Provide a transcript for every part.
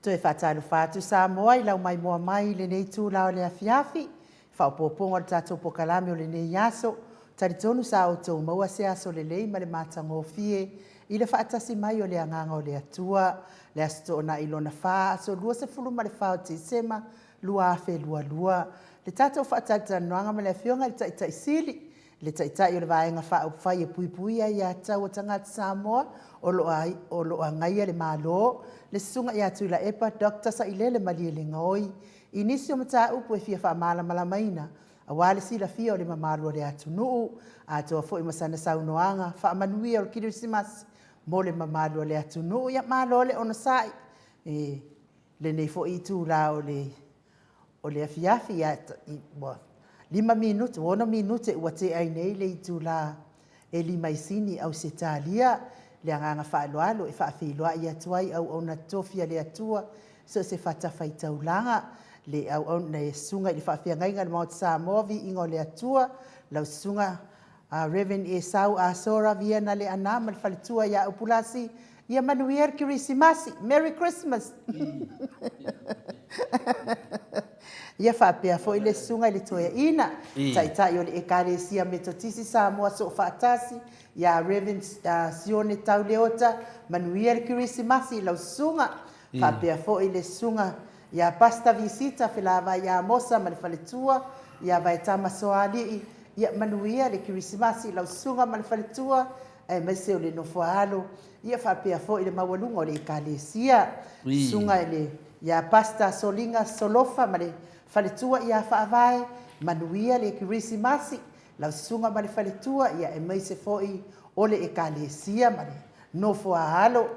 Toe whātālu whātu Samoa I lau mai moa mai le nei tūlao le afiafi. Whaopoponga le tātou pokalame o le nei aso. Taritonu sa o tō maua se aso le lei ma le mātango fie. I le whaatasi mai o le anganga o le atua. Le asto na ilona wha aso lua se fulu ma le whao te sema. Lua afe lua lua. Le tātou whaatata noanga ma le afionga le taitai sili. Le taitai o le vaenga wha whai e pui pui ai a tau o tangata Samoa. O loa ngaia le malo. Le sunga ia tu la epa Dr. Sailele Malie le ngoi. Inisi o mata upu e fia wha mala malamaina. A wale si la fia o le mamalu o le atu nuu. A toa fo i masana saunoanga. Wha manuia o le kirisimas. Mo le mamalu o le atu nuu. Ia malo le ona sai. Le nei fo i tu la o le afiafi. 5 minuti, 1 minuti ua te ai nei le i tu la e 5 isini au se talia. Le anganga whaaloalo e whaawhiloa I atuai au na tofia le atua so se whatawhai taulanga le au na e sunga I le whaawhiangainga le Mount Samoa vi ingo le atua lau sunga Reverend Esau Asora via na le anama le whalitua ia upulasi ia manuia Kirisimasi. Merry Christmas! Ia whapea fo I le sunga I le toia ina. Tai o le ekalesia metotisi Samoa so whaatasi. Ia Reverend Sione Tauleota. Manuia le Kirisimasi lau sunga. Whapea fo I le sunga. Ia pasta visita whilawa ia mosa ma le whaletua. Ia vai tama soali. Ia manuia le Kirisimasi lau sunga ma le whaletua. E mese o le nofoalo. Ia whapea fo I le mawalunga o le ekalesia. Sunga le ia pasta solinga solofa ma le whaletua ia whaavae, manuia le Kirisimasi, lau sunga ma le whaletua ia e meise foi o le ekalesia ma le nofo ahalo.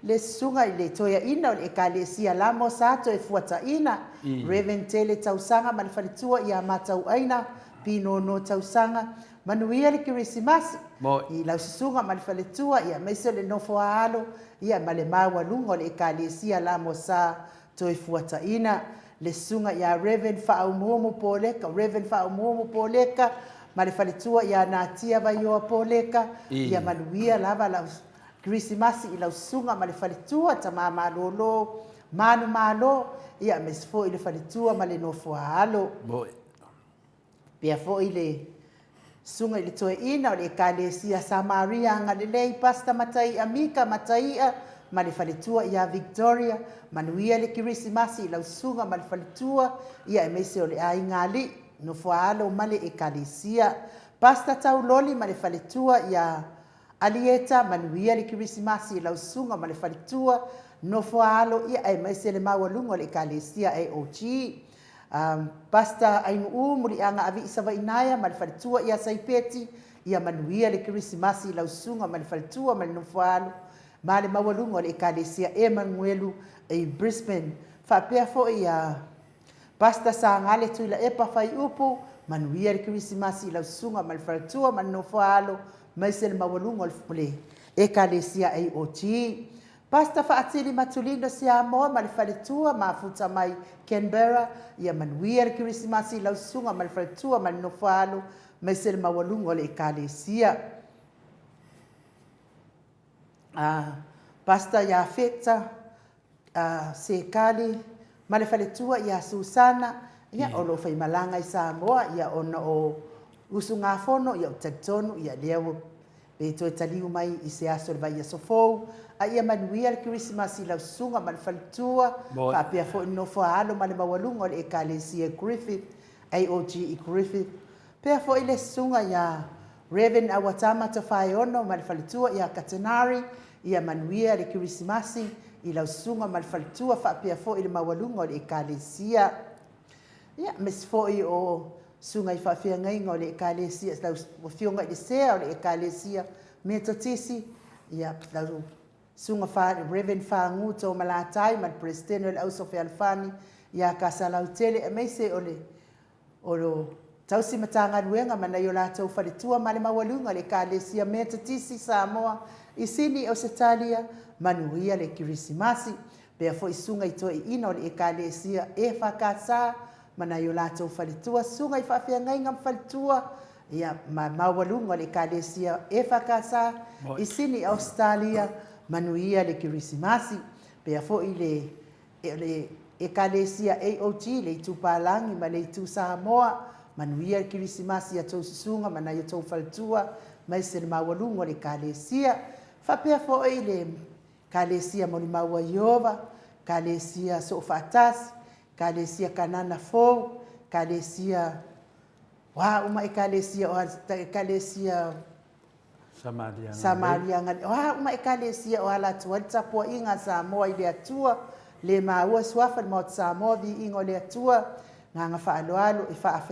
Le sunga I le toia ina o le ekalesia lamo sato e fuata ina. Reverend Tele tausanga ma le whaletua ia matau aina, pino no tausanga, manuia le Kirisimasi. I lau sunga ma le whaletua ia meise le nofo ahalo, ia ma le mawalunga o le ekalesia lamo sato e fuata ina. Le sunga ia Reverend Whaumuomu Poleka, Reverend Whaumuomu Poleka, ma le whaletua ia Natia Vaioa Poleka, ia manuia lava lau Kirisimasi I lau sunga ma le whaletua, ta malolo, manu malo, ia mesfo I le whaletua ma le nofo halo. Pea fo I le sunga I le toe ina o le ekalesia Samaria anga le lei pasta matai amika mataia, ma le whaletua ia Victoria, manuia le Kirisimasi I lau sunga ma le whaletua, ia e meise o le ai ngali, no whaalo ma le ekalesia. Pasta tau loli ma le whaletua ia Alieta, manuia le Kirisimasi I lau sunga ma le whaletua, no whaalo ia e meise le mawalunga o le ekalesia AOG. Pasta ainu muri anga avi isawa inaya ma le whaletua ia Saipeti, ia manuia le Kirisimasi I lau sunga ma le whaletua ma le no whaalo. Ma le mawalunga o le ekalesia Emanuelu e Brisbane. Whapea fo ia pasta sa ngale tuila epa whai upu. Manuia le Kirisimasi I lau sunga ma le whaletua ma le no whaalo. Maise le mawalunga o le ekalesia AOG. Pasta whaatiri matulino si Samoa ma le whaletua ma futa mai Canberra. Ia manuia le Kirisimasi I lau sunga ma le whaletua ma le no whaalo. Maise le mawalunga o le ekalesia. Pasta ia feta sekali ma le whaletua ia Susana ia o lo whai malanga I Samoa ia ona o usunga fono ia o taktonu ia leo e toi taliu mai I se aso le vai a sofou a ia manuia le Kirisimasi I lau sunga ma le whaletua ka pia fo ino fo alo ma le mawalunga o le ekalesia Griffith AOG I Griffith pia fo I le sunga ia Reverend Awatama Tawhai ono ma le whaletua ia Katanari ia manuia le Kirisimasi I lau sunga ma le whaletua whapea fo I le mawalunga o le ekalesia. Ia mes fo I o sunga I whawhiangainga o le ekalesia, lau whionga I le sea o le ekalesia metotisi, ia lau sunga Reverend Whanguta o Malatai ma le Presidente o le Auso Whealfani, ia kasalau tele e meise o lo tausi matanga ruenga mana yo lātou whaletua ma le mawalunga le ekalesia metotisi Samoa, I sini o Setalia, manuia le Kirisimasi, pea fo I sunga I toi ina o le ekalesia e whakasa, mana yo lātou whaletua, sunga I whawhiangainga whaletua, ia mawalunga le ekalesia e whakasa, I sini Australia, manuia le Kirisimasi, pea fo I le le ekalesia AOT le tupalangi ma le tu Samoa manuia Krismasi ya tau susunga mana ya tau faltua mai se mawalungo le ekalesia fa pe fo ile ekalesia mo ni mawa Yehova ekalesia so fatas ekalesia kanana fo ekalesia wa uma ekalesia o ekalesia Samaria ngal wa uma ekalesia o ala tuata po inga Samoa ile atua le maua swafa mo Samoa vi ingo le atua nga fa aloalo e fa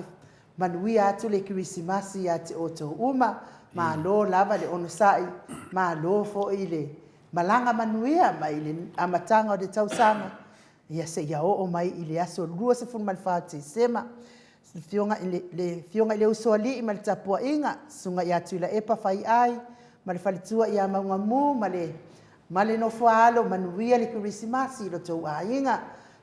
manuia atu le Krismasi ya te oto uma ma lo lava le onosai ma lo fo ile malanga manuia ma ile amatanga o de tausanga ia se ia o mai ile aso lua se fun malfati sema fionga ile usoli mal tapua inga sunga ya tula epa fai ai mal falitua ia mangamu male no falo manuia le Krismasi lo to ainga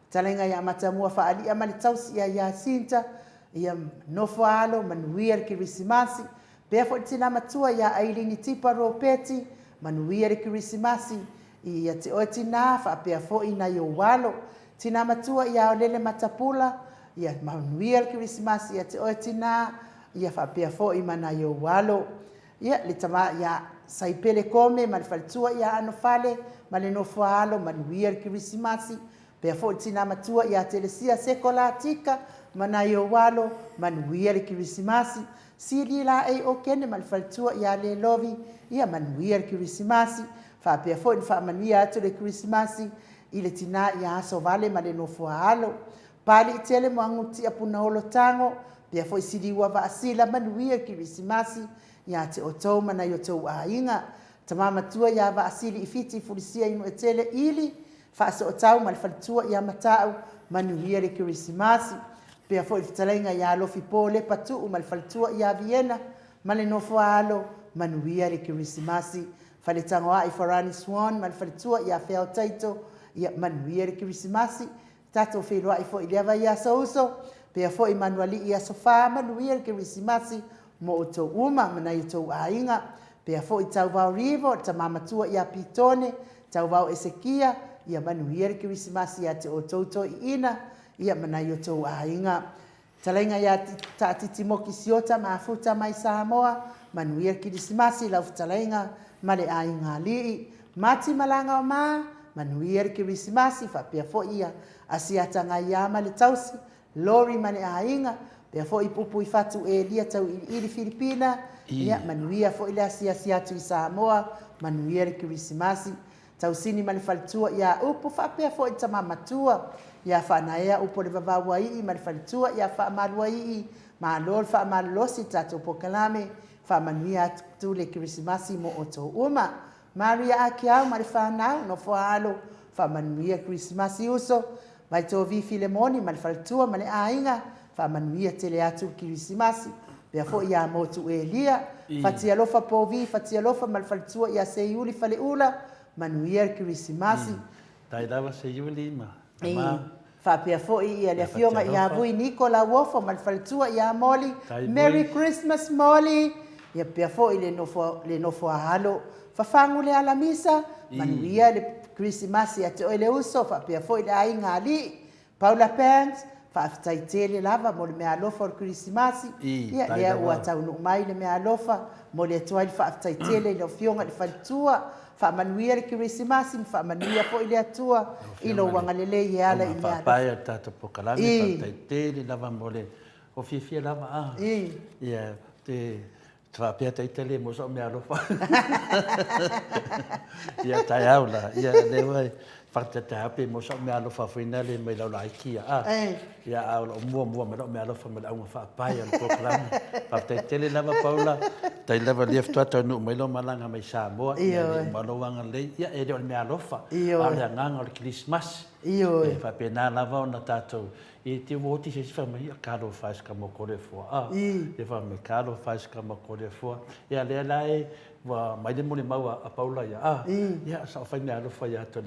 talenga ya matamua fa ali amale tausi ya sinta ia no falo manuia le Krismasi pe fo tina matua ya ailini tipa ropeti manuia le Krismasi ia te otina fa pe fo ina yo walo tina matua ya lele matapula ia manuia le Krismasi ia te otina ia fa pe fo imana yo walo ia le tama ya saipele kome mal faltua ya ano fale mal no falo manuia le Krismasi pe fo tina matua ya telesia sekolatika mana yo walo manuia le Krismasi sili la ai o kene mal faltua ya le lovi ia manuia le Krismasi fa pe fo fa mania to le Krismasi ile tina ya so vale mal no falo pali tele manguti apuna olo tango pe fo sili wa va asila manuia le Krismasi ya te oto mana yo to ainga tamama tua ya va asili ifiti fulisia ino etele ili fa so otau mal faltua ya matau manuia le Krismasi pe fo talenga ya lo fipole patu mal faltua ya Vienna male no falo manuia le Krismasi fale tangwa ifarani swan mal faltua ya fel taito ya manuia le Krismasi tato felo ifo ileva ya sauso pe fo Emmanueli ya sofa manuia le Krismasi mo oto uma mana ito ainga pe fo itau va rivo tamama tua ya pitone tau va Esekia ya manuia le Krismasi ya te ototo ina ia mana yoto ainga talenga ya tatitimoki siota mafuta mai Samoa manuia Krismasi la talenga male ainga li mati malanga ma manuia Krismasi fa pe fo ia asiata ngaya male tausi lori mane ainga pe fo ipupu ifatu elia tau ili Filipina ia manuia fo ila sia tu Samoa manuia Krismasi tau sini male faltua ya upu fa pe fo itama matua ya fa naia upo le vavawai male faltua ya fa malwai ma lol fa malosi tatu pokalame fa manuia tu le Krismasi mo oto uma Maria akia male fa na no fo halo fa manuia Krismasi uso vai to vi Filemoni male faltua male ainga fa manuia tele atu Krismasi pe fo ya motu elia fatia lofa povi fatia lofa mal faltua ya seiuli fale ula manuia Krismasi dai dava seiuli ma fa pe fo ia le fionga ya vui Nicola Wofo mal faltua ya Molly Merry Christmas Molly ya pe fo ile no fo halo fa fangule ala misa manuia le Krismasi ya te ole uso fa pe fo ile ai ngali Paula Pants fa taitele lava mo le mea lofa o Krismasi ia lea ua taunu mai le mea lofa mo le tuai fa taitele le fionga le faltua fa manuia le Krismasi fa manuia po ile atua ilo wangalele ia ala ile fa pai tata pokalame fa taitele lava mo le o fifia lava ia te tra pia taitele mo so mea lofa ia tai aula ia le wai Fakta pe mo so me alo fa finale me la laikia ya au mo me alo fa me au fa pai al program fa tele lava Paula tai lava lief to no me lo malanga me Samoa ma lo wanga le ya e do me alo fa ala nganga o Christmas fa pe na lava na tato e te voti se fa me caro faz como core fo e fa me caro faz como core fo e ale la e wa mai de mole mau a Paula ya ya sa fa me alo fa ya to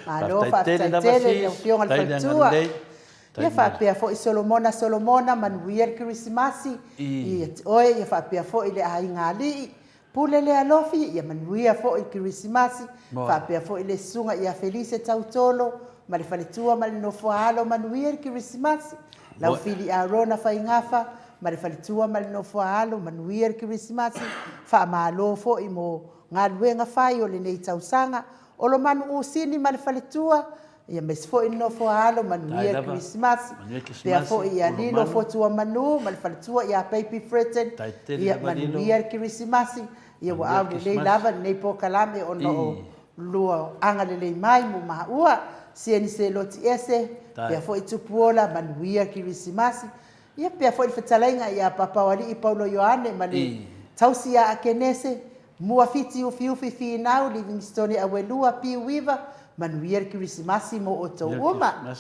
Alo fa tele o fiong al fatua ia fa pe fo Solomona manuia Krismasi ia oe ia fa pe fo ile ai ngali pule le alofi ia manuia fo i Krismasi fa pe fo i le sunga ia Felice Tautolo ma le faletua ma le nofoalo manuia i Krismasi lau fili a rona fa ingafa ma le faletua ma le nofoalo manuia i Krismasi fa malo fo i mo ngaluenga fai o le nei tausanga o lo manu usini ma le faletua ia mes fo i nofoalo manuia i Krismasi pe fo i alilo fo tua manu ma le faletua ia Baby Fretten ia manuia i Krismasi ia wa au le lava nei po kalame o no lua anga le mai mo maua sieni se loti ese pe fo i tupuola manuia Krismasi ia pe fo i fetalainga ia papa wali i Paulo Ioane ma le tausia akenese mua fiti ufi finau Livingstone awelua pi wiva manuia Krismasi mo o to uma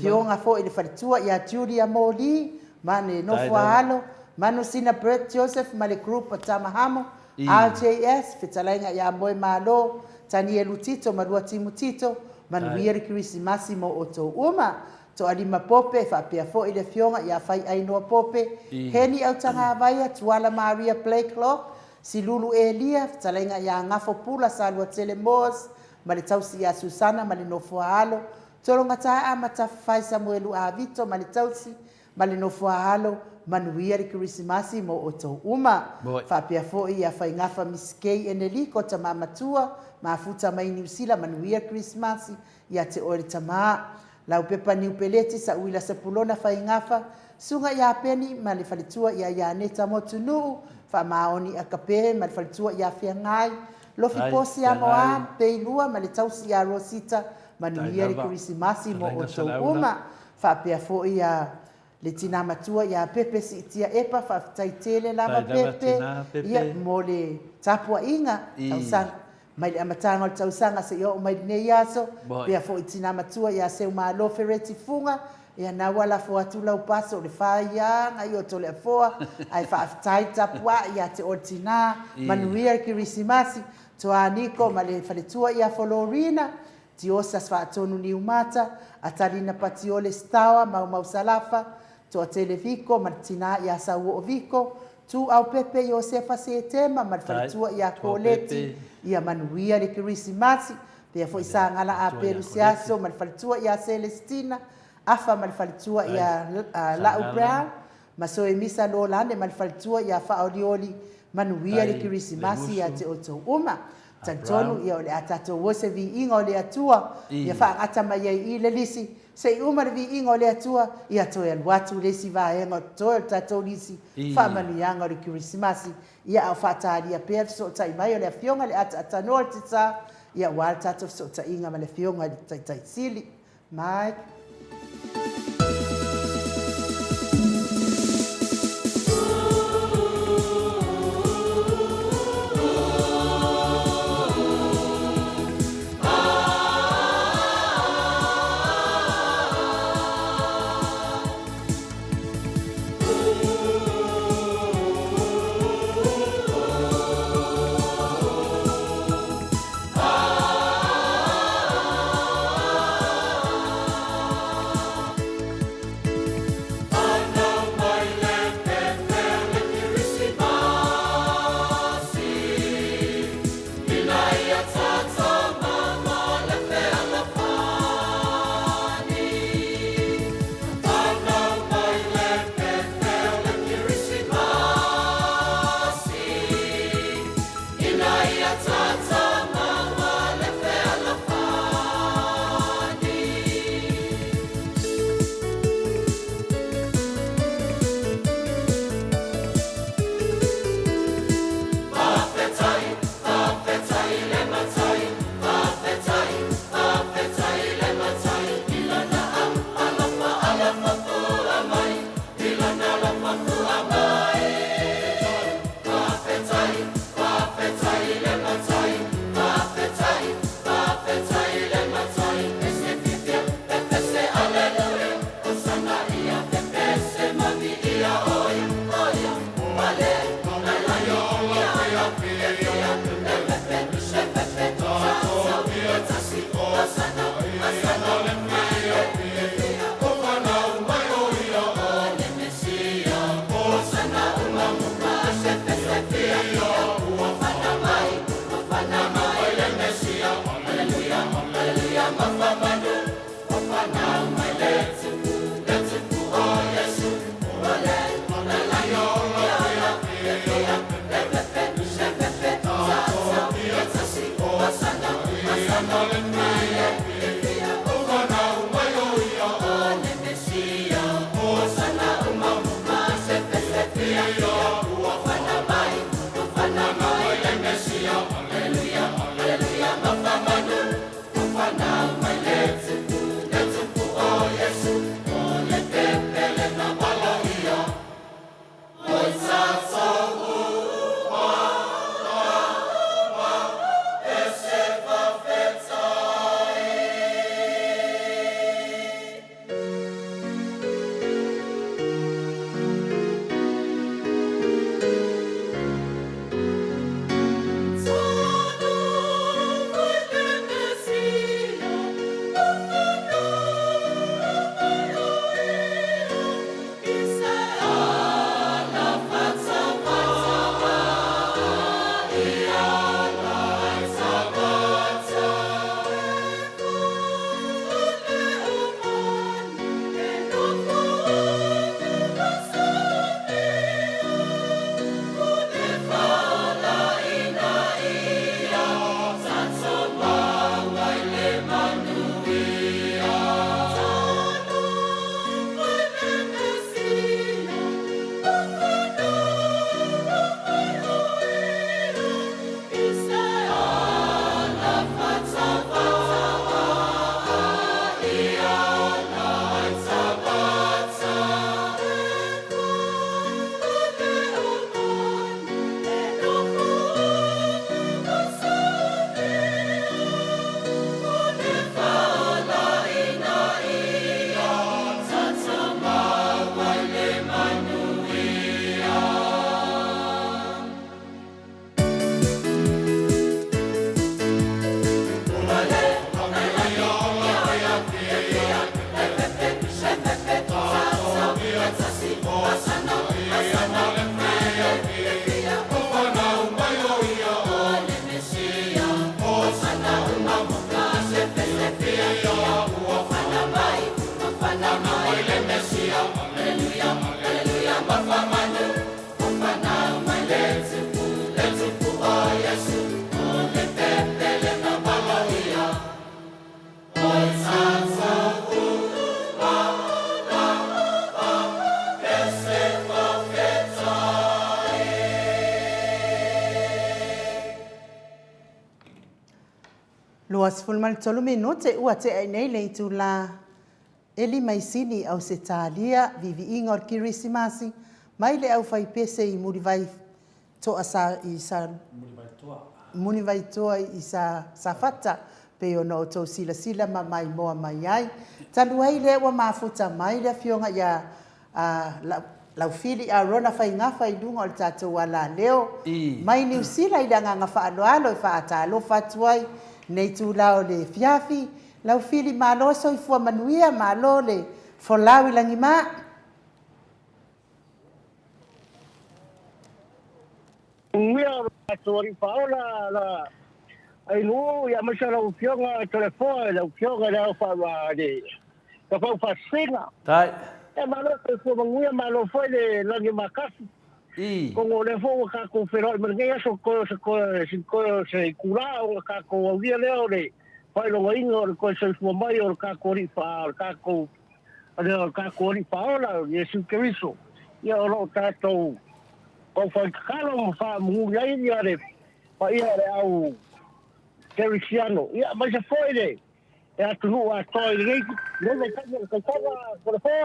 fionga fo i le faletua ia Julia Moli ma ne no foalo manu sina Brett Joseph ma le group o Tamahamo RJS fetalainga ia moe malo tani Lutito malua Timotito manuia Krismasi mo o to uma to alima pope fa pe fo i le fionga ia fai ai no pope heni au tanga vai tuala Maria Playclock si Lulu Elia fetalainga ia ngafo pula salua Telemos ma le tausi ia Susana ma le nofoalo toronga taa mata fai Samuelu Avito ma le tausi ma le nofoalo manuia Krismasi mo o to uma fa pe fo ia fai ngafa miskei eneliko ta mamatua ma futa mai New Zealand manuia Krismasi ia te ore tama lau pepa New Peleti sa uila sepulona fai ngafa sunga ia peni ma le faletua ia neta motunu fa maoni akape ma le faletua ia fiangai lofi posi a moa peilua ma le tausi ia Rosita manuia Krismasi mo o to uma fa pe fo ia le tina matua ia pepe si tia epa fa taitele lava pepe ia mo le tapua inga tausanga mai amatanga o tausanga se yo mai ne yaso pe fo tina matua ia se malo fereti funga ia na wala fo atula upaso le faia ai o tole fo ai fa tai tapua ia te ortina manuia Krismasi to aniko ma le faletua ia Florina tiosa fa tonu ni umata atalina patiole stawa mau salafa to televico martina ia sau oviko tu au pepe Josefa Setema marfaletua ia Coleti ia manuia le Krismasi pe foi sangala a Perusiaso marfaletua ia Celestina afa marfaletua ia La Brown maso emisa Lolande marfaletua ia Faolioli manuia le Krismasi ia te oto uma tantonu ia le atato wose vi ingo le atua ia fa ata mai i le lisi se umar vi ingo le atua ia to el watu le si va engo to tato lisi fa manianga le Krismasi ia fa taria perso tai mai le fionga le ata nortita ia walta to so ta inga le fionga tai sili mai Luas fulmal tolu minute ua te ai nei le tu la eli mai sini au se talia vivi ingor kirisimasi mai le au fai pese I muri vai to asa I sa muni vai toa I sa safata pe ono to sila sila ma mai moa mai ai talu ai le ua mafuta mai le fionga ya lau fili a rona fai ngafa I dunga o le tatou ala leo mai ni usila I danga ngafa alo alo I fa ata alo fatuai nei tu lao le fiafi lau fili malo so I fua manuia malo le folawi langi ma Mia tori paola la ai no ya ma sala u fionga telefone la u fionga la fa wa de ka fa singa tai e malo te fu manguia malo foi de langi makasi como le fo ka ko pero me ngai so ko se kura o ka ko dia leo le fai lo ingo ko se fu mai o ka ko ri fa ka ko ale ka ko ri paola Yesu Cristo ya lo tato ko fa kalo fa mu ngai dia le fa ia le au Cristiano ia ma se foi de e atu no a toi ngai no ka ko fa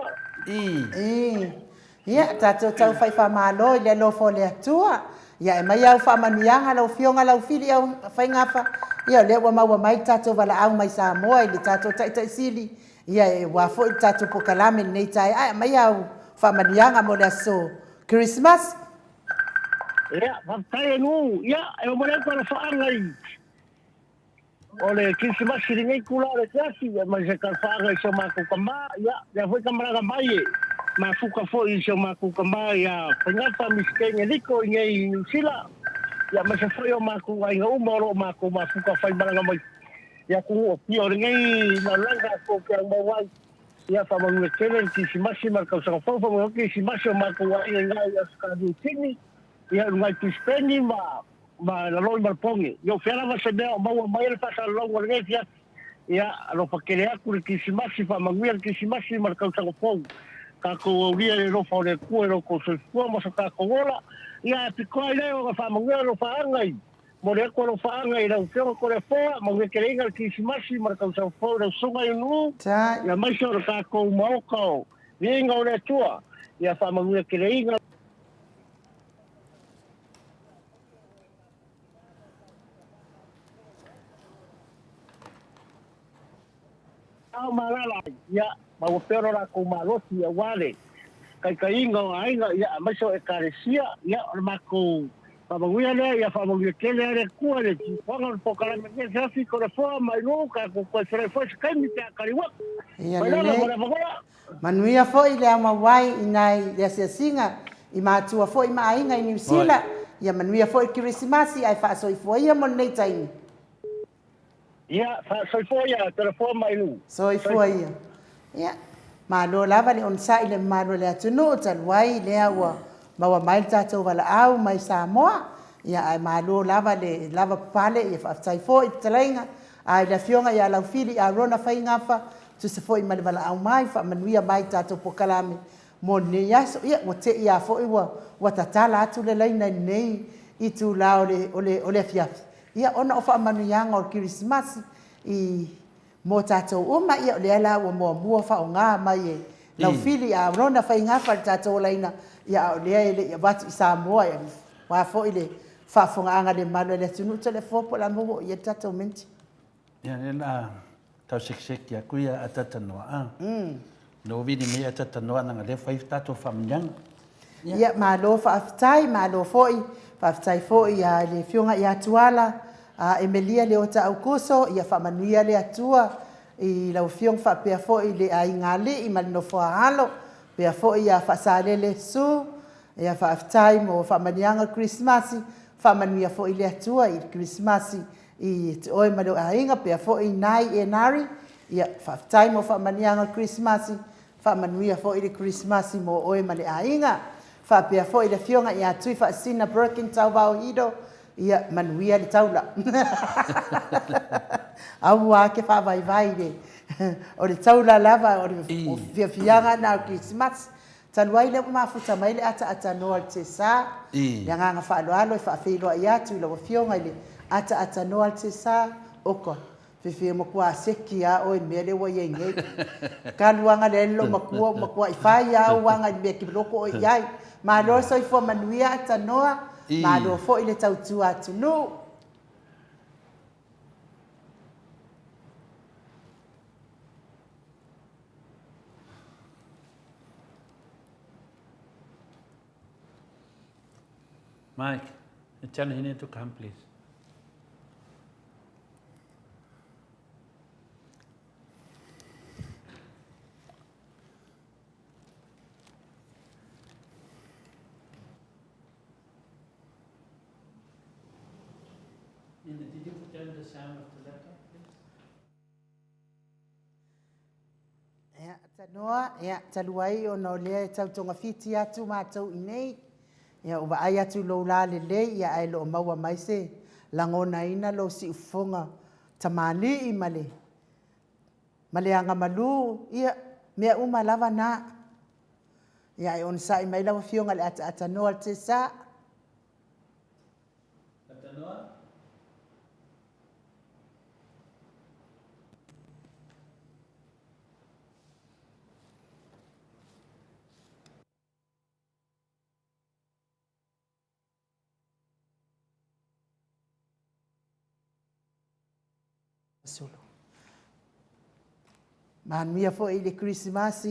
ia tatou tau fai fa malo I le lo fo le atua ia e mai au fa manianga lau fionga lau fili au fai ngafa ia le wa maua mai tatou wala au mai sa moa I le tatou tai sili ia e wa fo tatou po kalame nei tai ai mai au fa manianga mo le so Christmas ia fa tai no ia e mo le para fa ngai ole Christmas ngai kula le kasi mai se ka fa ngai so ma ko kama ia ya foi kamera mai ma fuka foi so ma ku kamba ya pengata miskenge liko ngai sila ya ma se foi o ma ku ai ngau moro ma ku ma fuka fai baranga mai ya ku o pio ngai na langa ko ke ang bawai ia whamangua tele ki si masi ma kau sanga whau whamangua ki si masi o mako wa ia ngai ia skadu tini ia ngai pispeni ma laloi malpongi yo whera ma se mea o maua mai le whasa longo le ngai ia alo whakere aku le ki si masi whamangua ki si masi ma kau sanga whau ka ko ria le rofa o le kua ro ko se kua ma sa ka ko ola ia pikoa le o whamangua lo whaangai mo le ko lo whaangai rau whio ko le whoa ma ngai kere inga ki si masi ma kau sanga whau rau sunga i nuu ia mai so ka ko maokao ringa o le tua ia whamangua kere inga au malala ia ma o pero la ko malosi ia wale kai inga o ainga ia mai so e karesia ia ma ko whamangua le ia whamangua kele le kua le ki whangan pokala me ke safi ko le whoa mai no ka ko sere fo se kai mi te akariwa ia le manuia foi le ama wai inai le singa i matua foi ma ainga i New Zealand ia manuia foi Christmas ai fa so i foi mo nei taimi ia so i foi ia telefon mai no so i foi ia ma lo lava le on sai le ma le atunu tal wai le awa ma wa mai tatou wala au mai Samoa ia ai ma lo lava le lava pale ia fa sai foi tlenga ai la fionga ia la fili a rona fai ngafa tu se foi mal wala au mai fa manuia mai tatou pokalame mo ne yaso ia mo te ia foi wa tatala atu le laina nei i tu la ole fiaf ia ona o fa manuia o Christmas i mo tatou uma ia le ala o mo fa o nga mai e la fili a rona fai ngafa tatou laina ia o le ia bat Samoa ia wa fo ile fa fonga anga le malo le tunu tele fo po la mo ia tatou menti ia na tau sek ya kuia atata noa no vini me atata noa nga le fai tatou famnyang ia ma lo fa aftai ma lo foi fa aftai foi ia le fionga ia tuala Emelia le ota aukuso ia fa manuia le atua i la fiong fa pe foi le ai ngali i mal no fo halo pe foi ia fa sale le su ia fa aftai mo fa manianga Christmas fa manuia foi le atua i Christmas i te oi malo ainga pe foi nai e nari ia fa aftai mo fa manianga Christmas fa manuia foi le Christmas mo oi male ainga fa pe foi le fionga ia tui fa sina broken tau bao hido ia manuia le taula au wa ke fa vai le o le taula lava o le fianga na Christmas talwai le mafuta mai le ata no te sa ia nga fa alo fa filo ia tu le fionga le ata no te sa oko fe mo kwa sekia o mele wo yenge kaluanga le lo makua fa ia wanga me ki loko ia ma lo so fo manuia ata noa ma lo fo ile tautu atu no Mike, tell him to come please. Did you put down the sound of the laptop, please? ia tanoa ia taluai o no le tautonga fiti atu matou inei ia o vai atu lo la le ia ai lo maua mai se langona ina lo si ufonga tamali i male anga malu ia mea uma lava na ia ai on sai mai lava fionga le ata no te sa Atanoa? solo manuia fo i le Christmas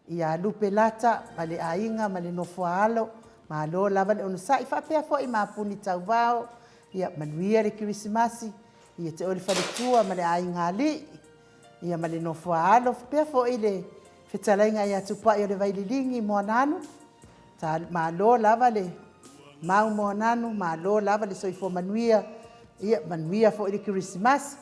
ia lupe lata male ainga male no foalo ma lo lava le on sai fa pe fo i mapuni tau vao ia manuia le Christmas ia te ole fa le tua male ainga ali ia male no foalo pe fo i le fetalainga ia tupa i le vaililingi mo nanu ta ma lo lava le mau mo nanu ma lo lava le soifo manuia ia manuia fo i le Christmas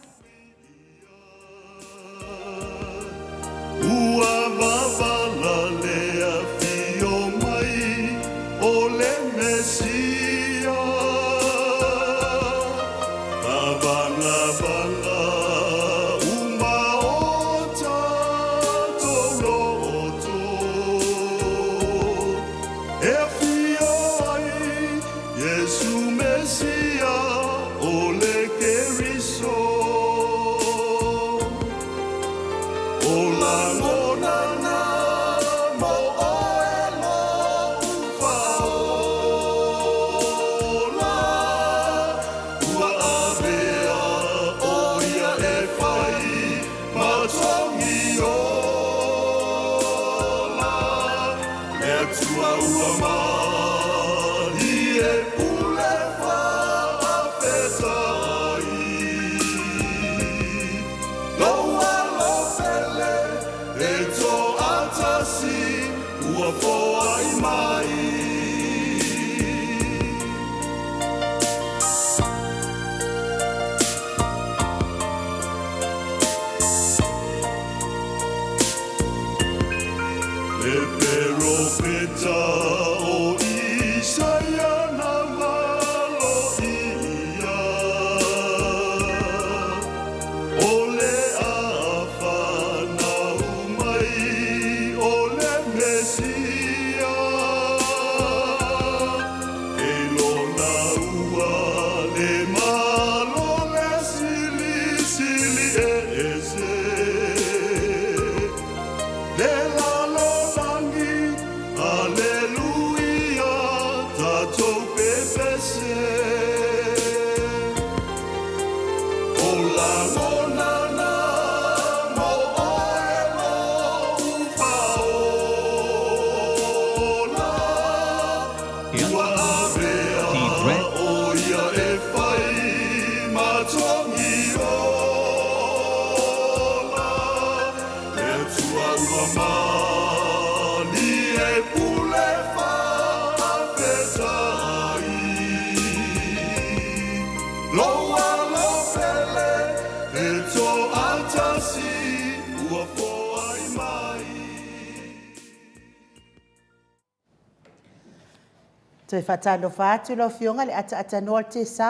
Toi whatano whātu lau whionga le ata noa te sā.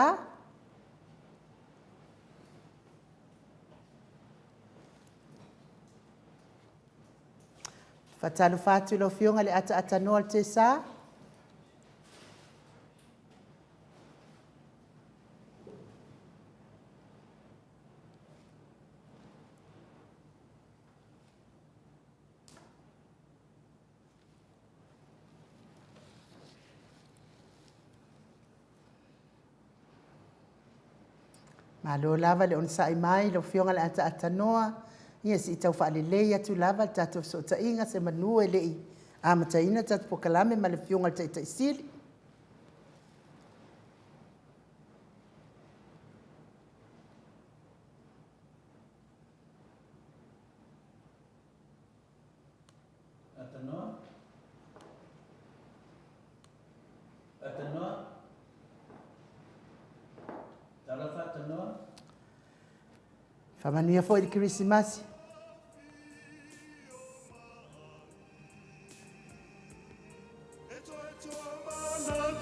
Whatano whātu lau whionga le ata noa te sā. Ma lo lava le on sai mai lo fionga le ata noa ia si tau fa le atu lava tatu so ta inga se manu ele i a mataina tatu pokalame ma le fionga le tai sili Whamanuia fo i Kirisimasi.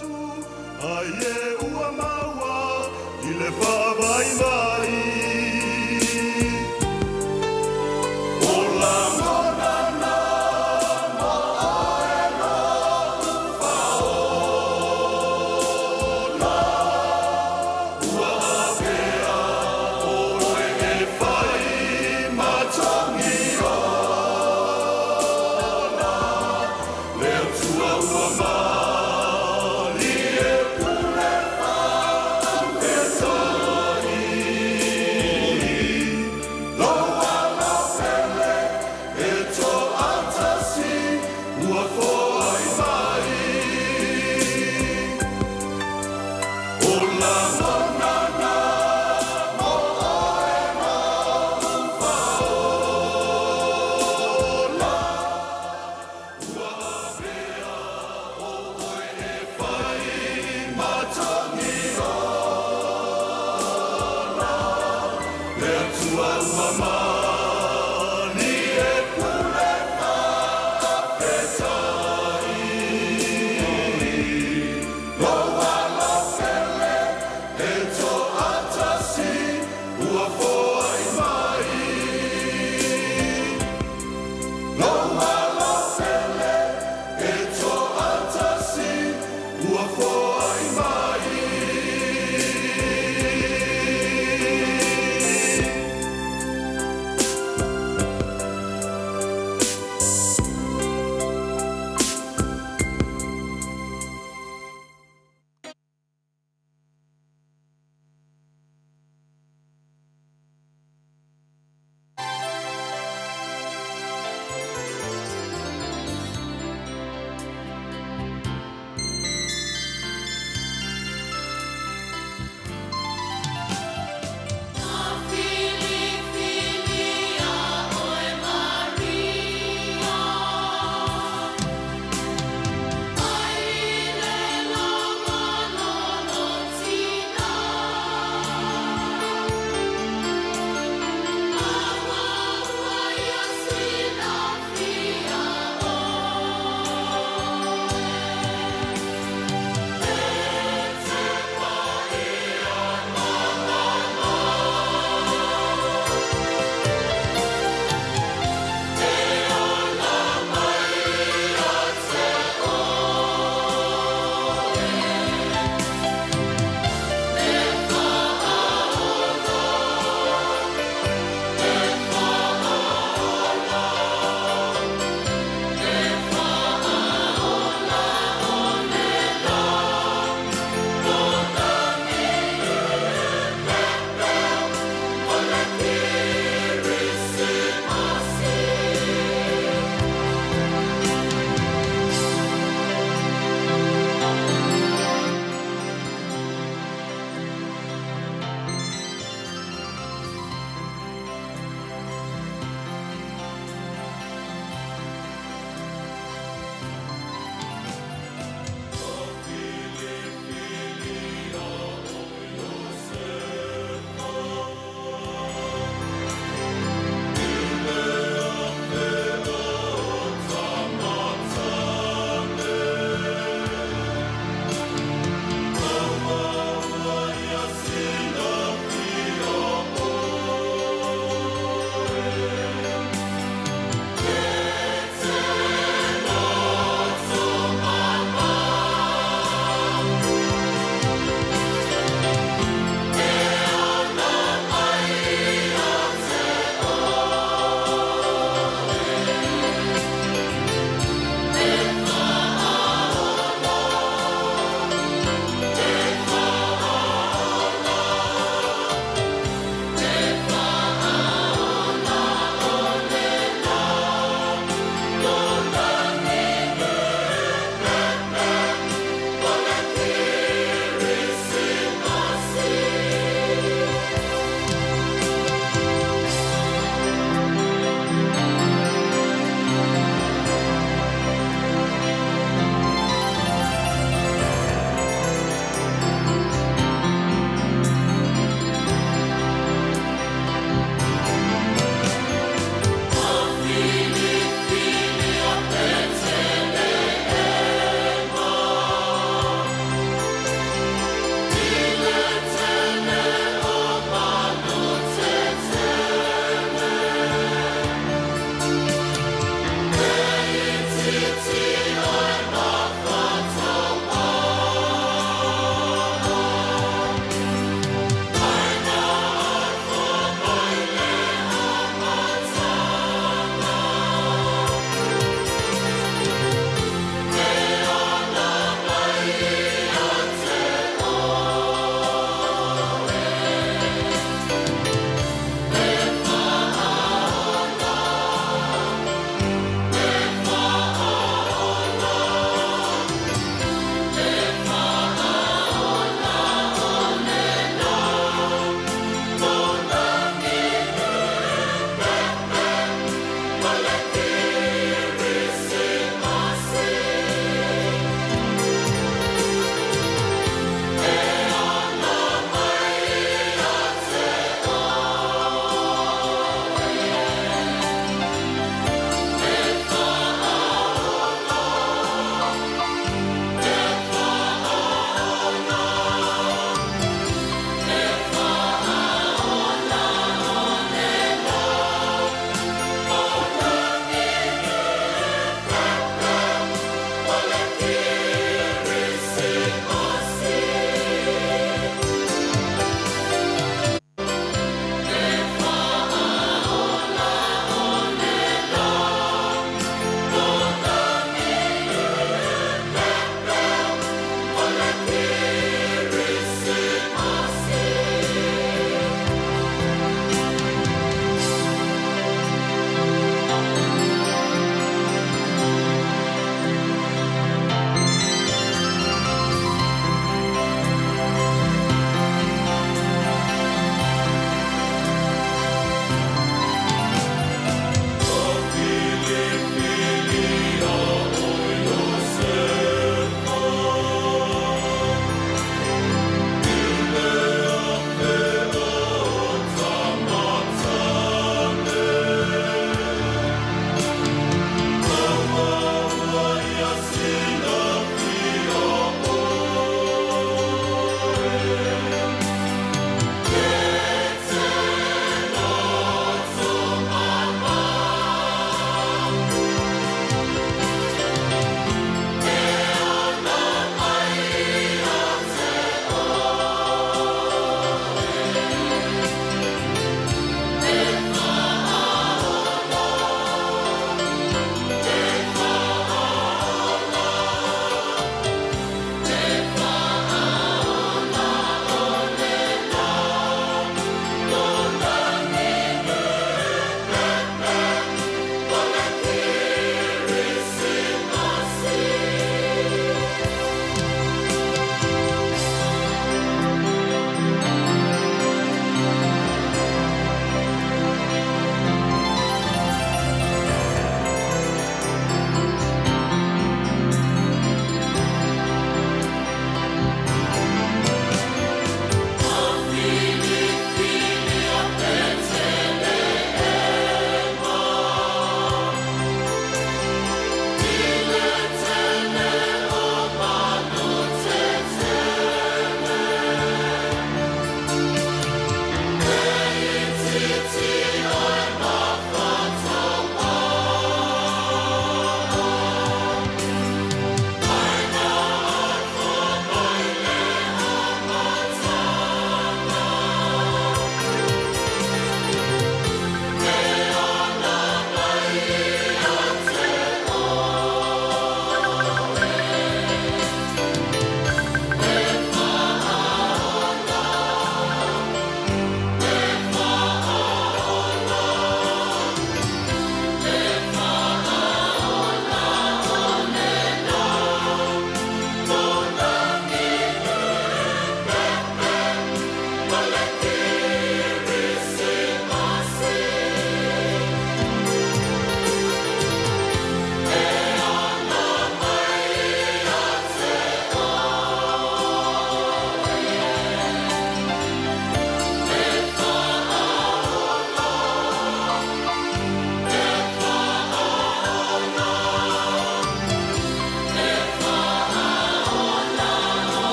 Tua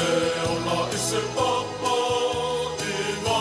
Ele ona i se papa i ngā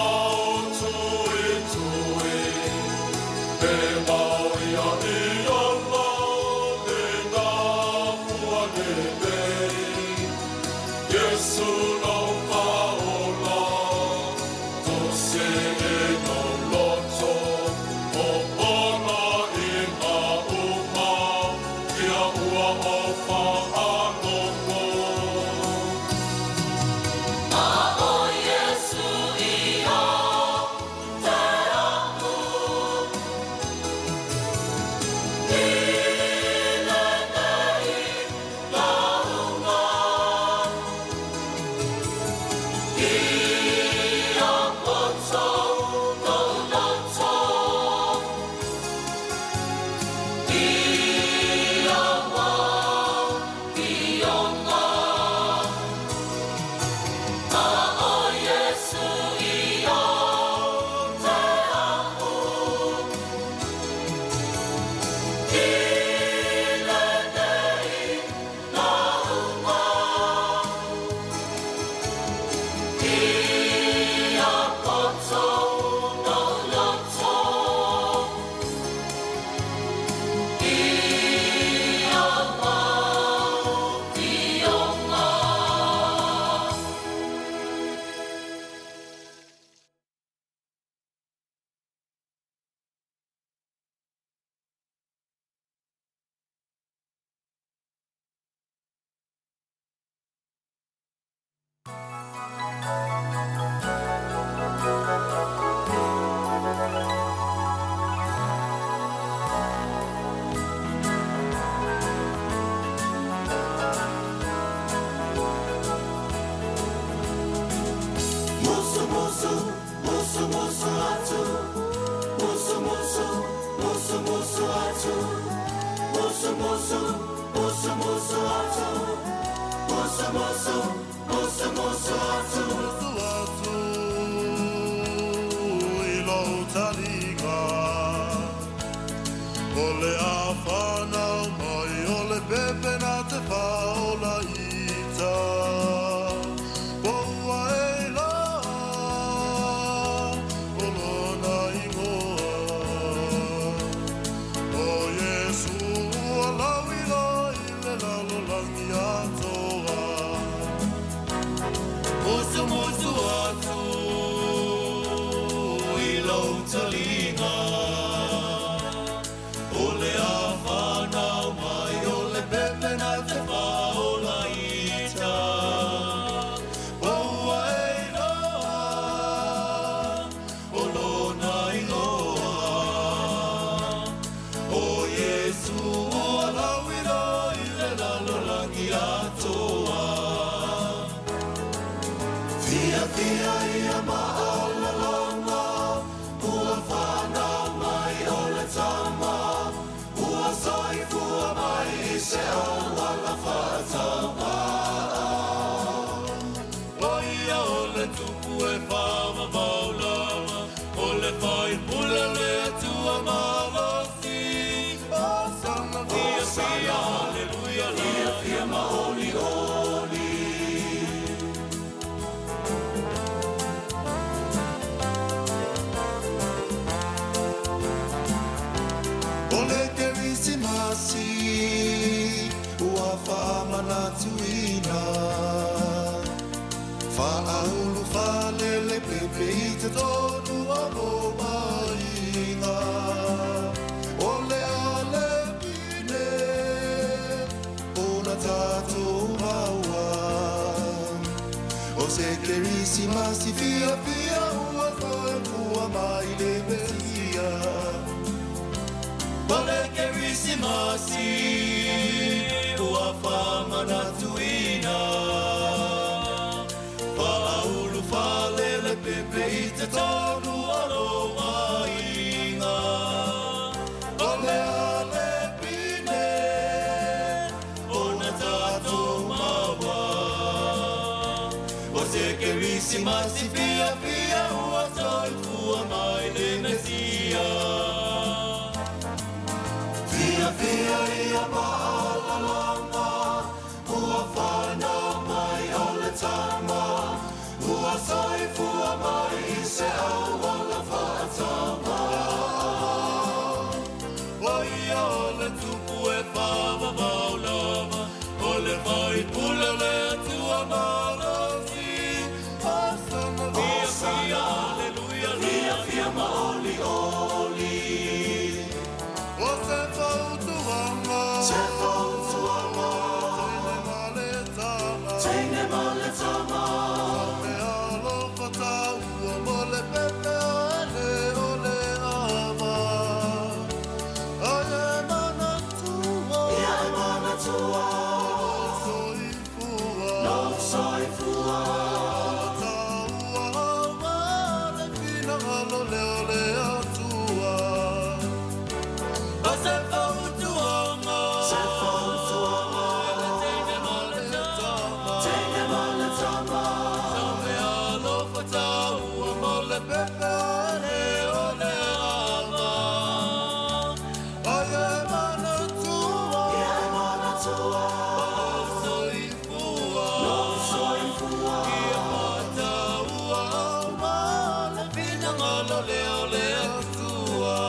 lo leo leo tua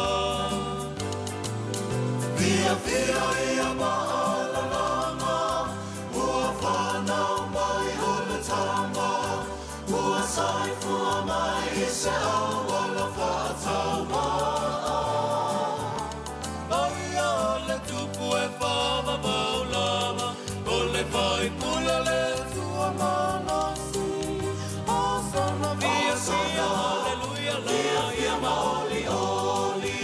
Via via ia ma'alalanga Ua whanau mai o le tama Ua saifua mai I se aua la whātau maa Maia le tupu e whama maulama O le whai pula le tua manasi O sana via via hallelujah Via via maoli oli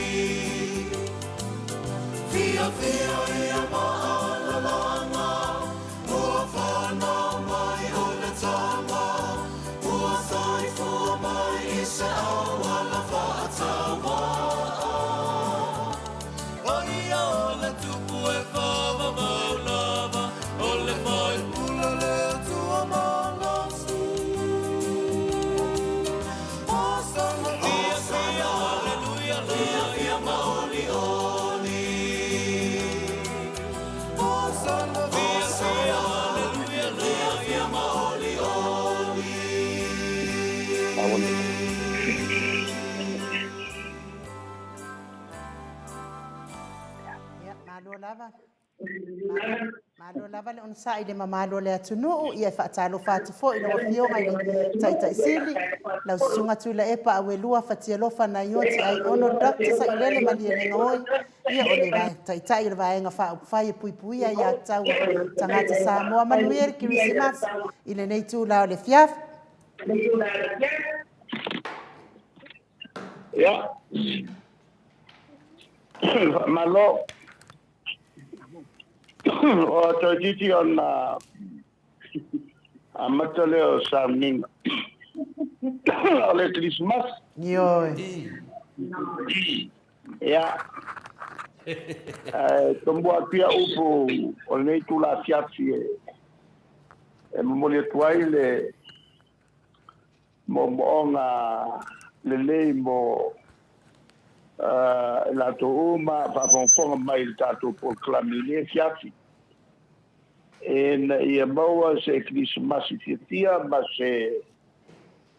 Via via ia ma'alalanga Ua whanau mai o le tama Ua saifua mai I se aua la whātau maa Maia le tupu e whama maulama O le whai pula le tua manasi O sana via via hallelujah Via via maoli oli O sana via via hallelujah Via via maoli oli Ia, malo lava. Malo lava le on sa ile mamalo le atunu ia whaatalo whātu fo ina wafionga ile tai sili. Lau sunga tula epa awe lua whatia lofa na ioti ai ono doctor sa ilele maliene ngoi. Ia ole vai tai ile vai nga whai pui pui ia tau tangata Samoa manuere kirisimas ile nei tu lao le fiaf. Ya. Malo. O to jiti on amatoleo samning. Ole Christmas. Yo. Ya. Tombua pia upo ole tu la fiafi. Mole tuaile mo le lei mo la touma va fonfonga mai il tato por clamile fiafi ia maua se Christmas fiatia ma se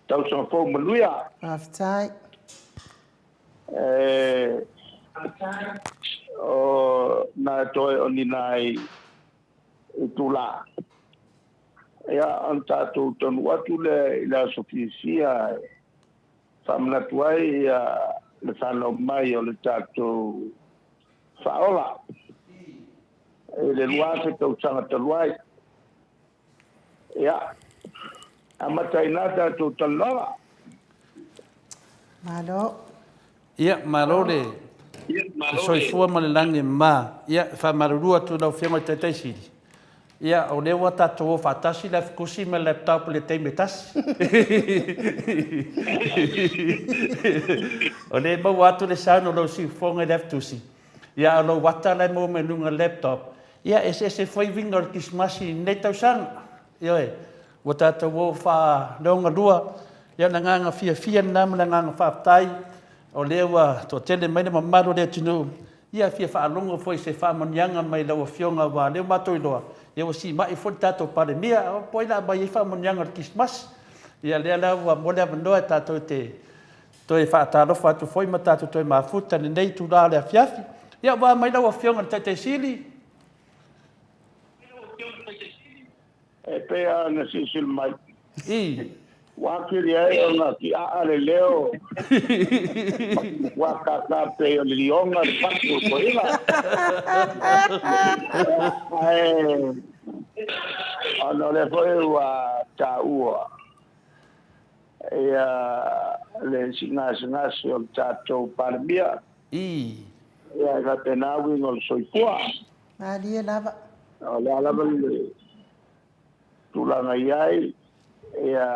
tau son fo maluia Aftai. o na toi oninai tula ia anta tu ton watu le la sofisia famna tuai le falo mai o le tato faola le luase tau sanga taluai ia amatainata tu talola Malo. Ia marole. Soi fua ma le langi ma. Ia whamarurua tu nau whianga tai siri. Ia o lewa tato o whatasi la fukusi me laptop le teime tasi. O le mau atu le sano lau si whonga leftusi. Ia o lau wata lai mo me nunga laptop. Ia se foi vinga o kismasi nei tau sanga. Ia e. Wa tato o wha leonga lua. Ia na nganga fia nama na nganga whaptai. O lewa to tele mai na mamaru le tinu. Ia fia whaalonga foi se whamanianga mai lau fionga wa leo matoi loa. Ia o si mai fo tato pare mia. Poi la mai whamanianga o kismas. Ia lea lau mole avanoa tato te. Toi whaatalofa atu foi ma tato toi mafuta ni nei tu la le fiafi. Ia wa mai lau fionga te sili. e pea na sisil mai I. wakiri ai ona ki ale leo wakaka pe o lionga patu ko ila ana le foi wa taua le singa o tato parbia ya ga tenawi no soifua ali lava ala lava le tulanga iai ya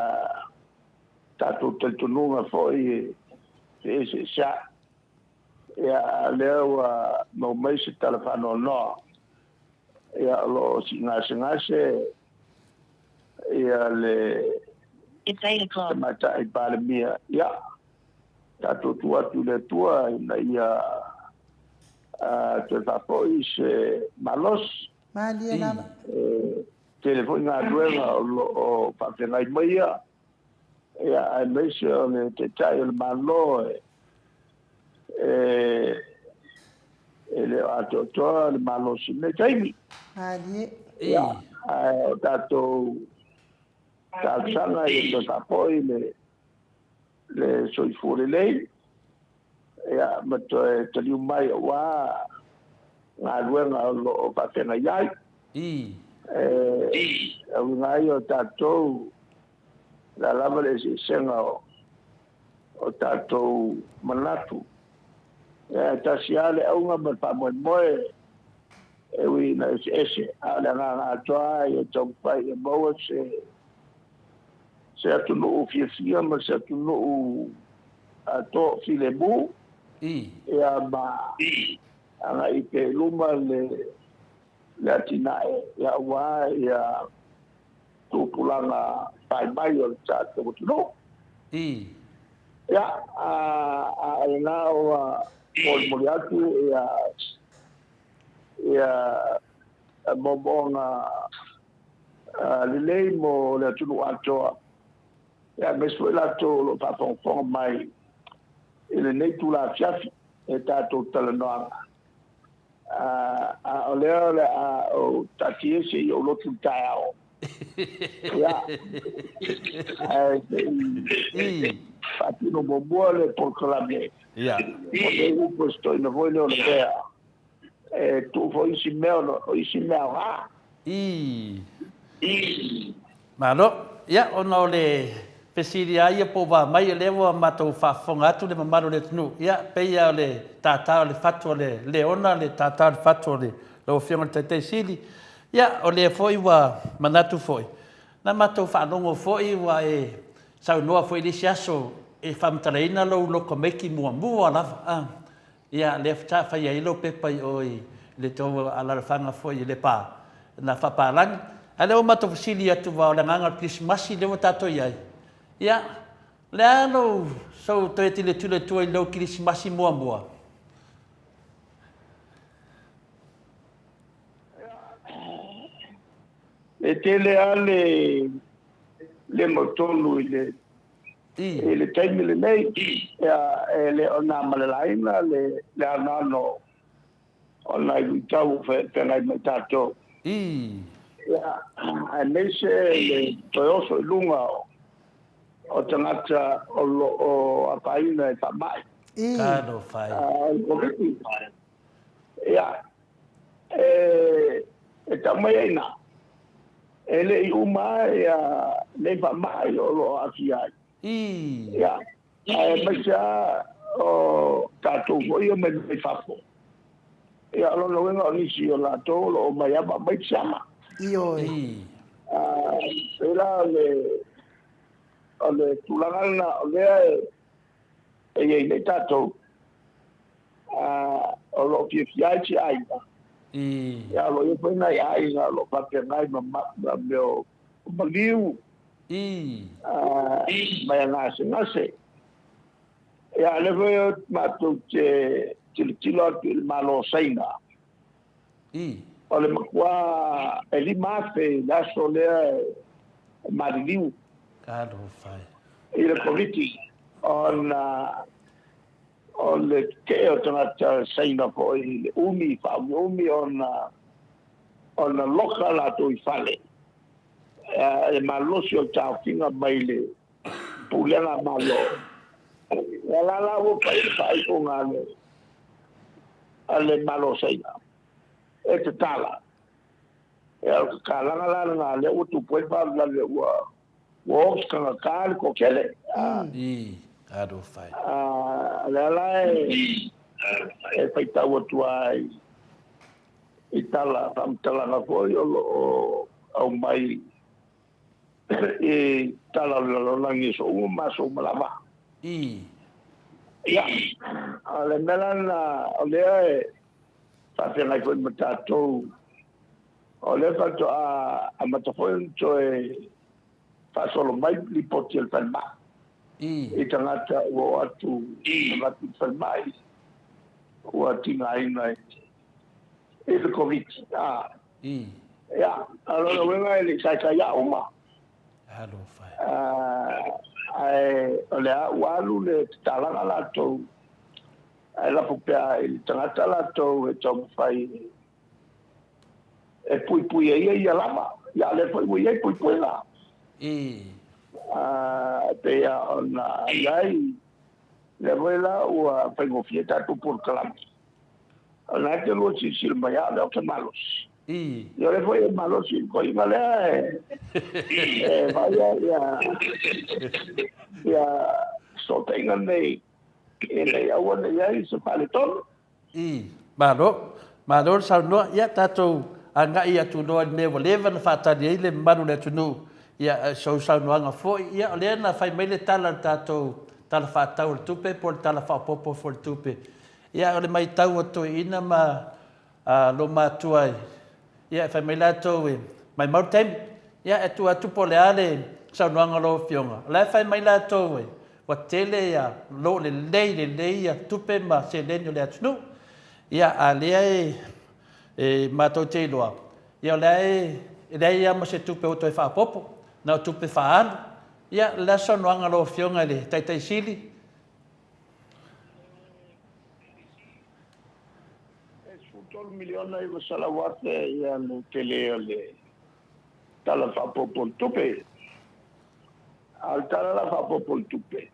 tato teltununga foi se sa ya leo no mai se telefano no ya lo singa ya le It's 8 o'clock. mata ai para mia ya tato tua na ya te foi se malos ali lava telefone na duela o patenai mai ia ai meise o le te tai o le malo le atotoa le malo sine taimi. Ali. Ia, o tātou tāsanga i to tapoi le soifure lei. Ia, mato e taliu mai o wā ngā ruenga o patena iai. Au ngai o tātou la lava le senga o tātou manatu. Tasi ale au ngā ma pamoe e wi na ese ala ngā toa e tau pai e maua se atu no fia ma se atu no a to file bu e a ma anga i pe luma le atina e a wa e a tupulanga pai mai o tātou no ia a ngā o mori atu ia mobonga lelei mo le tunu atoa ia mesu la to lo papong mai ele nei tu la fiafi e tato talanoa ole o tatiese i o lotu taiao ia fatino boboa le proclame ia o le upo sto in voglio le bea tu foi isi meo ha malo ia ono le pesiri ai po va mai le wa mato fa fonga tu le mamalo le tunu ia pe ia le tata le fatu le ona le tata le fatu le lo fiona te sili ia o le foi wa manatu foi na mato fa longo foi wa sau noa foi le siaso e famtaleina lo komeki mua lava ia le fta fa ia lo pepa oi le to ala fanga foi le pa na fa palang ale o mato fasili atu va le nganga Christmas le o tato ia le ano so to e le tule to lo Christmas mua le tele ale le motolu le taimi le nei le ona malalaina le anano ona i tau penai matato ia a meise le toyoso lunga o tangata o apaina e tamai kano fai ia e tamai ina ele i uma ia le tamai o lo afiai ia meisa o tatou foi o me fapo ia lo wenga o nisi o la to lo mai aba mai sama ela ole tulangana ole e tatou o lo fiaci ai ia lo e foi nai ai lo papengai ma meu baliu mai ngase ia le foi matu te tilo malo saina ole makua eli mafe la sole mariliu kano fai ile komiti on le keo tangata saina po ile umi on loka la to i fale e malosi o taukinga maile pulena malo la wo pai ko ngale ale malo saina e te tala e ka la ngale o tu poi pa la le wo ska ka ko kele kano fai la e pai ta wo tu ai itala tala na foi o au mai e tala lo langi so uma so malava ia ale melana ole fa pena foi matato ole fa to a matafoi to e fa solo mai li poti el palma e tangata o atu ngati palmai o atinga ai e le covid ia alo wenga ele sai ya uma halo fai le a walu le talanga la to ai la popea il tangata la to e to fai e pui ia lama ya le foi ia pui la te ya ona ai le vuela o pengo fieta tu por calam ona te lo si maya le que malos yo le voy malos sin coi male vaya ya so tengan de ele agora ya se paletón Malo sa no ya tato anga ia tu no me voleva na fata de ile manu le tu no ya so sa no anga fo ya le na fai mele tala tato tala fata o tupe por tala fa popo for tupe ya le mai tau to ina ma lo ma tuai ya fai mele to mai mau tem ya tu atu pole ale sa no anga lo fionga le fai mele to wa tele ya lo le ya tupe ma se le le tu ya ale matou te loa. Ia lei ia ma se tupe o toi wha popo, na tupe wha anu. Ia lesa no anga lo fionga le taitai sili. Sutol miliona i salawate ia no tele le tala wha popo tupe. Al tala la wha popo tupe.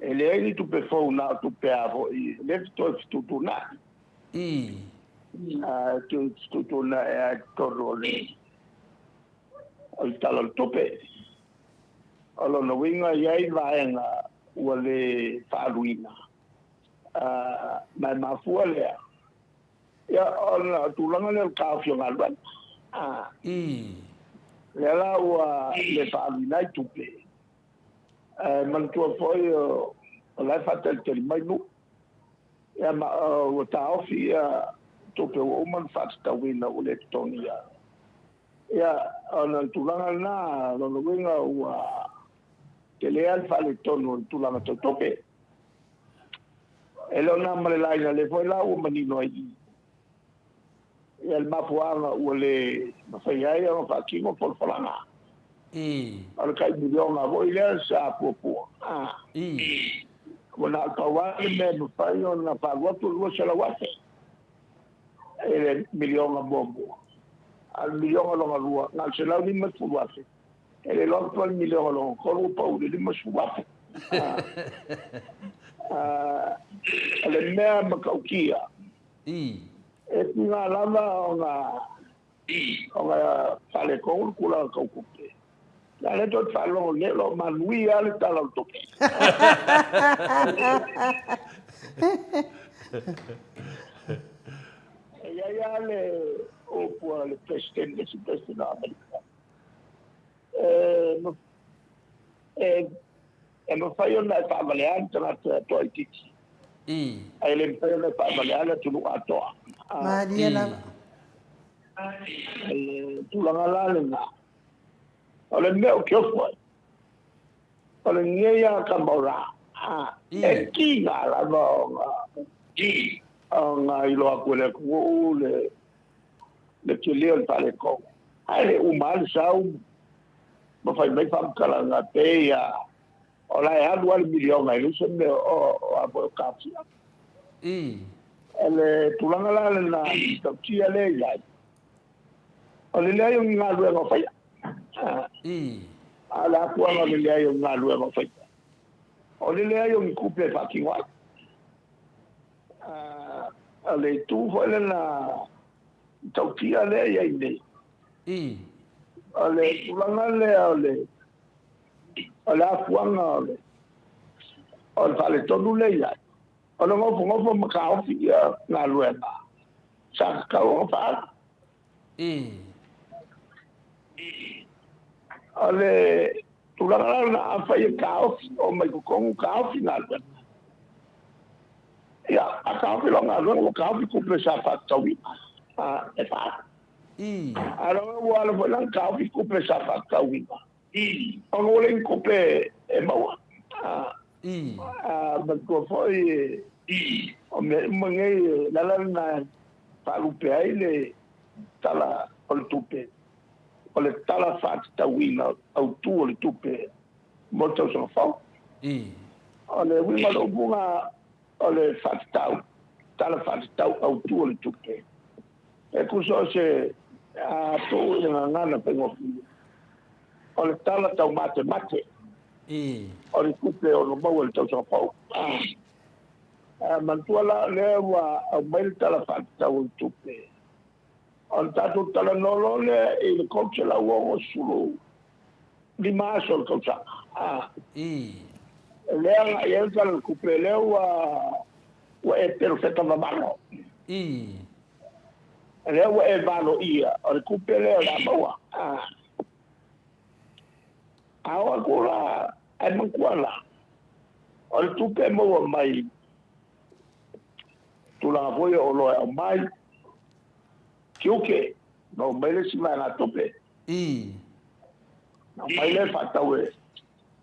E le ai tupe fau na tupe avo i le toi tutuna. Tutuna e toro le al tala tupe. Alo no winga iai vaenga ua le whaaruina. Mai mafua lea. Ia ona tulanga le kawhio ngaluan. Lea la ua le whaaruina i tupe. Mantua foi o lai fatel teri mai nu. Ia ma o taofi tupe o man fata wina o le tonia. Ia ona tulanga na lo winga ua te leal fale tono tulanga to tope. Elo na male laina le foi la o manino ai. Ia el mapuanga o le mafaiai o fakimo por falanga. Al kai miliona voi le sa popo. Wana kawai me mfaio na pagoto lo sala wate. Ele miliona bombo. Al miliona lo ngalua, ngal sela ni me fuwate. Ele lo to al miliona lo ko pa u le me fuwate. Ale me makaukia. E tinga lama ona pale ko kula kaukupe. La le tot falon le lo manui ale tala toke. Ya le o por le presidente su presidente americano. No fallo na familiar tra toitiki. Ai le fallo na familiar tu no atoa. Mariana. Tu la ngala. Ole meu que foi. Ole ngeia kambora. E kinga la no. Nga ilo akule ku le kilio pale ko. Ai umal sau. Ma fai mai fam kala nga te ya. Ola ya 2 milion ai lu sembe o abo kapsi. Ele tulanga la na tapia le ya. Ole le yo nga lu nga fai. Ala kuanga le yo nga lu nga fai. Ole le yo couple fucking wa. Ale tu foi na tautia le ia nei. Ale tulanga le ale afuanga ale. Ole fale tonu le ia. Ole ngofo makao fia na luena. Sa ka o fa. Ale tulanga na afai kao o mai ko kao final. Ya, akau ke longa lo kau ku presa fa tawi. E fa. Alo wala wala kau ku presa fa tawi. Ono le ku pe e mawa. Ba ko foi o me mangai la na fa lu pe ai le tala o tupe. O le tala fa tawi na au tu o le tupe. mo tau so fa o le wi ma lo bunga o le fatau tala fatau au tu le tuke e ku so se a to nga ngana pe ngo o le tala tau mate o le kupe o no mau le tau so fa mantuala le wa au mai tala fatau tuke on tatu tala nolo le i le coach la uo sulu di maso il coach le nga yel tala kupe le wa e perfetta mamano le wa e valo ia o le kupe le la maua awa kula ai mankuala o le tupe maua mai tula foi o lo e mai Kioke, no mele si mai na tope. Na mele fatawe.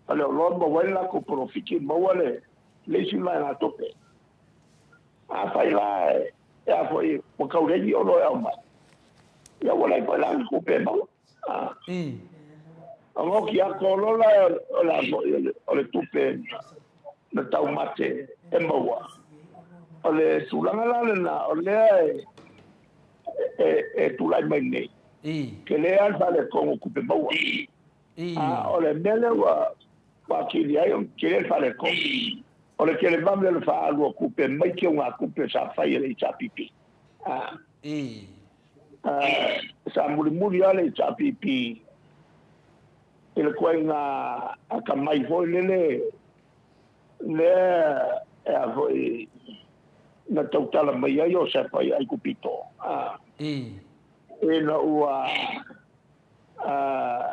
Ale o lor mo wela ko profiki mo wale le si mai na tope. A fai la ya foi mo kauregi o lo ya mai. Ya wala ko la ko pe mo. Ngo ki a ko lo la o le tope na tau mate e mo wa. Ole sulanga la na ole e tu lai mai nei ke le al vale con kupe baua o le mele wa ki ai on ke le vale con o le ke le vamle le fa alu kupe mai ke unha kupe sa fai le cha pipi sa muri ale cha pipi ele koinga aka mai foi le e voi na tautala mai ai o se fai ai kupito e na ua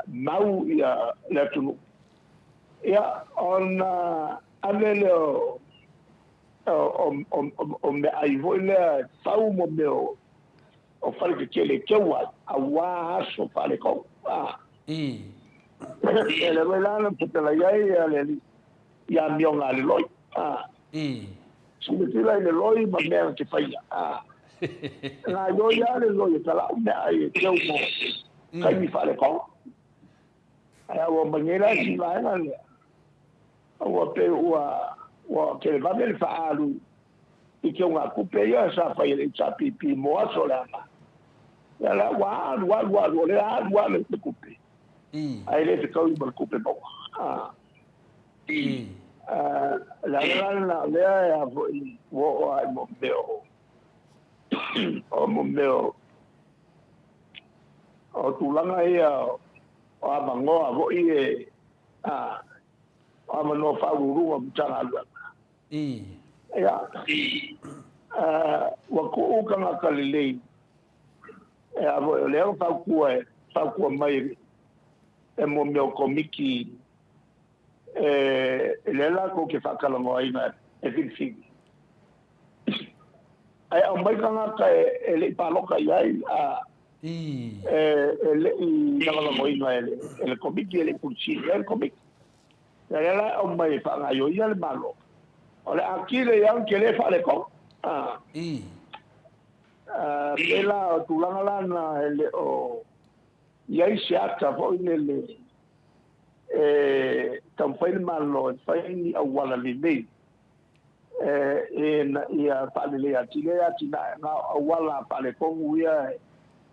mau ia le tunu ia ona alele o me ai voi le fau mo meu o fale que ele kewa a wa so fale ko ele velana putela ia ale ia mionga le loi Sumutila ile loi ma mea ke faia. Na yo ya le loi tala me ai teu mo. Kai mi fale ko. Ai o manera si vai na le. O pe o ke va bel fa alu. I ke unha kupe ia sa fai le chapi pi mo asola. Ya la wa le kupe. Ai le te kau i kupe bo. La lea ya wo ai mo meo o tulanga ia o amangoa vo i o amano fa uru o mtanga lua ya wa ku kanga kalilei ya vo leo fa ku mai e mo meo komiki lela ko ke whakalongo ai na e whiwhiwi. Ai au mai kanga ka e le paloka iai e le i nangalongo ina e le komiki e le pulsi e le komiki. Lela au mai whanga yo ia le malo. O le akile iang ke le whale ko. Lela o tulangalana e le o iai se ata po ine le tam fai malo fai ni awala le nei na ia pale le atile atina na awala pale kongu ia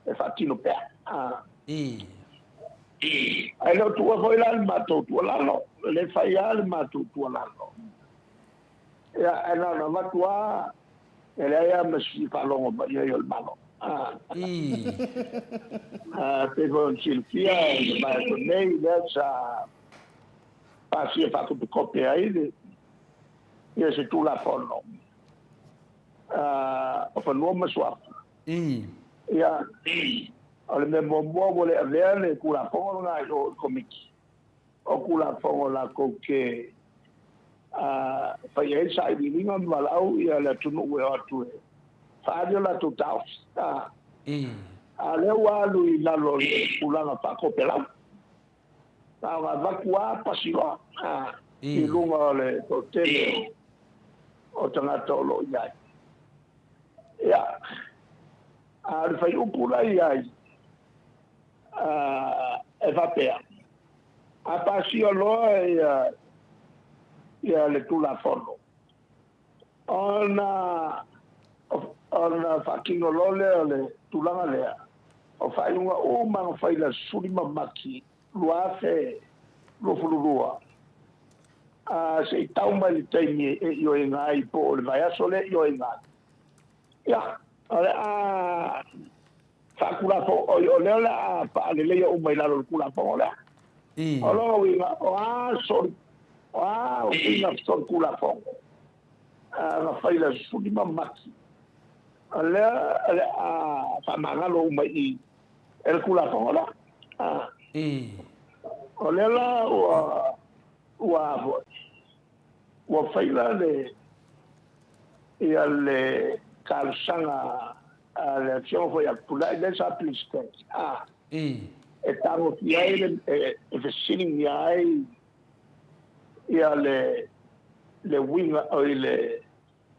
e fatino pe ai lo tu foi la mato tu la no le fai al mato tu la no ya ana na matua ele ia mesi falongo ba ia il malo Pero Silvia, ma con lei adesso passi a fatto copia aí e se tu la fono o nome sua ya al mesmo modo le avere con la fono o comici o con la fono la coche fai il sai di non malau e la tu no we atu Fabio la total ale walu i lalo ulanga pa kopela tava vakua pasilo i lunga le hotel o tanga tolo ya al fai upula ia e va pea apa si loa ia le tula fono ona fakingo lole le tulanga lea o fai unga o manga fai la suri mamaki lua fe lo fulurua se tau mai le taimi yo e ngai po le vai aso le yo e ngai ia ale fakula fo o le la pa le le o mai la lo kula fo le olo winga o so o winga so kula fo na fai la suri mamaki ale fa mangalo mai el kula fo la ole la wa faila le ia le kalsanga le action foi a pula le sa pliste e tango ki ai e vesining ni ai ia le winga o le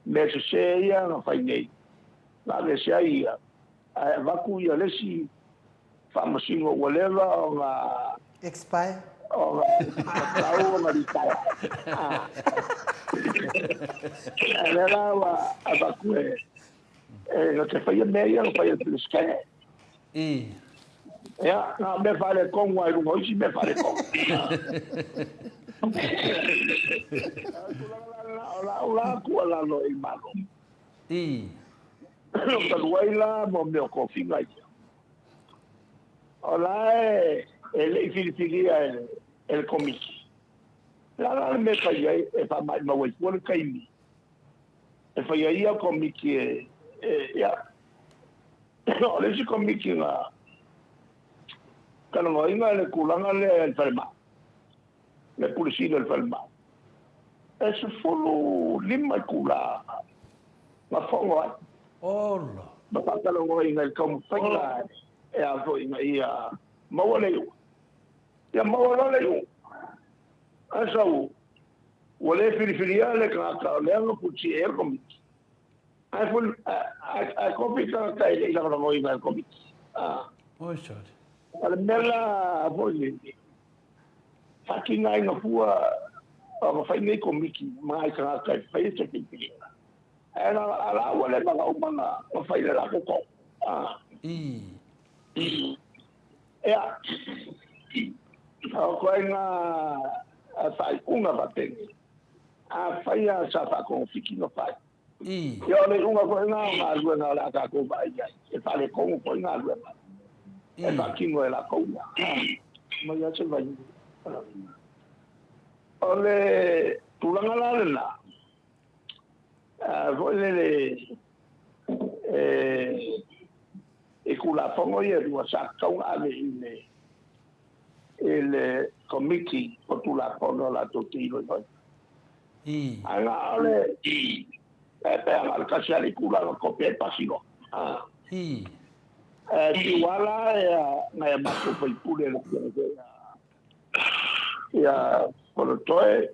necessaria na fai nei la le sai va ku ia le si famasingo whatever o nga expire o nga nga ditaya era wa abakue no te fai meia no fai el scan ya na me fare con wa ru hoje me fare con la ku la no i malo pero waila mo me ko finga hola el filifilia el cómic la me falla e pa mai ma wei por kaimi e falla ia cómic ya no le si cómic na kana inga le kulanga le el falma le pulisino el falma es solo lima kula ma fongo Hola. ma kana inga el cómic falla e a foi ia mawale ya mawale yo asau wale filifilia le ka le ngo puti e komit ai ful a komit ka ile la ngo inga komit Oi, sorry. al mela foi fucking ai no fua o fai nei komiki mai ka fai te filifilia era ala wale ba umanga o fai la ko ya ko nga sai unga bateng fai sa fa con fiki no fai yo le unga ko nga ma lu nga la ka ko ba ya e fa le ko ko nga lu e fa kingo la ko ya ma ya se va ole tulanga la vole e kula fongo ia dua saka un ave il committee o tula fono la totino ala ole e per al casale kula no copia pasino ti wala na ma ko poi pure lo ya por toe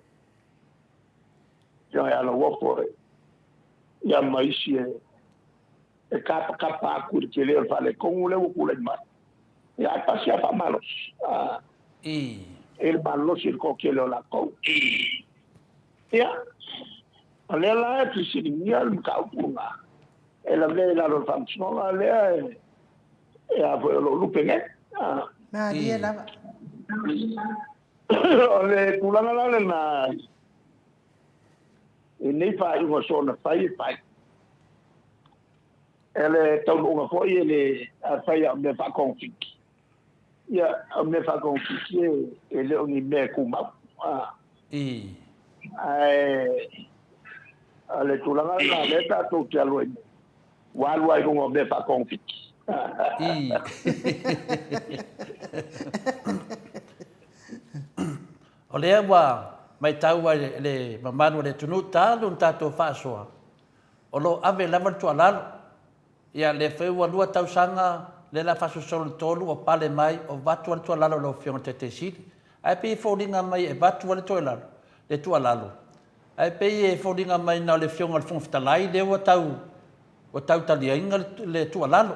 ya lo wopo ya maisi e capa curte le fale con le ocula in mano ya passia fa malos el ballo circo che lo la con ya ale la ti si ni al caupuna e la vela lo funziona le e a lo lupene na dia la ole kulanga la na e nei fa io sono fai ele tau unga foi ele fai a me fa confiki ya a me fa confiki ele oni me kuma ale tulanga la leta to ke alwe walu ai unga me fa confiki Ole wa mai tau le mamanu le tunu talu tato fasoa. O lo ave lava tu alalo. Ia le feu lua tau sanga le la faso sol tolu o pale mai o vatu tu alalo lo fiona te sili. Ai pe folinga mai e vatu tu alalo. Le tu alalo. Ai pe e folinga mai na le fiona al fon ftalai le o tau talia inga le tu alalo.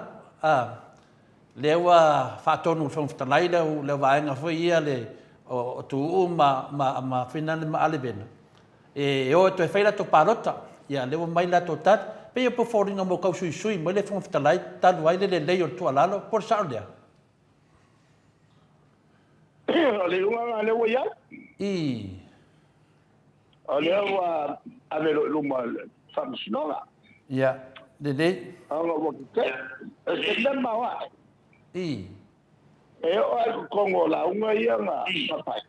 Le wa fatonu fon ftalai le vaenga foi ia le o tu ma finale ma alevena e o to feira to parota ia le mai la to tat pe po foringa mo kau sui mo le fon fitalai talu ai le o tu alalo por saudia le unga le wa ya ale wa ave lo mal famsinola ya de anga wa ke e le ma wa e o ai kongo la unga ia nga papai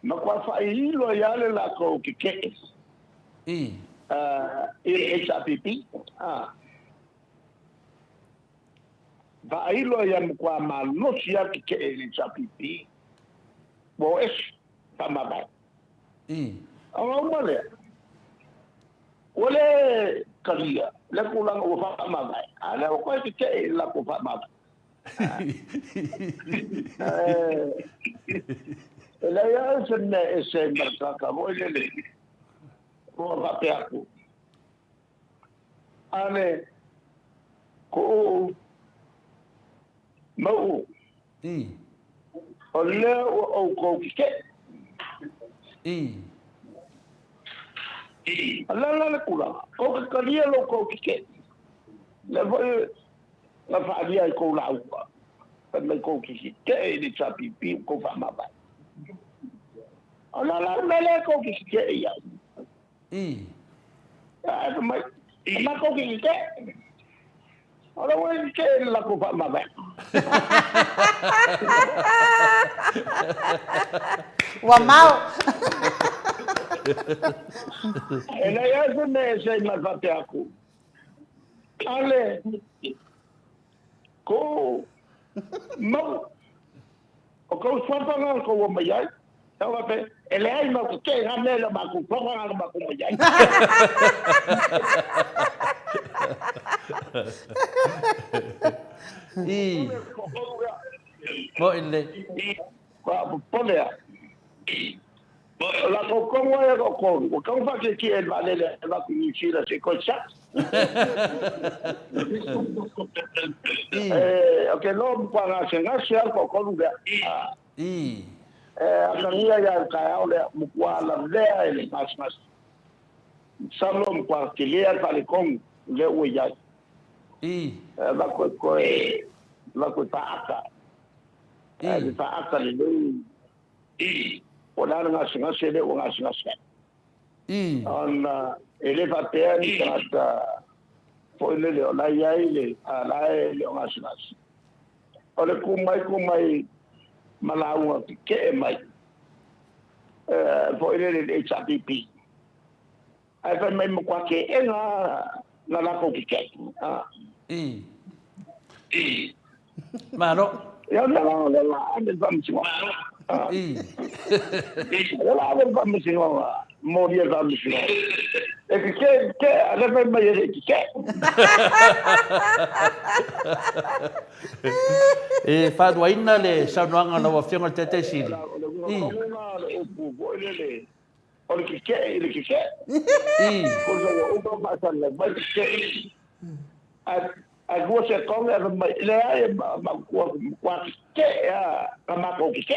ma kwa fa ilo ya le la ko ke HRPP va ilo ya kwa ma no sia ke HRPP bo es tamaba ama mole ole kalia le kulang o fa mama ala ko ke la ko fa mama la ya se marca como ele ko va pe aku ane ko mo ole o ko ke la kula ko ka dia lo ko ke le voi la fa dia ko la upa le ko ke ni chapi pi ko fa ma ba la le ko ke ya ma ko ke ora voi ke la ko fa ma ba wa mau ela ya se ma fa te aku ale ko mo o ko fa nga ko mo ya tawa pe ele ai ma ko ke ha le ma ko fa nga ma ko mo ya mo ile ko pole ya la ko como ya ko fa ke el vale la ko ni chira se ko cha okay no para se ko lugar akania ya ka ole mkwala le ele mas salom kwa kilia pale kom le uya la ko taaka taaka le ona nga singa sele ona singa sele ona ele va ter trata foi le ona ya ile ala le ona singa ole kumai malaua ke mai foi le HRPP ai fa mai mo kwa ke na la ko ke maro ya la ande vamos ela vamos morir vamos é que ela vai mais que e fa doina le sauanga no afionga tete sili olha que ele que coisa o passa lá vai que a você come ele é uma coisa que é uma coisa que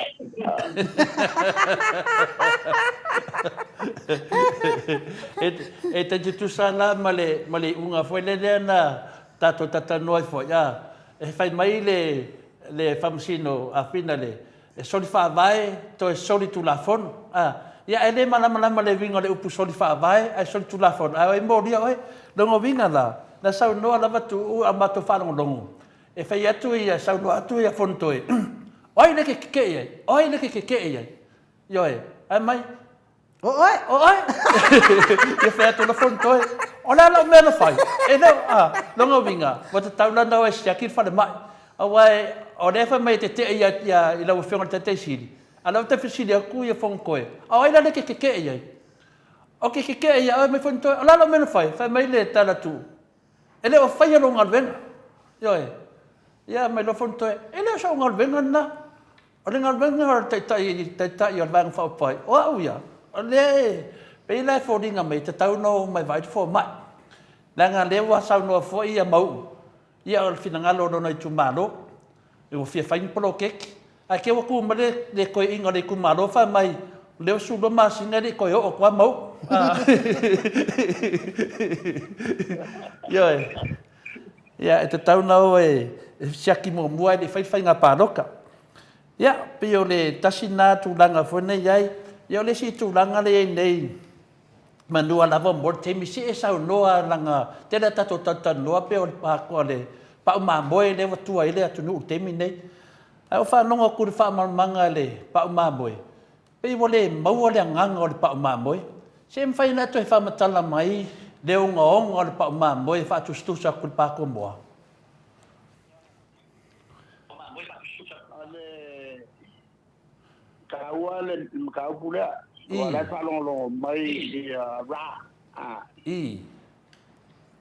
e te tu sana male unga foi le na tato noi foi e fai mai le famsino a finale e soli fa vai to e soli tu la fon ia ele mana le vinga le upu soli fa vai ai soli tu la fon ai mo dia oi dongo vinga la na sau no ala batu a mato fa longo e fai atu ia sau no atu ia fontoi oi le ke ia yo ai mai oi ia fai atu na fontoi ona la me no fai e no longo vinga wata taula no e siaki fa le mai awai o le fa mai te ia ila o fiona te sili ala te fisili aku ia fonkoe ai la ke ia o ke ia ai me fontoi ala la me no fai fa mai le tala tu ele o fai lo ngalven yo ya me lo fonto ele so ngalven na o le ngalven na tai yo vang fa pai o ya le pe la fodinga me te tau no mai vai fo mai la nga le wa sa no fo ia mau ia al finanga lo no tu malo e o fia fai pro kek A ke waku male le koe inga le kumalofa mai leo sulo masinga le koe o kwa mau. Yo. Ya, e te tau nao e siaki mo mua e whai ngā pāroka. Ya, pe o le tasi nā tūlanga whone iai, ia o le si tūlanga le nei manua lava mo te misi e sau noa langa tera tato noa pe o le pākoa le pau māmoe le watua ile atu nuu temi nei. Ai o whanonga kuri whaamamanga le pau māmoe. Pe o le maua le nganga o le pau māmoe. Se mwhai nā tu he whamatala mai leo ngā onga o le pau māmoe whaatustusa kuri pākoa moa. Kaua le kaupulea. Lai whalongolongo mai i rā.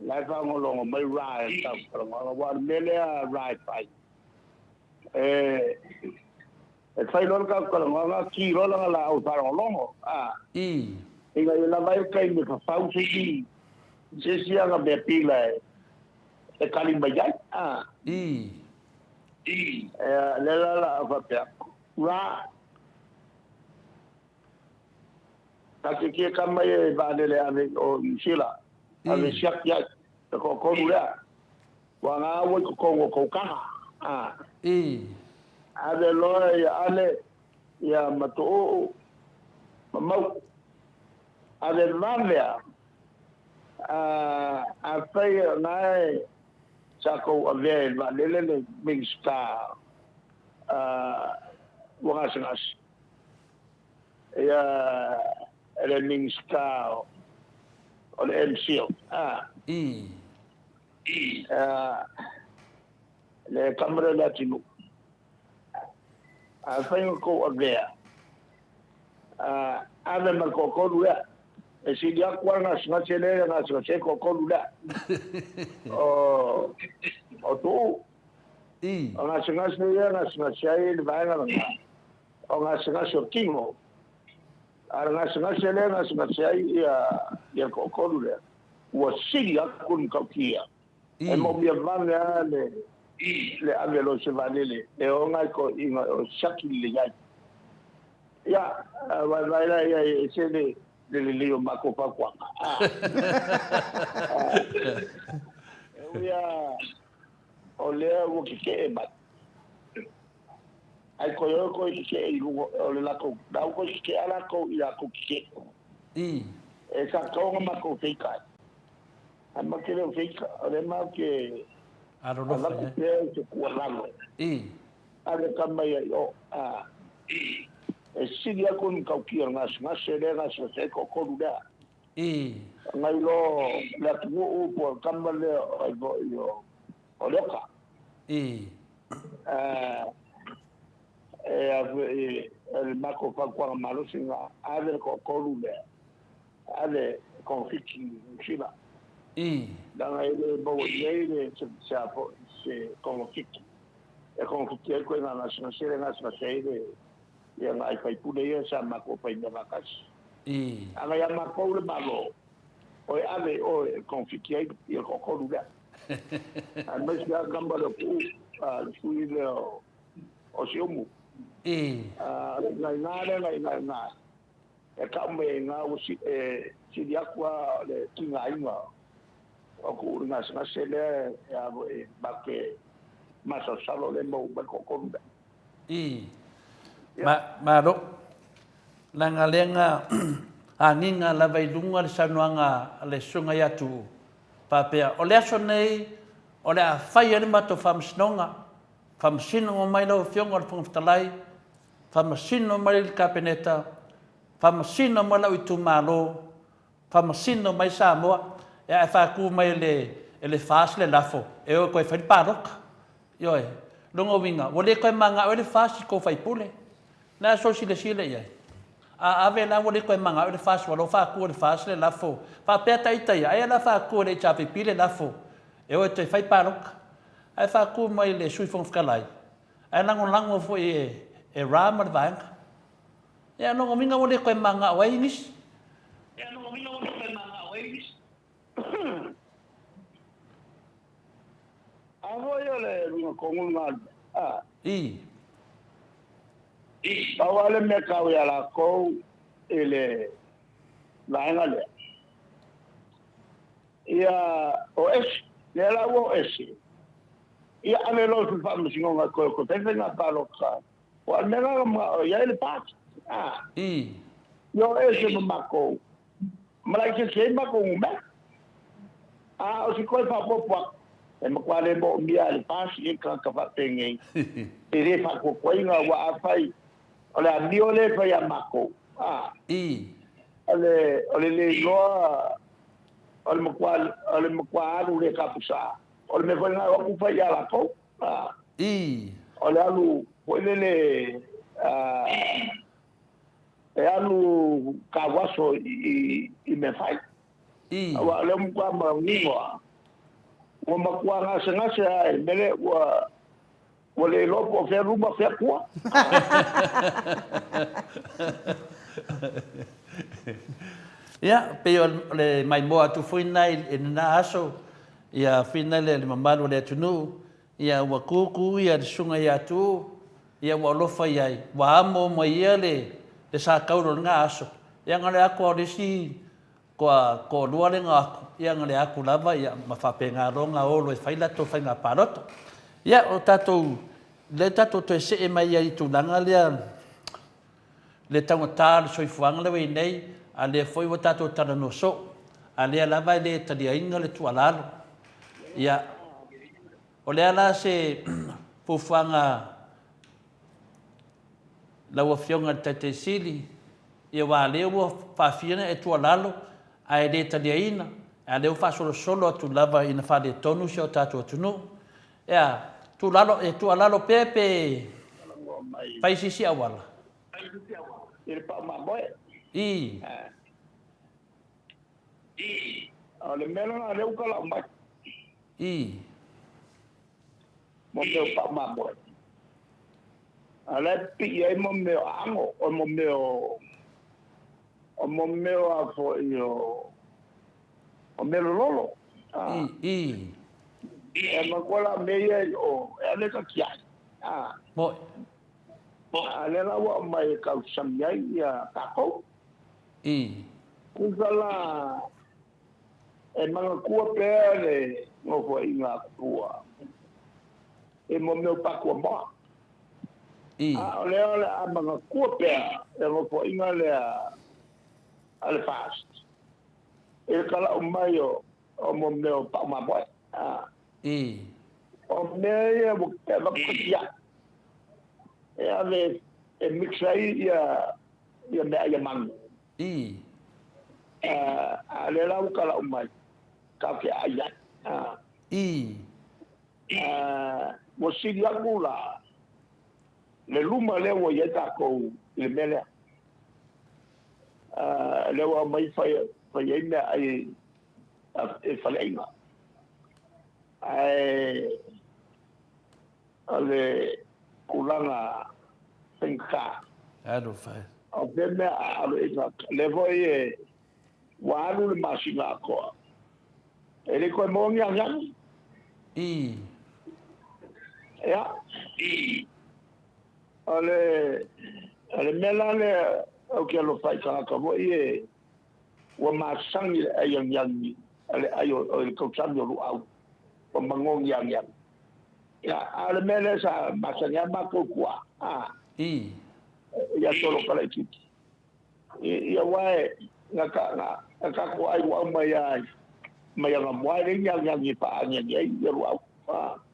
Lai whalongolongo mai rā e tau whalongo. Wā melea rā e pai. E whai lor ka whalongo ngā ki rolanga la au whalongolongo. Inga i la mai kai me ka whau siki. Se sianga me pila e kalimba jai. Lela la a whapea. Rā. Kasi kia kamai e vānele ane o Nisila, ane siak iai, te ko konu rea. Wa ngā oi ko kongo koukaha. Ane loa ia ane, ia matoo, mamau. Ane vānea, a whai ngai sako a vea vānele ne mingsta wangasangas. Ia ele mingsta o le MCO. Le kamera la tinu. A whainga ko a vea. Ave ma ko koru rea. E si dia kua ngā singatse lea ngā singatse ko koru rea. O tū. O ngā singatse lea ngā singatse ai le vaenga ngā. O ngā singatse o kingo. Ara ngā singatse lea ngā singatse ai ia ko koru rea. Ua siri a kun kaukia. E mo mia vanga le ave lo se vanele. E o ngai ko inga o saki le iai. Ia, vai la ia e se le leo mako pakuanga. Ia, o lea ua kike e mat. Ai ko yo ko kike e lungo o le lako. Dau ko kike ala ko ia ko kike. E sa tonga mako feikai. Ama kere o feika, o le mau ke ala ku peo se kua lalo. Ale kamai ai o, e siri ako ni kaukia ngase le ngase se ko koru rea. Ngai lo le atu upo kamba le o leoka. E mako whakuanga marusi ngā ale ko koru rea. Ale konfiki mshima. Danga ele bo ele se konfiki. E konfiki e koe ngā nasa sere nasa sere. Ia ngai kai pune ia sa mako pai na makasi. Anga ia mako le malo. O ave o konfiki ai ia kokoru rea. Mas ia gamba le pu sui le o siomu. Ngai ngā. E ka me ngā usi siri akua le kinga inga. O ku ngā sele e bake masa salo le mo ba kokoru rea. Maro, nanga lenga anginga la vailunga le sanuanga le sunga yatu papea. O le aso nei, o le a whai ani mato whamsinonga, whamsino mai lau fionga le pungfitalai, whamsino mai le kapeneta, whamsino mai lau i tumalo, whamsino mai Samoa, e a whaku mai le fast le lafo, e o koe whariparoka. Ioe, longo winga, wale koe manga o le fast ko whaipule. Na so sile iai. A ave la wole koe manga o le fast walo whaku le fast le lafo. Whapea taitai, ai ala whaku le chapipi le lafo. E o te whaiparoka. Ai whaku mai le sui whangwhikalai. Ai lango fo e rama le vaenga. Ia longo winga wole koe manga o ainis. Avo yo le runga kongu ngā. Pawale me kau ya la ko ele lainga le. Ia o es, le la o es. Ia ame lo su fa musingo nga ko tete nga palo ka. Wa me nga ma ya ele pat. Yo es me mako. Malai ke mako me. O si ko fa po e ma kwale mo mia le pas e ka fa pengi. E re fa ko inga wa afai. Ole a miole fa ya mako. Ole le loa ole mo kwa alu le kapusa. Ole me fa nga ku fa ya la ko. Ole alu ole e alu kawaso I me fai. Wa le mo kwa ma niwa. Wa ma kwa nga se ai mele wa le lopo fe ruma fe kwa. Ya, pero le mai moa tu foi nai e na aso ia fina le mamalu le tunu ia wa kuku ia sunga ia tu ia wa lofa ia wa amo mo ia le sa kauro nga aso ia ngale ako le si ko luale nga ia ngale aku lava ia mafapenga ronga o lo faila to fainga paroto ia o tato le tato to se e mai ai tu nanga le tango tal soi fuang le wei nei ale foi o tato tana no so ale lava le tadi ainga le tualalo ia o le ala se pufanga la wa fionga tete sili ia wa le wo fa fiena e tualalo ai le tadi aina ale o fa solo tu lava ina fa de tonu se o tato tunu ia tu alalo pepe fai sisi awala Il pa ma boy. Ale melo na leu kala mai. Mo me pa ma boy. Ale pi ai mo me ango o mo me a fo io. O me lolo. E ma kola me o ale ka kia. Boy. Ale la wa mai ka samyai ya kako. Kuzala e manga kua pere no fo inga kua. E mo meu pa kua ba. Ole a manga kua pere e no fo inga le ale fast. E kala mai o mo meu pa ma boy. O me e mo te ba kia. E ave e mixai ia me mango. Ale la ukala umai. Ka ke ayat. Mo sili akula. Le luma le wo yeta ko le mele. Le wa mai fai ina ai e falaina. Ale kulanga penka. Ado fai. O beme alo ina levo e walu le masinga ko. Ele ko mo ngang. Ya. Ale melale o ke lo fai ka ko e wa masangi ayang ale ayo o ko chango lu au. O mangong yang. Ya, ale mele sa masanya mako kwa. Ya solo kala kiti. Ya wae ngaka ko ai wa mai ngamwai le yang ni pa anya ni ai ya wa.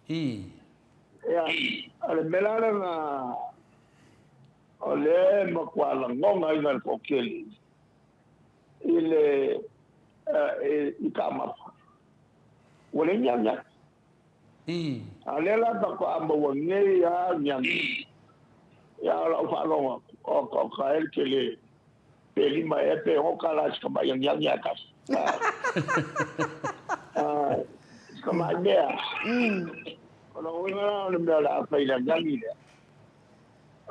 Ya, ale melala na ole makwala ngonga ina kokeli. Ile ikama. Wale yang. Alela ta ko amba wonge ya nyang. Ya la fa lo o ka el kele. Peli ma e pe o kala ska ba yang ya ka. Ska ma ya. Ono wala no me la fa ila yang ile.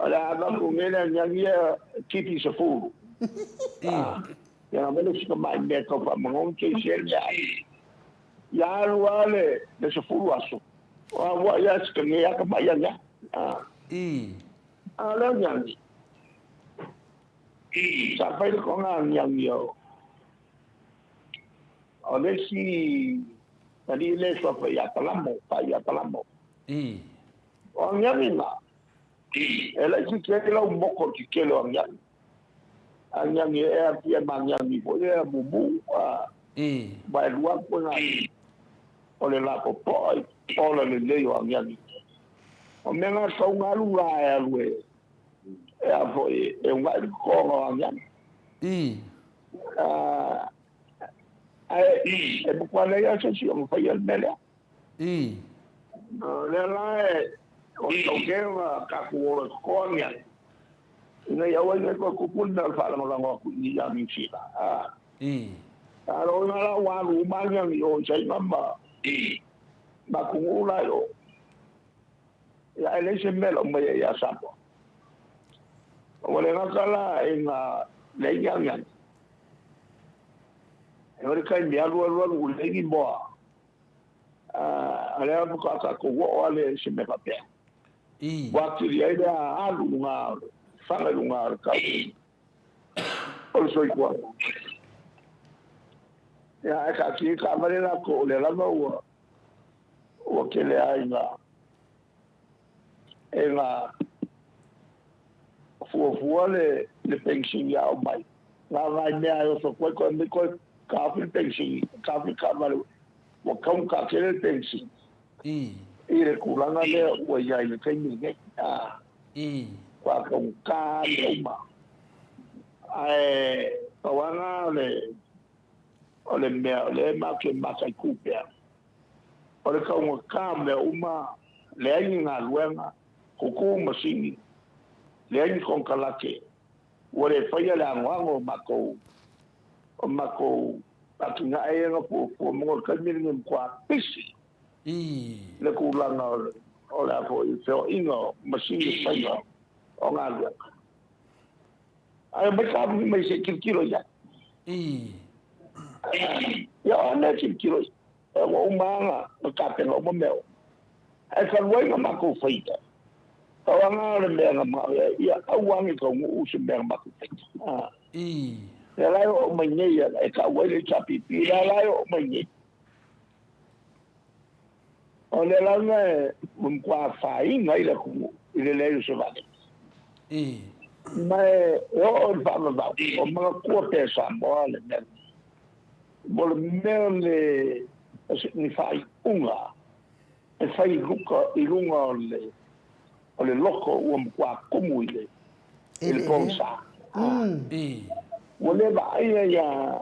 Ala ba ko me la yang ya kiti se fu. Ya me lo ska ma me ko fa mo ke sel ya. Ya luale de se fu aso. Wa ya ska ne ya ka ba yang ya. Ala yang Sa pai ko nga yang yo. Ole si tadi le so pa ya talamo. O yang ina. Ela si ke la un boko ki ke lo yang. Yang ye e a yang ni bo ye bubu. Ba luar ko nga. Ole la ko po ole le yo yang. O menga so nga lu la ya lu e a foi e un vai ko ngo yang. E bu le ya se si on fa el mele. Le la on to ke ka ku ko yang. Ina ya wa ko ku pun dal fa la ngo ku ni ya mi chi la. Alo na la wa lu ma yang yo sai mama. Ba ku la yo. Ya ele se melo me ya sapo. Wala nga kala ina leyan yan. Ora kai mi alu legi boa. Ale abu ka ko wale se me pape. Waktu dia ada alu nga fanga nga ka. Also igual. Ya ka ki ka marela ko le la no. O que le hay ela fua le pension ya o mai la vai me ayo so ko ka fi pension ka fi ka vale o ka ke le pension le kulanga le o ya le pension ne kwa ka le ma kawana le me ma ke ma ka kupe o le ka me uma le nga luenga ko masini le ai con kalake ore faya la ngwango mako atunga ai nga po mo ka mi ngem kwa pisi le ku la na o la po so ingo masini faya o nga lu ai me ka mi se kilo ya ya na kilo o manga ka pe no mo meo ai ka luenga mako faita Tawanga le mea ma ia awangi ko ngu se mea ma ku. Ya la o manye ya e ka wele chapi pi la o manye. O le la me un kwa fai ngai la ku ile le se va. Mai o fa ma va o ma ko pe sa mo le me. Bol me le ni fai unga. E fai luka ilunga le o le loko ua mkua kumu ile ele ponsa wole ba ia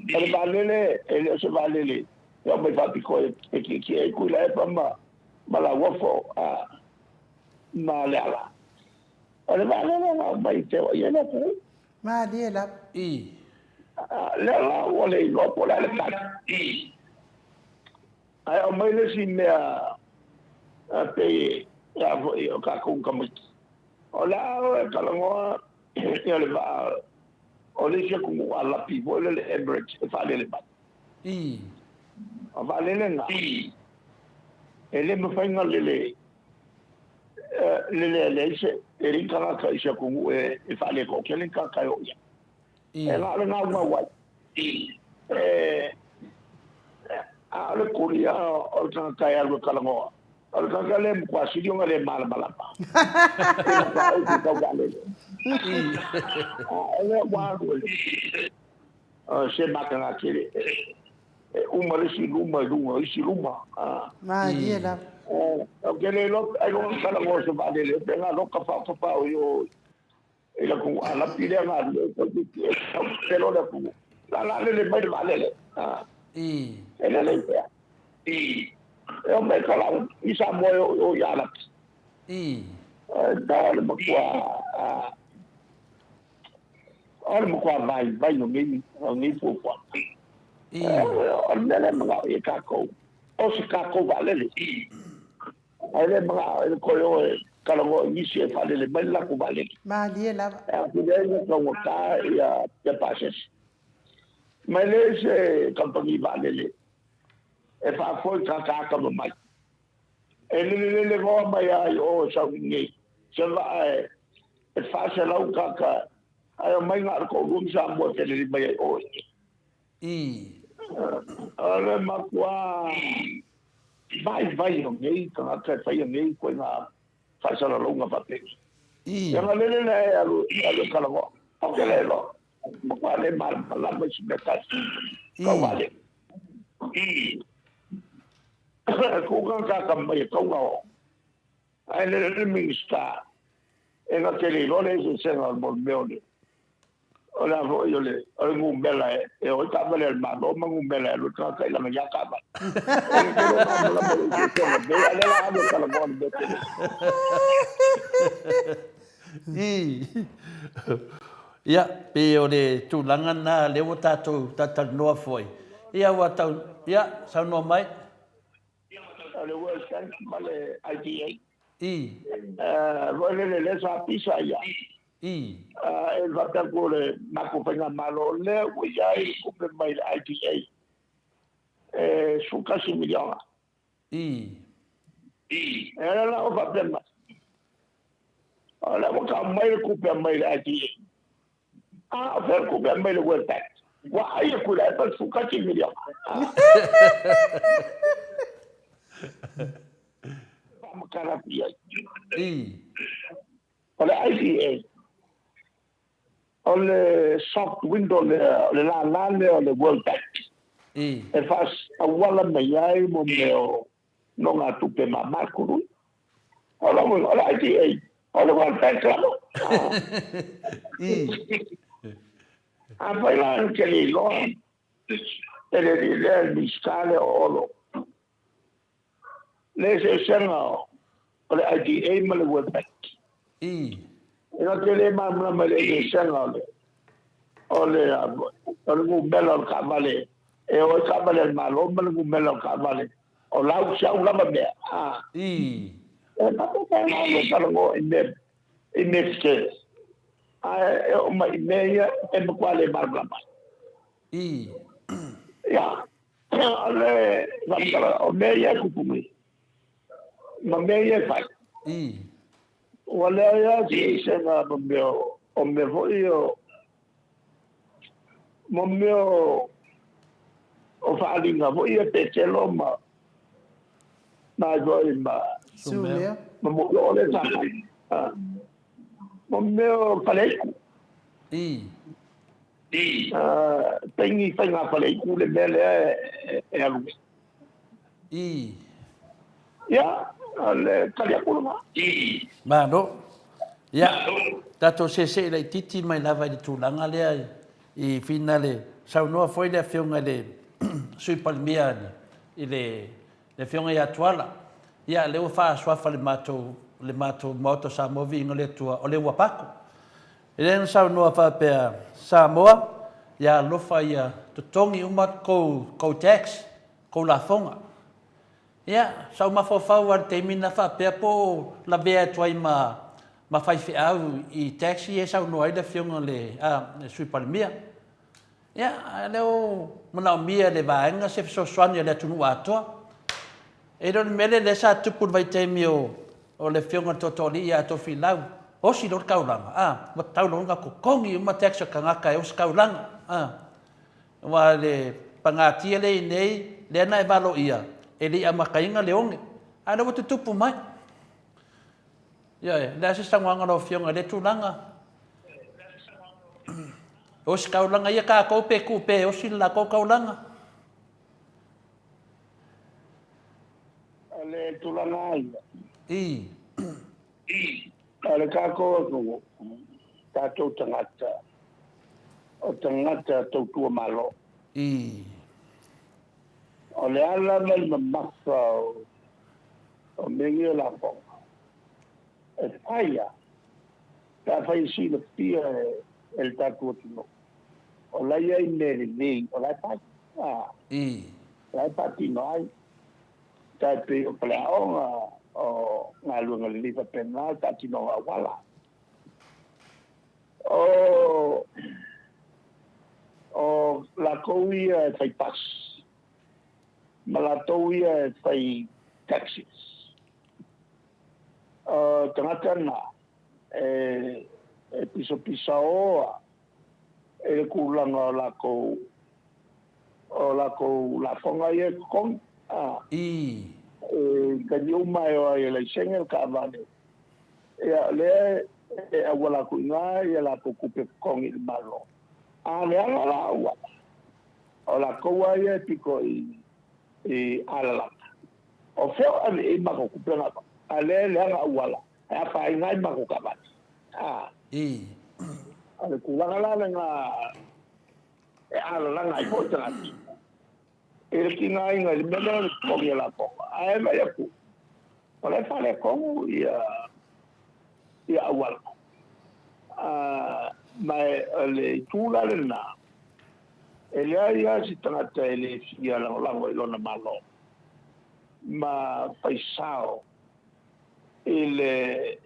ele valele ele se valele yo me fa piko e ki ku la pa ma la wofo ma le ala ele valele ma mai te o ele ku ma die la le la wole lo po la le ta ai o mai le si me a pe ya o ka kun kamut ola ka lango ya le ba o le se ku ala pi bo le Emirates e fa le ba o va le na ele me fa ngale le se e rin ka ka se ku e fa le ko ke le ka ka yo ya e la le na wa a le kuria o ka ya lo ka lango al kagale kwa sidio ngale mal malapa ele wa se makanga kire uma si luma ma die la o kele lo ai lo kala mo se va le pena lo ka fa yo ele ku ala pide nga ko pelo le ku la le mai vale ele le eu me calo isa mo o ya la da le kwa vai no mi fu kwa o le mga e ka ko o se ka ko vale le ale mga e ko yo kala mo ni se fa le mai la ku vale ma die la ku de ko ta ya pases mai le se compagnie vale le e fa foi ka mai ele go mai ai o sa ni se va e fa se la ka ai mai ngā ko rum sa mo te le mai o ale makua vai no nei ka ka fai nei ko na fa sa la longa pa te ya nga le alu kala mo ke le lo mo le mal la mo si me ta ka wale ko ka mai ko nga ai le minsta e nga ke le lo le se nga mo me Ora vo yo le ora ngumbela e o ta bele il mando ma ngumbela lo tra kai la ya ka ba ia pe o le tūlanga nā lewa tātou tātou noa foi ia wa tau ia sau noa mai le World Bank ma le IDA le sa pisa ia el va per gore ma compagnia malo le ya il come mai IDA su casi milioni era la va per ma alla volta mai coupe mai IDA per coupe mai le World Bank wa ai quella per su casi milioni ma cara via alla IDA ole soft window le le World Bank e fas a wala me ai mo meo no nga tupe ma makuru ola IDA ola World Bank la a poi la che li lo le miscale olo le se seno ola IDA ma le World Bank io che le mamma me le seno ole ngumbelo kabale e o kabale malo me ngumbelo kabale o lau sia ula me e pa pa no para go in ke o mai meia e me quale barba ya ale va o meia kupumi ma meia fa wala ya si sena bombeo o me voio momeo o faalinga voia petelo ma voi ma Sumea. ma mo le sa momeo paleku tengi fanga paleku le mele e alu ya le kaliakula ma no ia tatou sese le titi mai lava i tūlanga lea i finale sau noa foi le fionga le sui palmia i le fionga i atuala ia leo fa swafa le matou moto sa movi inga le tua o le wapako i le sau noa fa pea Samoa ia lofa ia tutongi umat kou tax kou la fonga ia sau mafofau ar te mina fa pea po la vea tuai ma fai au i taxi e sau noa i le fionga le sui palmia ia leo mana mia le vaenga se so swani le tunu atoa e don mele le sa tupu vai te mio o le fionga totoli ia to filau o si lor kaulanga ma tau longa ko kongi ma taxa kangaka e o kaulanga wa le pangati le nei le na e valo ia e le amakainga le onge ana o tupu mai ia le se sangwanga lo fionga le tulanga o si kaulanga ia ka ko pe ku pe o si la ko kaulanga ale tulanga ale ka ko ta to tangata o tangata to tu malo o le ala me masa o mengi la po e faya ta fai si le pia el tatu no o la ia ne o la pa la pa ti no ai ta pe o pla o nga lu nga li pa penal ta ti no wala o la coia fai pas ma la toia fai taxis tangata na piso pisao e kulang o la fonga ye kong I ka ni mai o ye le sengel ka vale ya le e wala ku nga ye la ko kupe kong il malo le ala wa o la ko wa ye piko ala o feo e ma ko kupe nga ale le ala wala a fa ngai ma ko ka vale I ale kulangala nga ala nga i pota e ki nga inga le mele ko ye la ko ai ma ya ku o le fa le ko ya wala mai le tula le na ele ia si tangata ele fia la lango i lona malo ma paisao ele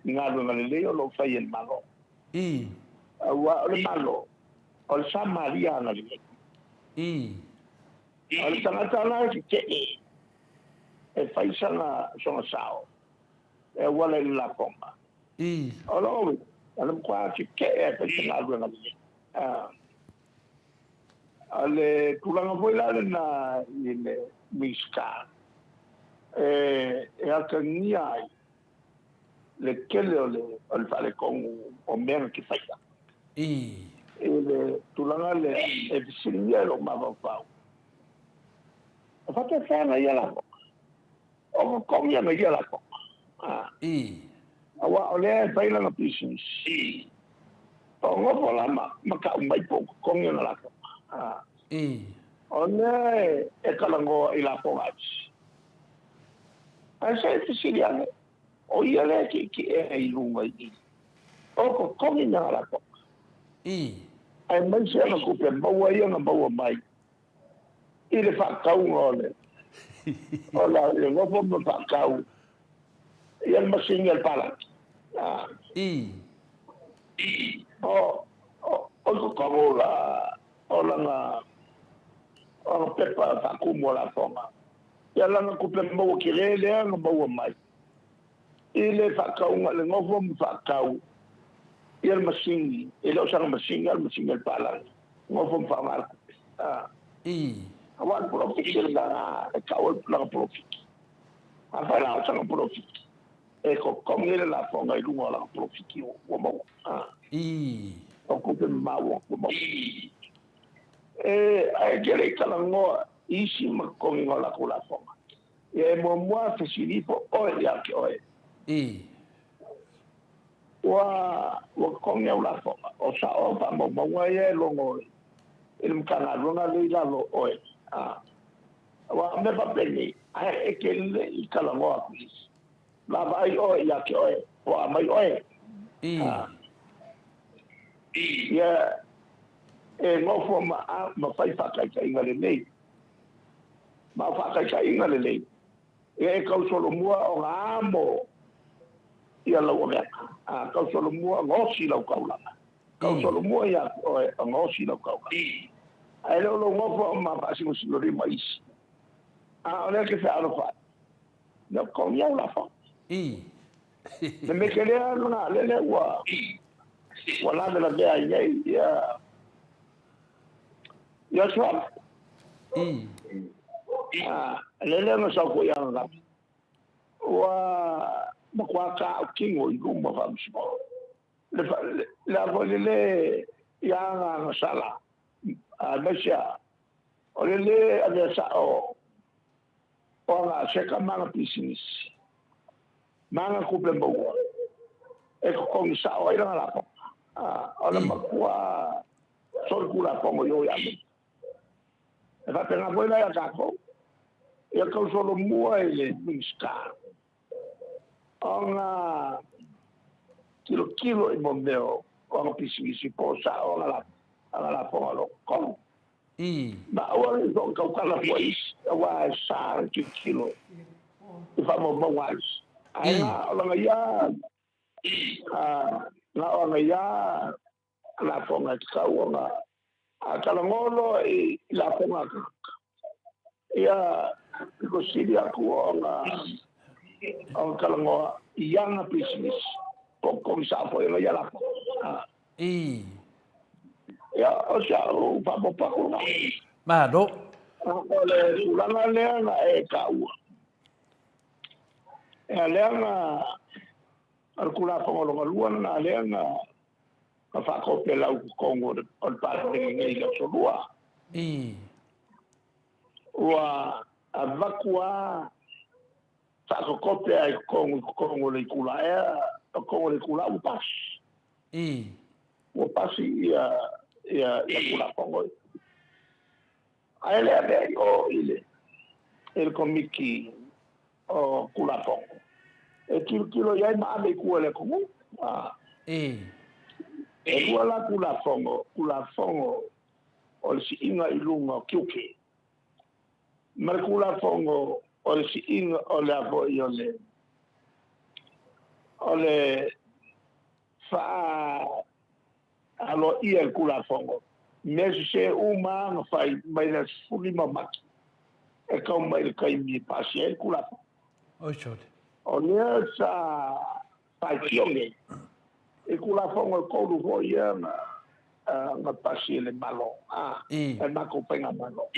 ngalo na le lo fai el malo I wa le malo o sa maria na le I o le tangata la ki ke e fai sana so sao e wala la pomba I o lo alam kwa ki ke e fai sana lu na le ale tulanga foi la na ile miska e akania le kele o le fale con o men ki faita I ele tulanga le e bisilia lo mava pau o fata sana ia la o con ia me ia la I awa ole faila na business o ngopo la ma ka mai po con ia la I One e kalango i la pongats. A se te siriane, o ia le ki e ilunga i. O ko kongi nga la ko. I Ai mai se ana kupe maua ia nga maua mai. I le whakau ngole. O la le ngopo me whakau. Ia le masinga le pala. I O ko kongo la o la nga o pepa whakumo la tonga. Ia langa kupe maua ki le nga maua mai. I le whakau nga le ngopo me whakau. Ia le masingi. I le osanga masinga le pala. Ngopo me whakamara. I Awan profiki la kawal la profiki. Apa la osanga profiki. E ko komile la fonga I lunga la profiki o mo. I O kupe maua o mo. Ai gere kala ngo isi makongi ngola kula fonga. E mo mo fasilipo o ya ke o. I Wa kongi la fonga. O sa o pa mo mo ye longo. Il mkana longa le la lo o. Wa me pa peni. Ai ke le I kala ngo a please. La vai o ya ke o. Wa mai o. Ya e ngofo ma fai fakai ka inga le nei. Ma fakai ka inga le nei. E kau solo mua o ngā amo ia lau rea. Kau solo mua ngosi lau kaulanga. Kau solo mua ia ngosi lau kaulanga. Ai leo lo ngofo ma pasi musilori ma isi. Olea ke wha alo wha. Nau kau niau la wha. I Ne me ke lea luna lele ua. Wala de la bea iei ia swap. I Lele no sa ko ia nga. Wa makwa ka o kingo I rumba fa msimo. La volele ia nga sala. Mesia. O lele ave sa o nga seka manga business. Manga kupe mbo. E ko kong sa o ira la po. Ola makwa sol kula pongo yo ya. E va pena buena ya kako. E ka solo mua ele miska. Ona kilo I bombeo. Ona pisisi posa ona la pongo lo kong. I Ma ora do ka kala pois. Wa sa kilo. E fa mo was. Ai ona ya na ona ya la ponga ka ona kala ngolo I la ponga ia ko siria ku ona kala ngo yang business ko sa po ia la I o sa o pa mo pa ko na ma do o le ulanga le na e ka ua e le na al kula ko lo lua na le na ka fa ko pe la ko ngo o pa ngi le so lua wa avakua sa ko ko pe ai ko ngo le kula e ko le kula u pas o pasi ia kula pongo ai le ave o ile el komiki o kula pongo e kilo ia ma me ku le komu e wala kula pongo o si inga ilunga kiuke mar kula pongo o si inga o le avo ole fa alo ia el kula fongo mes se uma no fai mai na fuli mama e ka mai ka mi pasi el kula o chode o ne sa pai tionge e kula fongo ko du ho ia na pasi le malo e na ko penga malo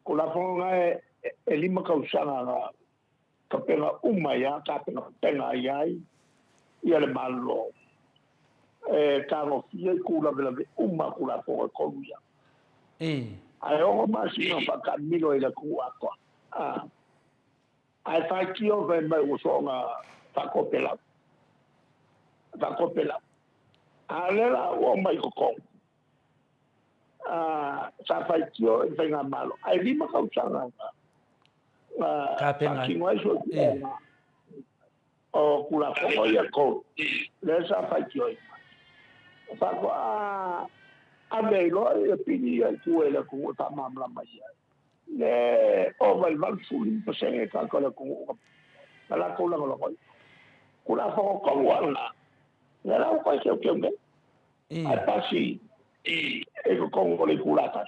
kula fongo e lima ka usanga ka penga uma ya ka penga ai ia le malo ka no fia kula bela uma kula po ko luia ai o ma si no pa ka milo ila ku akwa ai fa ki o ve mai o so nga ta ko pela ale la o mai ko sa fa ki o ve nga malo ai lima ka usanga ka penga ki mai so o kula po ia ko le sa fa ki o Sako a meilo e pini ai kuela ku ta mamla mai. Le o vai val fuli po se ka ko la ku la ko la ko. Kula fo ko wala. La la ko se ke me. Ai pasi e ko le kula ta.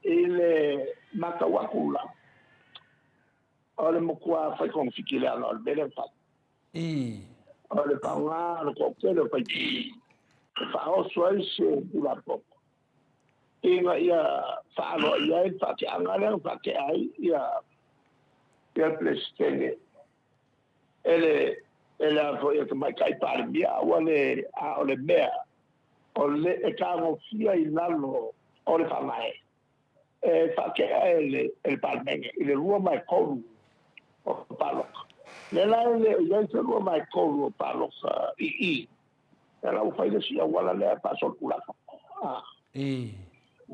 Ele makawakula. Ole mo kwa fa kon fikile ala bele fa. Le panga le cocktail pa ti fa o swai se la pop inga ia fa lo ia fa ti angale fa ti ai ia plestene ele vo ia mai kai par bia ole a ole bea ole e ka mo fia i lalo ole fa mai fa ke el palmenge ile rua mai koru o palo Nela ya se lo mai ko pa lo ela o fai si wala le pa sol kula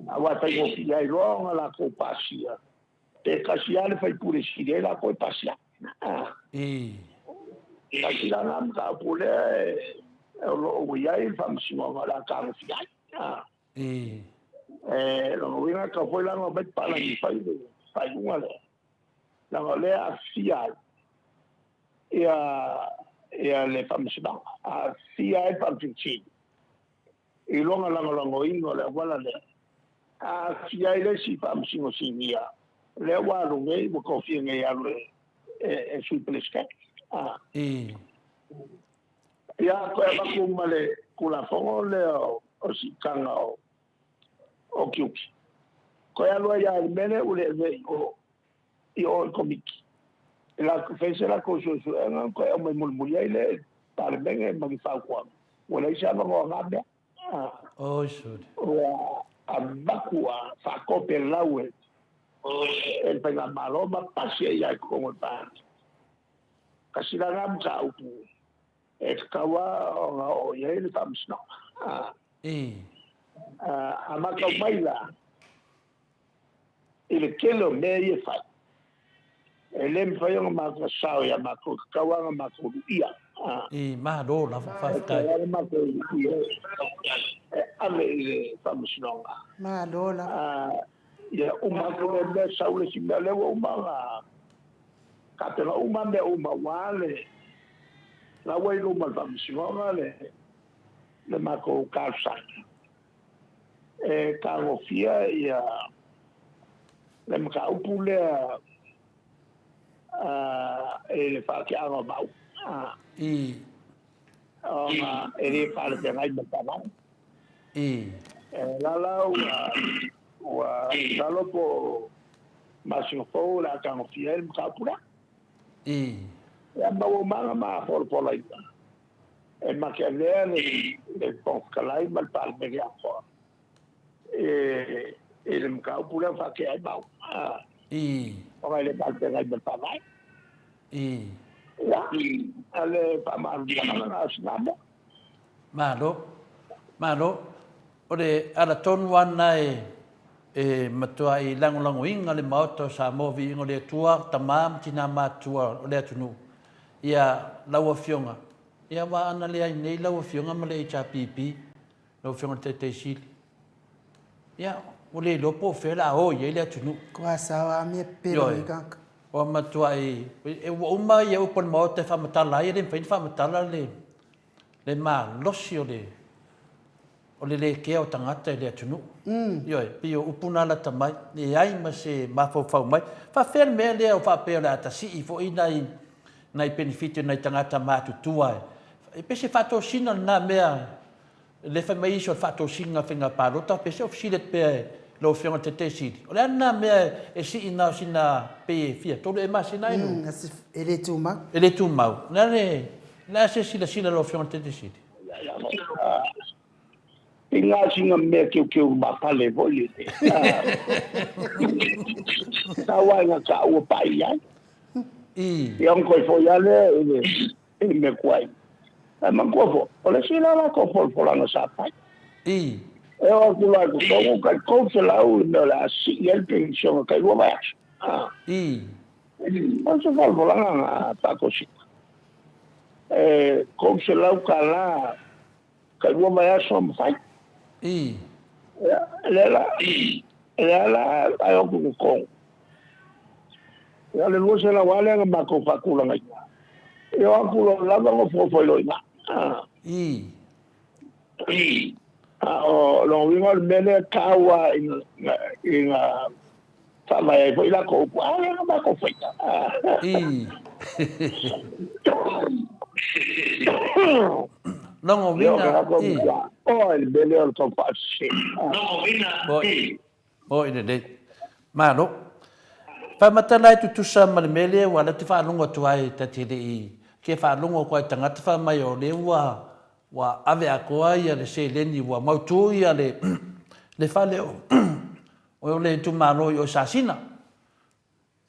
awa tai ko ya ro la ko pasia te kasia le fai pure si la ko pasia la sila nam ka pule lo ya il fam si mo la ka mo fia lo vinga ka foi la no bet pa la fai una la le asia ia le famsina a sia e pampici i longa lango ingo le wala le a sia ile si famsino sinia le wa lo ngai mo ko fi ngai alo e sui pleska ia ko ba ko male kula fongo le o si kanga o kiuki ko ya lo ya mele ule o io komiki la fese la cosa su ko e mo mulmulia ile par bene ma mi fa qua wala isa ma ngo ngabia o should abakua fa ko per lawe el pega maloma pase ya como pa kasila ram ka upu e kawa o ye le tamsno amaka maila ile kelo me ye fa ele me foi uma sao ya mako kawa mako ia ma do la fa ka ame ile tamsno ma do la ya uma ko le sao le simale uma ka te uma me uma wale la wai no mal tamsno le mako kausa ka ngofia ya le maka upule ele fa ke anga bau Ini kalau jangan bertahan. Lalau kalau po masuk po lah kang fiel kapura. Ya bawa mana mah por lain. Machiavelli le ponkalai mal palme ya po. Il kapura fa que ai bau. Orang le palme ngai bertahan. Ya, ale paman jangan asnamo. Malo. Ore ala ton wanai matua I langolango inga le maoto sa movi ingo le tua tamam tina matua o le tunu. Ia laua fionga. Ia wa ana le ai nei laua fionga ma le I pipi. Laua fionga te sili. Ia o le lopo fela o ia le tunu. Kua sawa me pero I kanka. O matua I o uma ia upon maote fa matala ia le fain fa matala le ma losi o le. O le ke o tangata le atunu. Ioi, pi o upuna la tamai, ni ai ma se mafau mai. Fa fel me le o fa pe la tasi I fo ina nai benefit nai tangata matu tua. E pese fa to sina na mea le fa mai so fa to singa finga parota pese of silet pe lo fianga te sidi. O le na mea e si ina sina pe fia to le ma sina ino. Ele tuma. Ele tuma. Na se sila lo fianga te sidi. Inga singa me kiu mapale voli. Tawa nga ka o pai ya. Yang ko fo ya le me kwai. Ma ko fo. Ole sila la ko fo la no sa pai. E o ku la ko ka se la u no la si el pension ka o ma. On se fo la nga pa ko si. Ko se la ka la ka o ma so ma fai. Lela ayo ko ya le lo se la wale nga mako fakula ngai yo akulo la ngo fo lo ina o lo wingo mele kawa in tama e foi la ko nga mako foi Longo vina. Oh, il bello il tuo passi. Longo vina. Oh, ine dei. Mano. Fa matalai tu sa mele wala te fa longo tu ai tatile I. Ke fa longo ko tangata fa mai o le wa ave a ko ai le se leni wa mautu ia le fa le o le tu malo yo sasina.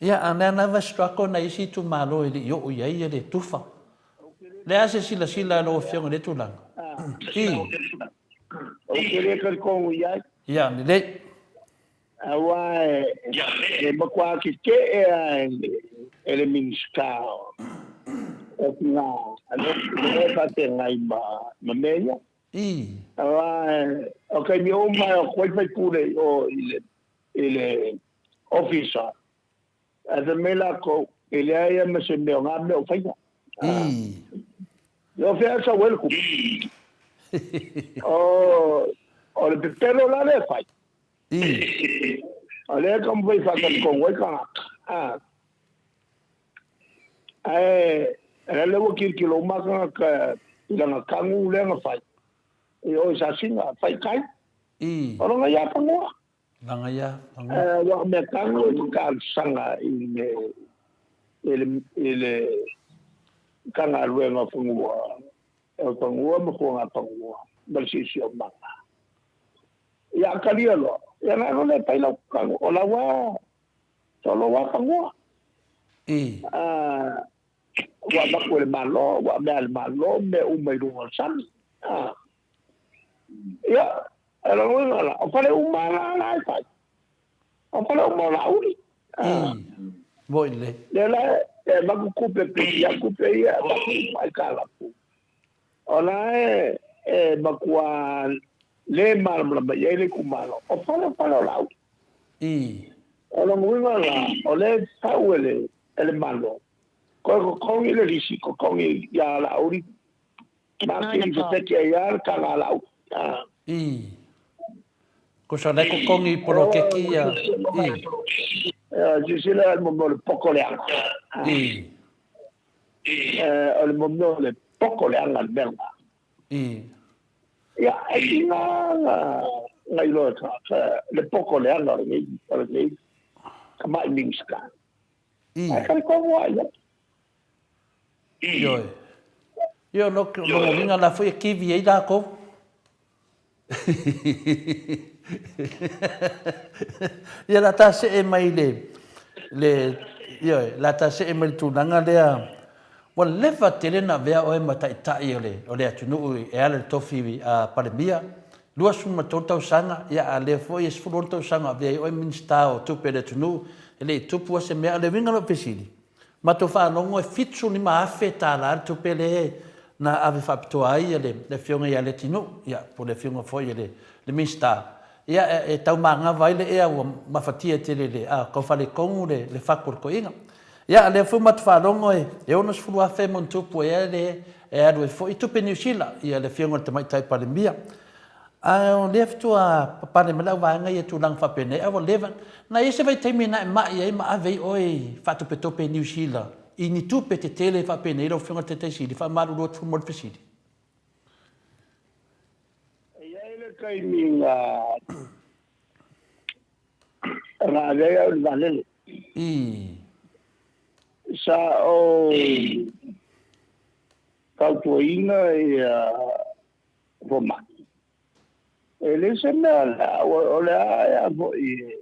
Ia anana va strako na isi tu malo ile yo ia ia le tufa. Le ase sila lo fianga le tulang. O kere ka ko ya. Ya, ni le. Awa e bakwa ki ke ele minska. O na, ano ka te ngai ba meya. Awa o ka mi o ma ko fai pure o ile officer. Ada mela ko ele ai me se me ngame o fai. Yo fui a esa vuelco. O le pelo la le fai. O le como fai fa con hueca. Le wo kilo ma ka la kangu le na fai. E o sa singa fai kai. O nga ya pango. Nga ya. Wa me kangu ka sanga ele kanga luenga fungua mo ko nga pangua bersisio manga ya kalielo ya no le paila kango ola wa solo wa pangua wa ba ko le malo wa me al malo me me ru san ya era no o pare umana la fai o pare umana uri Boile. La baku kupe ya mai kala pu. Ola bakua le mal bla ya le kumalo. O palo la. Ola ngula la, ole tawele ele malo. Ko ile risiko ko ya la uri. Ma ki se ke ya kala la. Ko sa le ko kongi pro ke kia. Gisela al mondo poco le anche. Al mondo le poco le anche al merda. Ya, ngai lo le poko le ana le kama minska. Ai kan ko wa ya. Yo no vinga la foi kiwi ai da ko. Ya la ta se mai la ta se mai tu nanga le wa leva telena vea o ma tai tai o le atunu e ale tofi a pandemia lua suma totau sanga ya le foi es fronto sanga vea o minsta o tu pele tunu ele tu pu se me ale vinga lo pesili ma to fa no e fitsu ni ma afeta la tu pele na ave fa pto ai le fionga ya le tinu ya po le fionga foi le minsta ya e tau manga vai le e ma fatia tele le a ko fa le kongu le fa ko inga ya le fu mat fa longo e ono sfulu a fe mon tupu e adu e fo i tupe New Zealand ia le fionga te mai tai palemia a o le ftu a pale mela wa nga ia tu lang fa pene a leva na i se vai te mina ma ia ma ave oi fa tupe tope New Zealand i ni tupe te tele fa pene lo fionga te si fa malu lo tu mol pesidi ia ele kai minga ra le vale sa o kautuina e Roma. Ele se la o la vo ele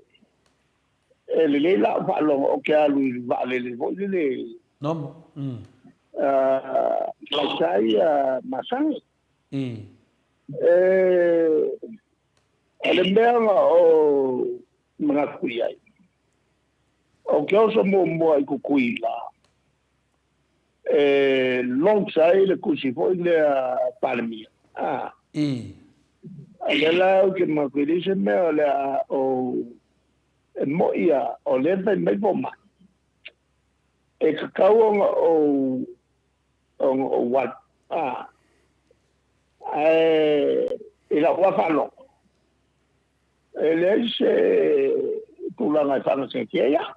la fa lo o que alu vale le vo le no la sai masang ele mbela o mga kuya o que eu sou mo ai cucuila long sai le cusi foi le palmia ela o que me dice me o moia o le me boma e cacao o wat ela wa falo ele se kula ngai fa se kia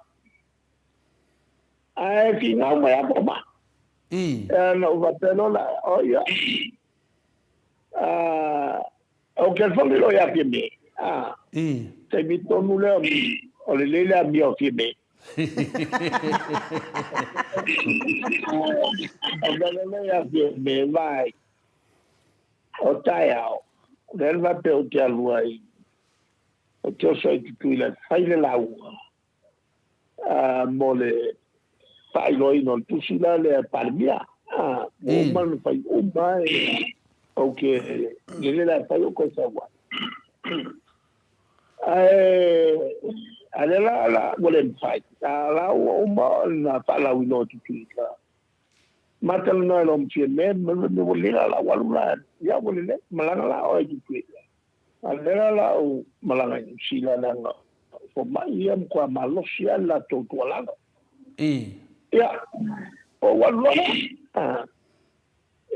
ai final mai a bomba no va pelo la oia o que el fondo lo ya pieme te mi tonu le o le a mi o pieme o le ya pieme vai o taiao del va pe o te aluai o te o sai tu la fai le la mole fai lo ino tu sila le palmia o man fai o mai o que le la fai o cosa wa ale la mole fai la o ma na fala o no tu la matal no lo mfie me le la walula ya wole malanga la o tu ale la o malanga sila la o mai am kwa malosia la to la ya o wallo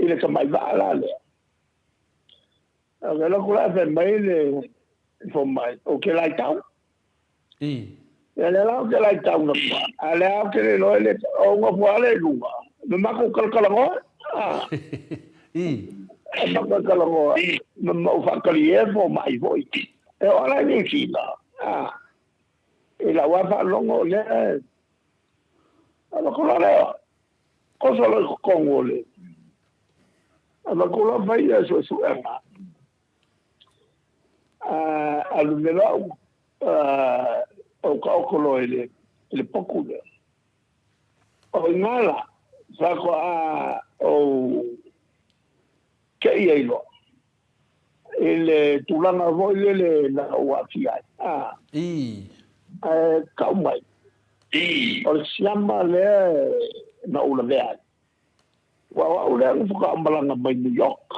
ile kama vala le agora kula fe mai le fo mai o que la tau ele la que la tau no ale a que lo ele o ngo fale lua me ma ko kala ngo ma ko kala ngo me ma fa kali e fo mai voi e ora ni sila e la wa fa longo le ala kola leo cosa lo kongole ala kola vai eso suena al velo o kolo ele pokule o ngala sako o ke ielo ele tulanga voile la wafia kaumai o se llama le na ula vea wa ula fuka ambalanga mai New York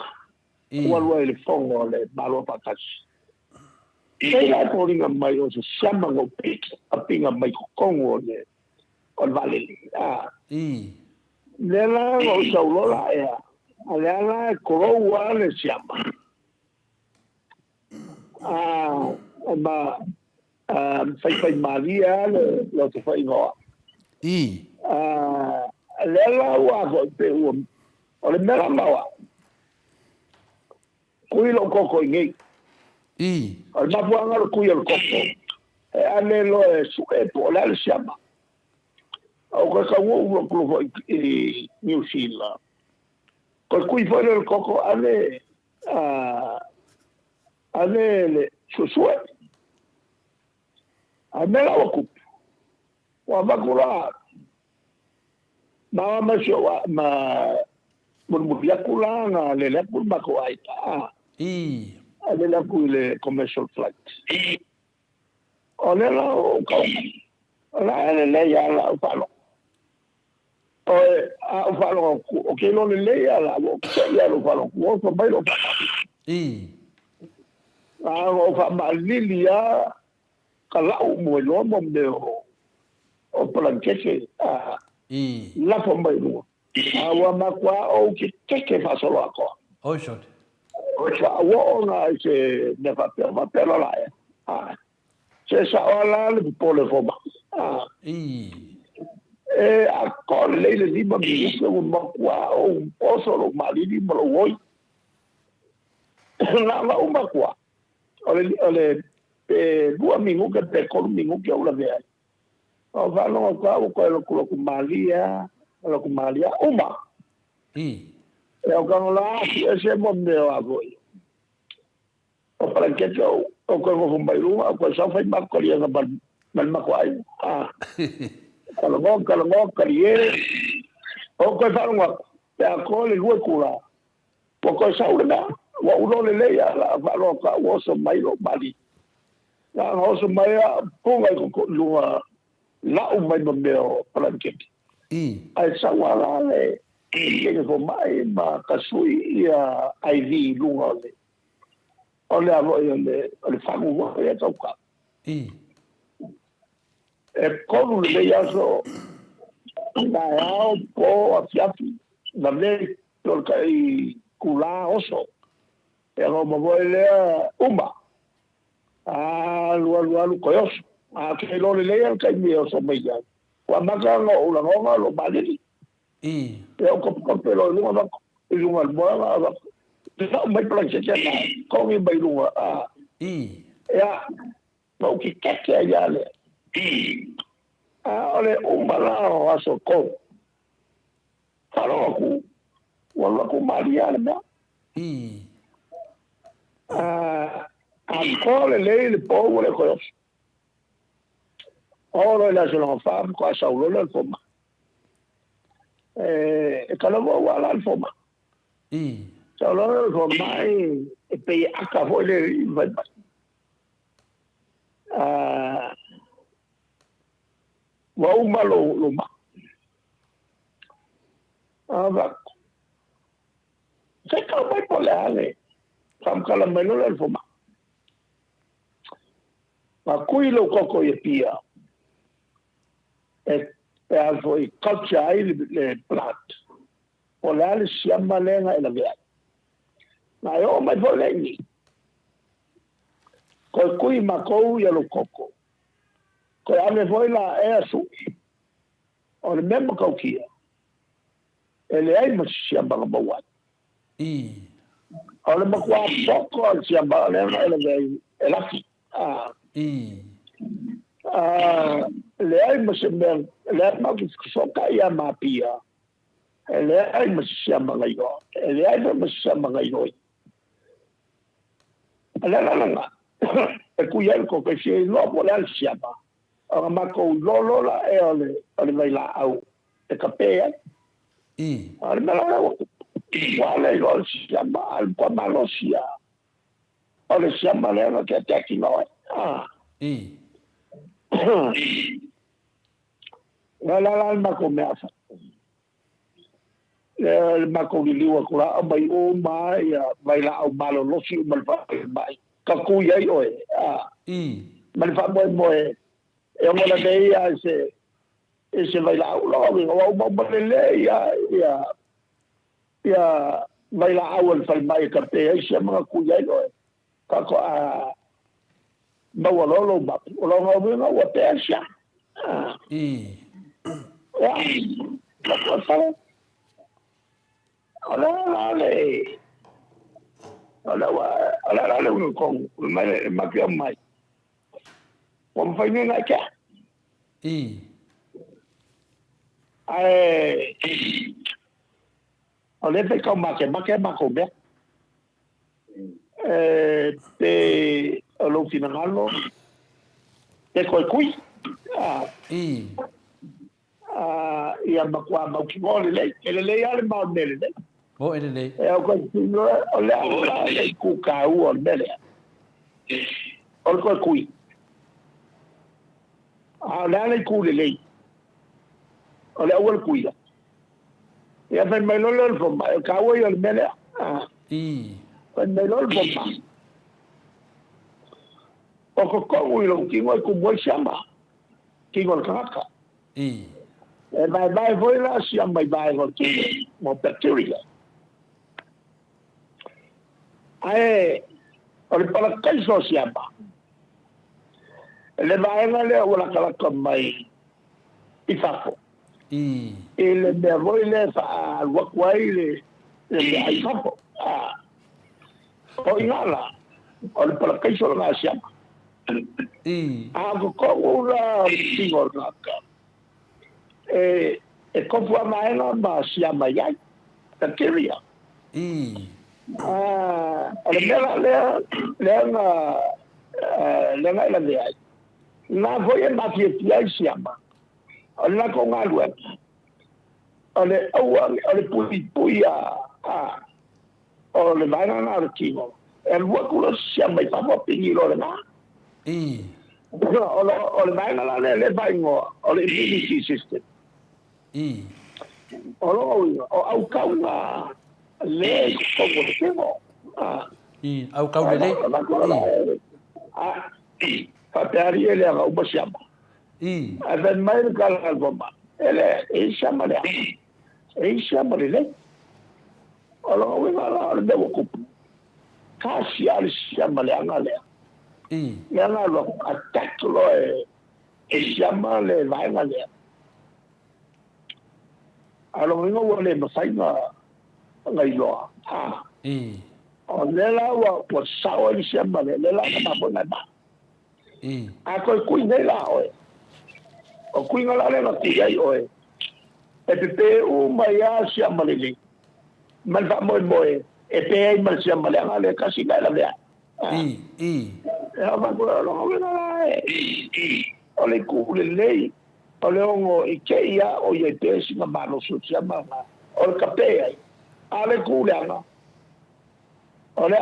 wa le fongo le malo patas sei ko ringa mai o se llama go pik a pinga mai kongo le o vale le la o saulo la ale ala ko wa le llama ba fai Maria lo te fai no lela wa go pe o le mera mawa kui lo koko ngi al mapuanga lo kui al koko e ane lo e su e po la siama o ka wo lo New Zealand ko kui foi el koko ane le susue ane la oku wa makula ma sio ma murmuriakula nga le pul mako aita ale la le commercial flight ole la o ka la le ya la palo o palo o ke lo le ya la o ya lo palo o so bai lo o fa malilia kala o mo lo mo de o plankese la pomba lo awa makwa o ke fa solo ako o shot o cha wo nga se ne fa pero la se sa ala le pole foma a con le di ba mi se un makwa o solo malini mo woi la makwa ole dua minggu ke te kon minggu ke ula vea o fa no ko lo Malia lo Malia uma o ka la ese monde a voi o para que yo o ko ko mbairu o ko sa fa ma ko ya ba ma ko ai ka lo ka ye o ko fa no ya ko le kula o ko sa una wa uno le ya la fa lo ka wo so mai lo mali la ho so mai punga ko lua la o mai me o para que ai sa wala le ke ko mai ma ka sui ya IV lunga le ole avo le fangu wa ya toka e ko le ya so na ya po afiafi na le to kai kula oso e no mo le uma lu koyos ke lo le ya kai mi oso mai ya wa maka no la lo mali eu ko pelo lunga lunga bola não mai planche já com em bailua ya não que ya le ole umala aso ko falo ku wala ku Maria na ancora lei il povero cos ora la sono fam qua saulo la foma kalamo wala al foma saulo ko mai pe aka vole vai wa umalo lo ma ava se ka mai polale fam kalamelo la foma ma kui lo koko ye pia e foi culture ai le plat o le siama lenga e la vea na yo mai volengi ko kui ma ko ya lo koko ko ame foi la e asu o le memo ka kia ele ai ma siama ba wa o le ma kwa poko siama lenga e la vea e la fi le ai masemer le ma so ka ya mapia le ai masama ngai go le ai masama ngai go la e ku ya ko ke si no po la siama o ma ko lo la e ole vai la au e ka pe ale me la wale go siama al po ma lo sia ole siama le no ke te ki no la ma come afa ma ko li wa kula mai o mai vai la au malo lo si mal fa mai ka ku ye o mal fa mo e mo la dei se vai la au lo o mo le ya vai la au al fa mai ka pe se ma ku ye o ka ko ba lo ba lo no wa te sia ya la le ala le kong mai makia mai o fai nga ka ai o le pe ka ma ko be te lo finalo te kui ia makua mau ki ngole le ale mau nele le o ele le o ko no o le ku ka o nele o ko kui le ku le o le o kui ia fa mai lo fo ka o yo nele fa mai lo fo o ko lo ki ngoi ku mo chama ki ngol ka e vai voi la si am vai ho mo bacteria ai ora para kai so si amba le vai la le ora kala mai I fafo le me voi le fa wa kwai le ai fafo o inala ora para kai so la si amba ko ora singor ka e kofu amaela ma si amaya bacteria ale le na voy ma fi si ama ala ko ngalu ale puia ole vai na archivo el vuoculo si ama pa mo pinilo na ole vai na le vai ngo ole immunity system o au kauna le como tengo au kauna le fa pari ele a o chama a mai kala goma ele chama le o la de ko kasi al chama le ngale yana lo attack lo chama le vai ngale alo ngo wole masaina ngai lo o lela wa po sawa ni sema lela na bona ba ko ku nei la o ku ngala le no ti ai e te u maya sema le man va mo pe ai mal sema le ngale kasi la le va ko lo o le ku le o le ongo I keia o ye te singa mano su chama o le kapea ale kuleanga o le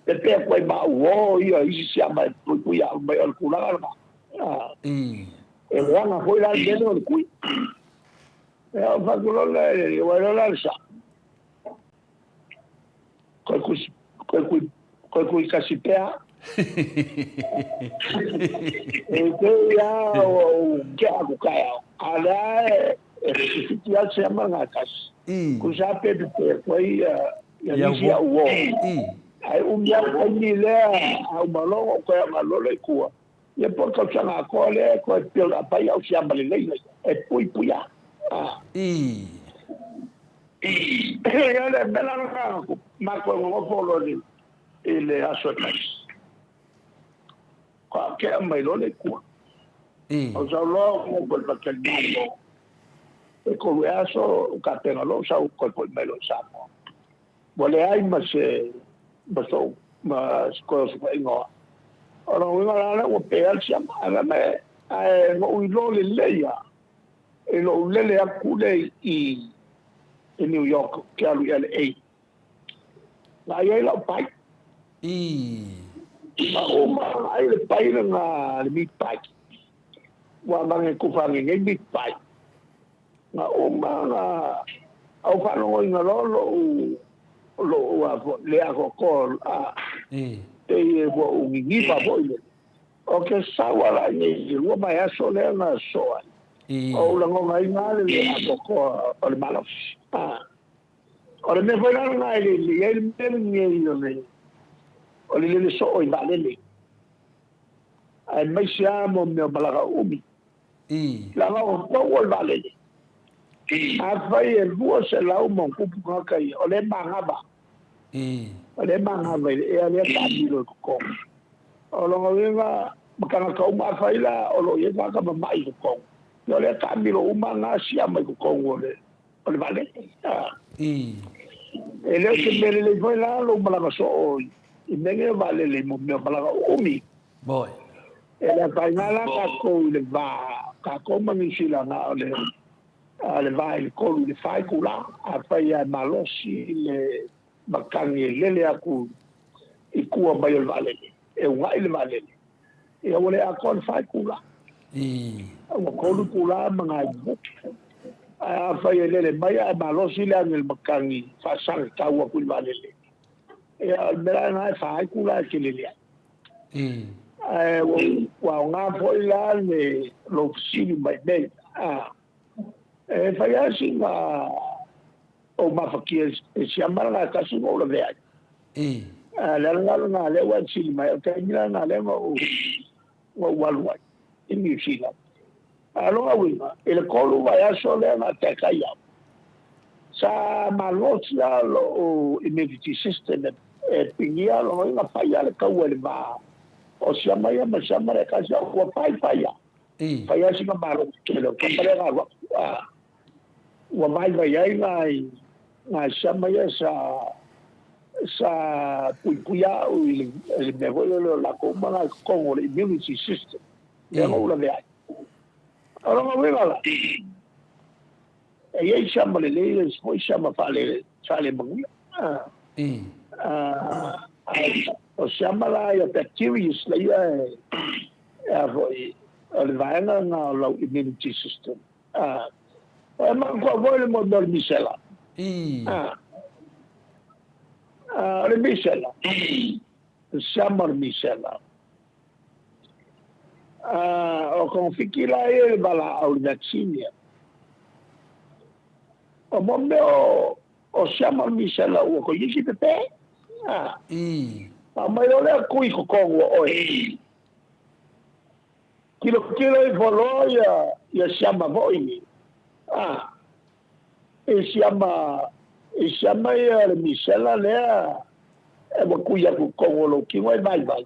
te pe ko ma wo yo I chama pu ya mai o kulanga e le ana foi la de no kui e o fa ko le o la sa ko kasi pea ya o que hago kaya ala ya se llama ngakas kusa pe foi ya dia o ai ya ni le au malo ko ya malo le ku ye por ka changa ko le ko pe la pa ya se llama le e pui ya ya le bela no ma ko mo folo ni ele aso ke mai lo le ku o sa lo mo ko pa ke ni e ko aso ka te lo sa ko mai lo sa mo le ai ma se ma so ma ko so ngo ora o ngala o pe al sia ma me no lo le ya e lo le aku le I New York ke alu LA la ye lo pai ma ai le pai na le mi pai wa mange ku fa nge mi pai na au fa no nga lo wa le a ko te wo ngi pa boile o ke sa wala ni wo ma ya so le na so o la ngo ngai na le a ko o le malos o le me foi na le ni o le so o va le ai mai siamo me balaga umi la no o va le a fai el buo se la un ku ka kai o le mangaba Ale manga vai ale ka dilo ko. O lo nga makanga ka uma faila o lo ye ka mai ko. Yo le ka dilo uma nga sia mai ko ngole. O le vale. Ele ke mele le foi la lo mala so I menge vale le mo me mala umi. Boy. Ele ka ngala ka ko le va ka ko mangi sila na le le vai ko le fai kula a fai malosi le makangi lele aku I kua mai le vale e wai le vale e ole a kon fai kula o ko lu kula manga a fai lele mai a malosi le ang makangi fa sang ka wa ku vale e al mera na fai kula ke lele wa nga foi la le lo sini mai dei e fai asi ma o mafakia e siamara ka su o le vea la nga le wa sili mai ka mira na le o walwa in New Zealand alo awi ele kolu wa ya so le na te ka ya sa malotia lo immunity system e pingia lo nga fa ya le ka wa le va o siamara ma siamara ka sa wa pai ya fa ya si ka malo ke lo ka pare ga wa mai vai ai nga sama ya sa puya o le mevolo la comuna con le immunity system ya no la vea ahora no veo la e ai sama le foi sama fale sale bangu o sama la ya bacteria la foi le vaina na la immunity system ma qua vuole mo dormisela le misela siamo misela o confikila e bala au vaccine o momento o siamo misela o ko yiki pepe ma mai ole kui ko o kilo e volo ya siamo voi e siama ia le misela lea e makuia ku kongolo ki wai vai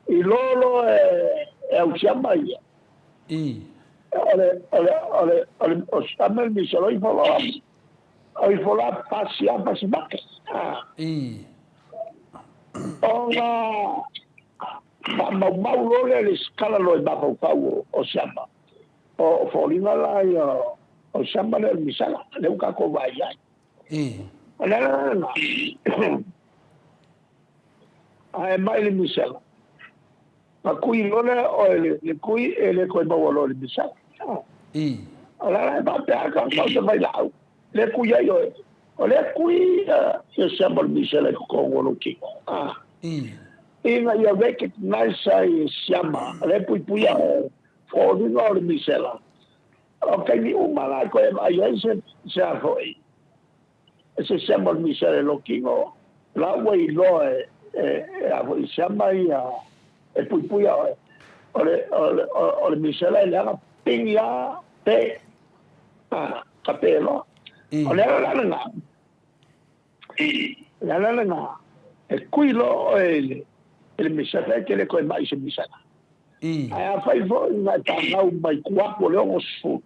I lolo e au siama ia ole o siama le misela I fola pasia pasibake ona mau lole le skala lo e bapau o siama o folina la ia o siama le misela le uka ko vai ala ai mai le misela ma kui lole o le kui le ko ba lo le misela ala ba ta ka ko vai la le kui yo o le kui se siama le misela ko ngolo ki ina ia recognize ai siama le pui fo le misela okay ni umala ko ai se foi ese siamo il misere lo kingo la way lo a voi siamo ia e pui ole misere la pinga pe capello ole la e qui lo il misere che le coi mai se misere ai fai vo na ta mai qua le o su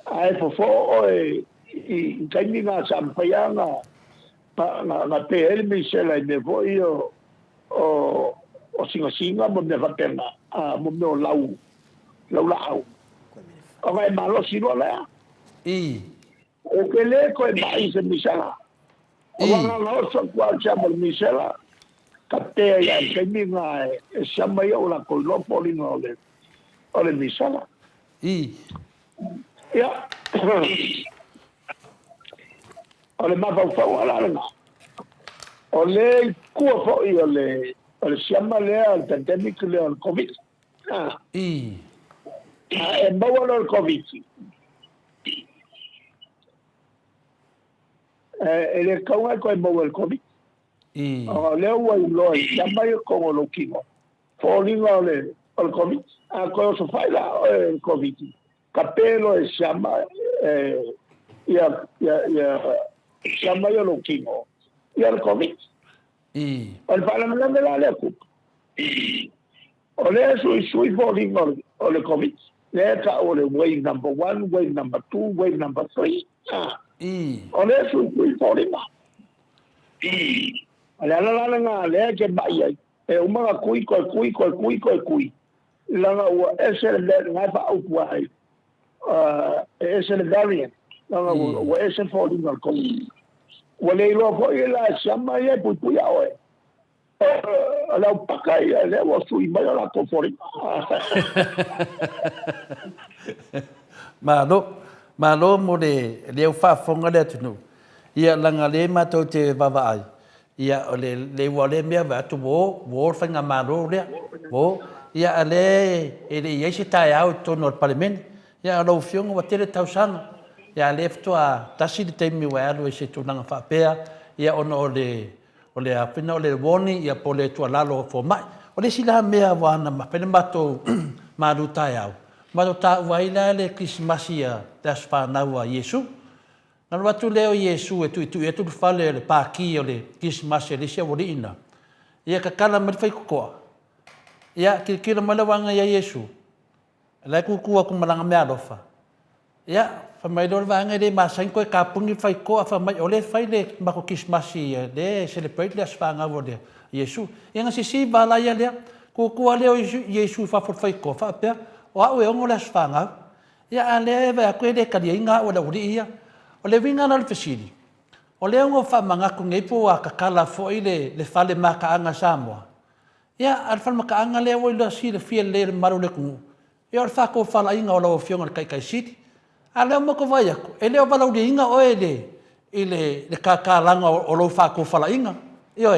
ai fo I kaini nga sampaya nga te elmi sela me voi o singa mo me fapenga mo me lau o vai malo sino la o que le ko mai se misala o nga no so kwa chamo misela kate ya kaini nga samaya o la ko lo polino ole misala ya ole ma fa wala la ole ku fo ole siama le al pandemic le al covid e ba wala al covid ele kawa ko ba wala covid le wa lo siama ko lo kimo fo le al covid ko so fa la el covid capello e siama ya siama yo lo kimo ia le COVID. O le whaalamana la le kup. O le sui falling o le COVID. Le ka o le wave number 1, wave number 2, wave number 3. O le sui falling ma. O le ala nga le ke bai ai. E umanga kui. Langa ua esele le ngai pa au puai. Esele variant. Langa ua esele falling al COVID. Wale ilo po ila sama ye pui awe. Ala pakai le wa sui mai ala ko fori. Malo mo le fa fonga le tunu. Ia langa le mato te baba ai. Ia le wale mea va tu wo fanga malo le. Wo ia ale ele yesi tai au tono parliament. Ia lo fionga wa tele tausanga. Ia lefto a tasi te mi wa alu se tunanga fa pea ia ono ole a pina ole woni ia pole tu lalo fo mai ole sila mea wa na ma pele mato maru tai au mato ta waila le krismasia das fa na wa yesu na watu leo yesu e tu fale le pa ki ole krismasia le se wodina ia ka kala me fai ko ia ki mala wanga ya yesu la ku ku malanga me alofa ia famai dor vanga de masang ko kapungi fai ko famai ole fai le mako kismasi de celebrate le sfanga vode yesu yang sisi bala ya le ko ale yesu fa fai ko fa pe wa o ngo le sfanga ya ale va ko de kadinga o da uri ia ole vinga na le fesili ole ngo fa manga ko ngai po ka kala fo ile le fale maka anga samoa ya al fal maka anga le o le si le fiel le maru le ku ya fa ko fala inga o lo fionga kai city ale mo ko vai ako ele o valau de inga o ele le kakalanga o lo fa ko fala inga io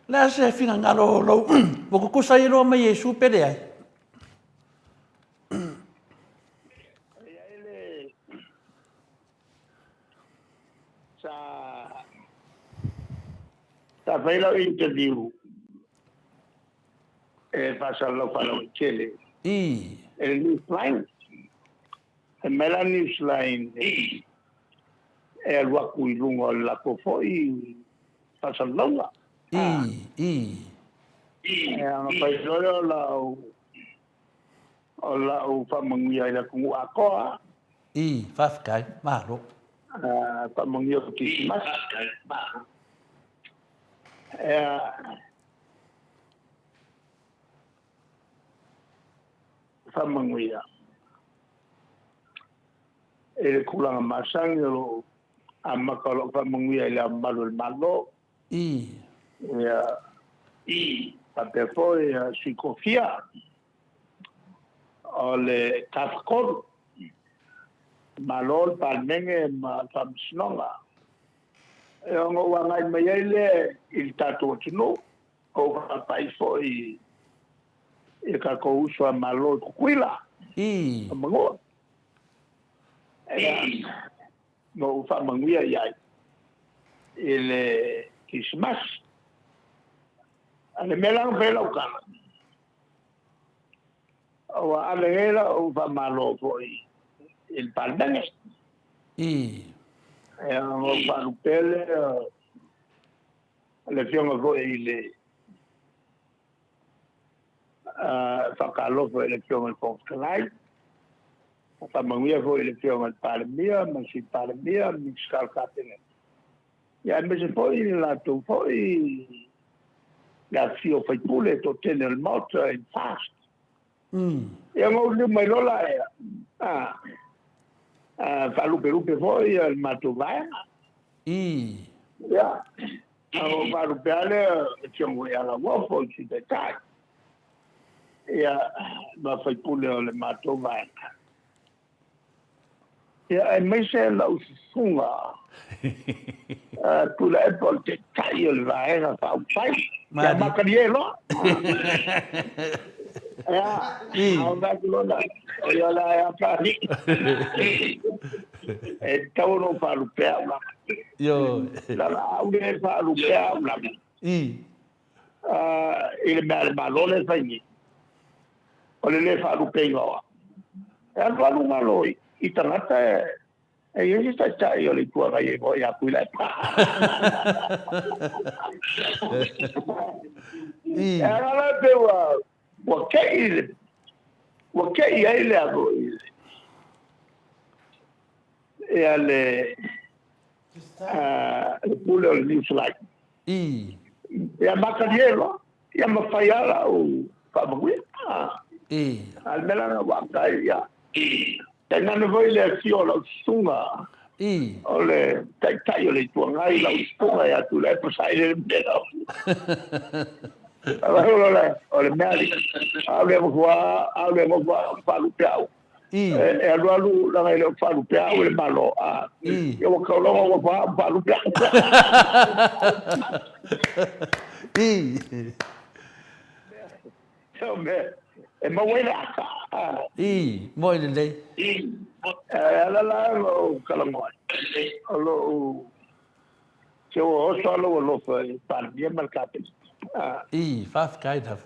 la se fina ngalo lo mo ko sai lo me yesu pele ai ele sa veilo interview pasa lo para chele el newsline Melanie Slain waku i lunga la ko foi pasalonga nga pai lolo la o fa mangia la ku akoa fa kai maro fa mangia ki mas fa mangia ele kulanga masang lo amakalo pa manguia ila malo ya pape foi psicofia ole tafkor malol palmenge ma tamsnonga ngo wangai mayele il tato tino o pai foi e ka ko uso malol kuila mango no fa manguia ya ele kismas ale melang vela ukana o ale era o fa malo foi il paldange o fa lupele le fiona go ile fa calo foi le fiona con clay fa manguia foi le fiona palmia ma si palmia mi scalcatene ya me se poi la tu poi la fio fai pule to tenere il moto in fast e non li mai lola fa lupe poi il mato vai ya va lupeale c'è un alla uopo ci dettagli ya ma fai pule il mato vai ya e me se la usunga tu la Apple te taglio il vaina fa un fai ma macariello non da quello io la fare e tavolo fa lupearla io la aude fa lupearla il balone fa niente o le fa lupearla e allora non lui i tangata Io sta io li tua vai voi a cui la Era la wa kai ai le ago e alle le pule o New Slide. E a Macariello, e a Mafaiala o Pabagui. Almeno una guarda, ya. Tenendo voi le azioni, sunga. Ole, tai le tuangai, la sunga e a tu le posai le meno. Ole, meri. Avevo qua, falupiao. E allora la mai falupiao e malo. Io ho falupiao. E ma vuoi la moi le la calamoi allora che ho solo lo fai per mercato faf kaida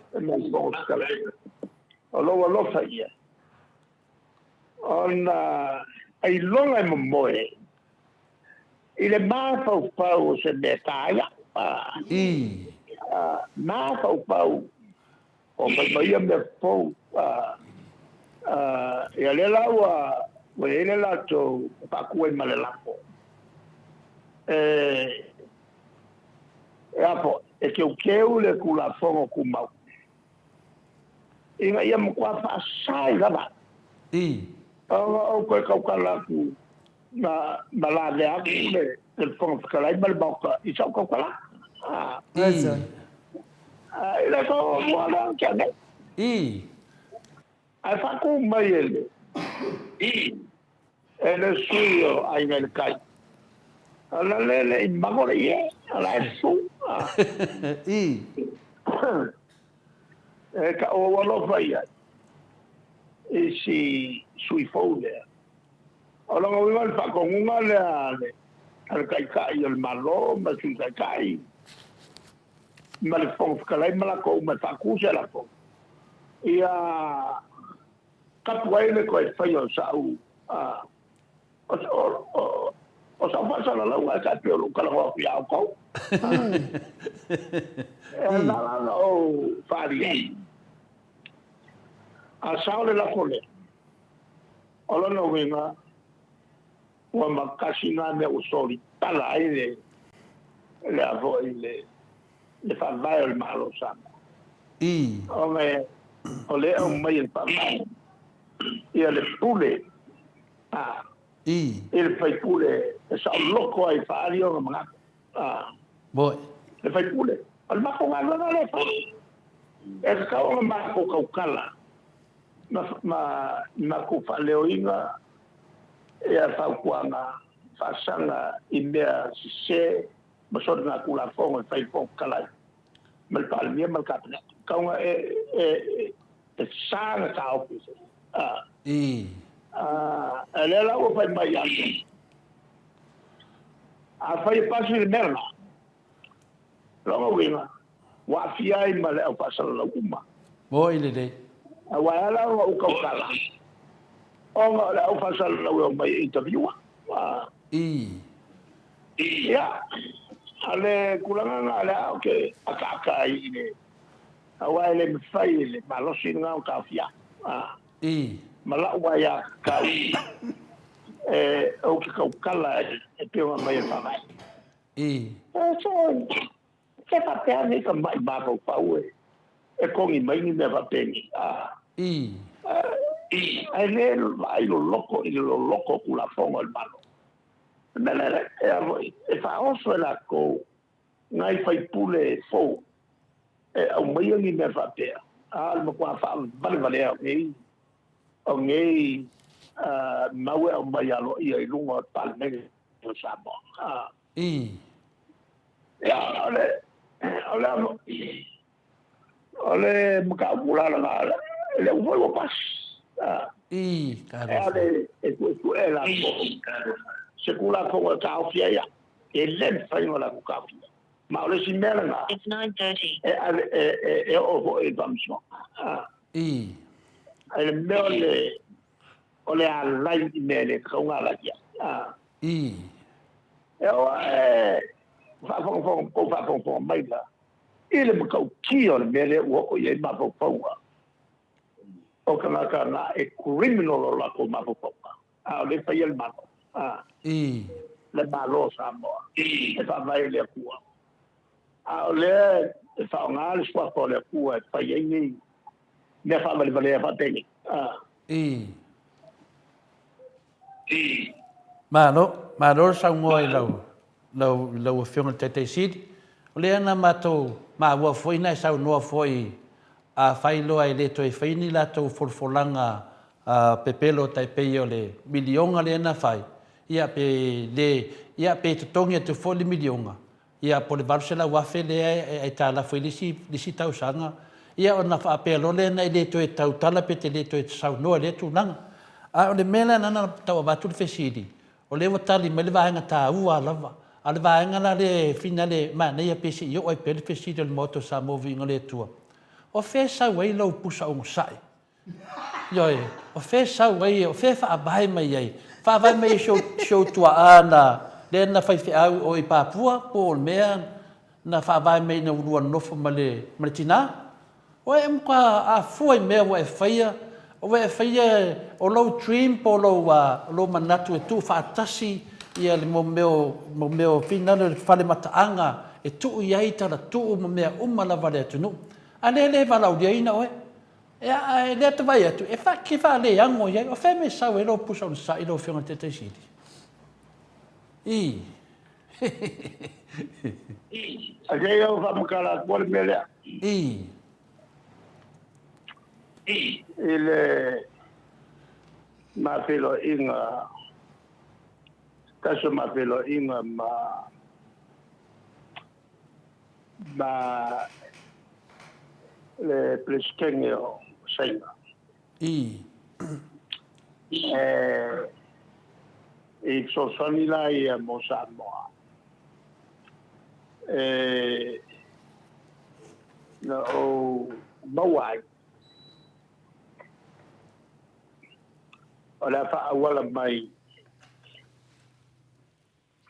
allora lo fai on ai longa moi il ma pau se detaia ma pau o mai me fo e ale lawa we ele la to pa ku e male la po apo e que o le ku la fo ku ma inga ia mo kwa fa sai gaba o ko ka la ku na la le a le el fo ka la mal ba ka i sa ko ka la ele ko wala ka ne ai fa ku mai ele ele suyo ai nel kai ala le in magore ye ala su ka o wala fa ia e si sui fole ala ngo wal fa ko ngale ale al kai kai el malo ma sui kai ma le fong kalai mala ko ma fa ku se la ko ia kapuai le ko e fai o sau o sa fa sala la wa ka pe o kala wa ya ko la o fari a saule la kole ola no venga wa makasina me usori tala ile le avo ile le fa vai il malo sama ole o mai il fa ia le pule il fai pule e sa loco ai fari o ma boy le fai pule al ma ko ngalo le fa e ka o ma ko kala ma ko fa leoinga e a fa kuanga fa sanga imea se ma so na kula fo fai fo kala mal palmia mal kapna kaunga e sanga ka office ele la o fai mai anche a fai passo il merla lo wina wa fiai male o pasal la uma mo ile de a wa la o ka kala o la o pasal la o mai interview ya ale kulanga ala okay akaka ile awa ele mfai malo singa o kafia mala wa ya ka o ki ka kala e pe wa mai fa mai so se pa pe ani ka mai ba ko pa we e ko ni mai ni me va pe ni ai le ai lo loco kula fongo el malo nele e fa oso la ko ngai fai pule fo o mai ni me fa pe al mo kwa fa vale o ngai mawe o mai alo ia i lunga palme o sabo ya ole mka bula la le vuelvo pas ale e tu e la se kula ko ka ofia ya e le fa yo la ka ma ole si mela It's 9:30. e o e vamso ele mele ole a lai mele ko nga la ya I. Fa mai la. Ile makau kio le mele o ye mapopau. O kana na e criminal la ko mapopau. Le fa yel mapo. I. Le malo sa mo. E fa vai le kua. Le fa ngal swa ko le kua fa yengi. Ne fa mai vale fa teni. I. Mano sa ngoi lau whiunga te sidi. O le ana matou ma ua foi na sau noa foi a whailoa e le toi whaini la tau forfolanga pepelo tai pei o le milionga le ana whai. Ia pe tutongi atu foli milionga. Ia po le varsela wafe le e tala foi lisi tau sanga. Ia o na whaapelo le na i le toi tau tala pe te le toi sau noa le tunanga. A o le mela nana tau abatu le fesidi. O le watali me le vahenga tā ua lava. A le vahenga la le fina le manea pesi i o ai pele fesidi le moto sa movi inga le tua. O fe sa wei lau pusa o ngusai. Ioi, o fe sa wei, o fe wha abai mai ai. Wha abai mai show tua ana. Le na whai au o i Papua, po o mea na wha abai mai na urua nofo ma le tina. O e mka a fuai mea wa e whaia. O e whaia o lau dream po lau manatu e tu whaatasi ia le mo meo finana le whale mataanga e tuu iai tala tuu mo mea umalawa le atunu. A le walau dia ina oe. E le ata vai atu. E wha ki wha le ango iai. O wha me sau e lau pusa on sa i lau whiunga te sidi. I. A kei au whamakara kua le melea. I. Ile mapelo inga kaso mapelo inga ma le pleskenge o saina I. E so sanila i mo Samoa na o mawai o la fa wala mai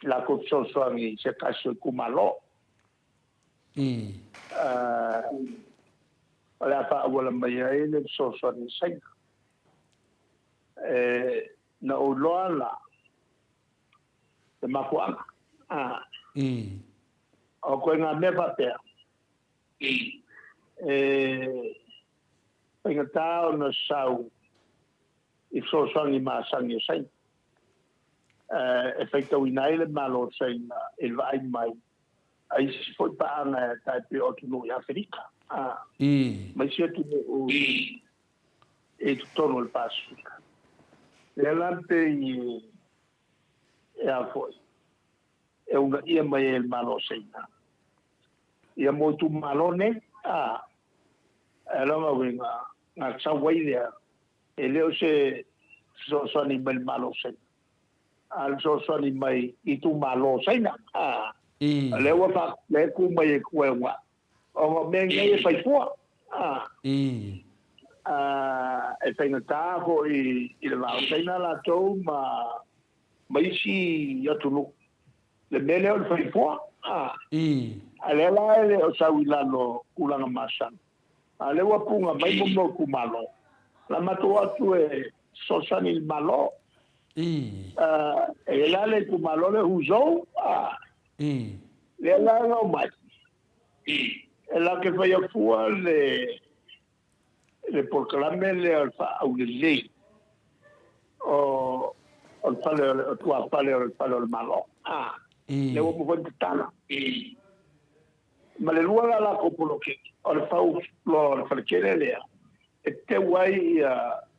la kopsosoangi se kaso kumalo I. o la fa wala mai ai le sosoangi sai na o loala te makuanga I. o ko nga me pa pe pengatao na sau i sosoangi masangi sai efeito inai le malo sai na il vai mai ai si foi pa ana tai pe o tu no Afrika I. mai se tu o e tutto il Pacifica le lante e a foi e una ia mai il malo sai na ia mo tu malone ela winga na sa waile e leo se so ni bel malo sai al so ni mai i tu malo sai na I. leo fa le ku mai ku wa o me ngai fai fu I. e tenga ta ko i le malo sai na la to mai si ya tu no le mele o fai fu I. ale la ele o sa wila no kulanga masan ale wa punga mai mo ku malo la mato atu e sosani il malo I. e la le ku malo le uzo I. le la no mai e la que fai fua le proclame le alfa au le o al pale o tu al pale el malo I. le wo mo tana ma le lua la ko polo ke o le fau lo fa kele le e te wai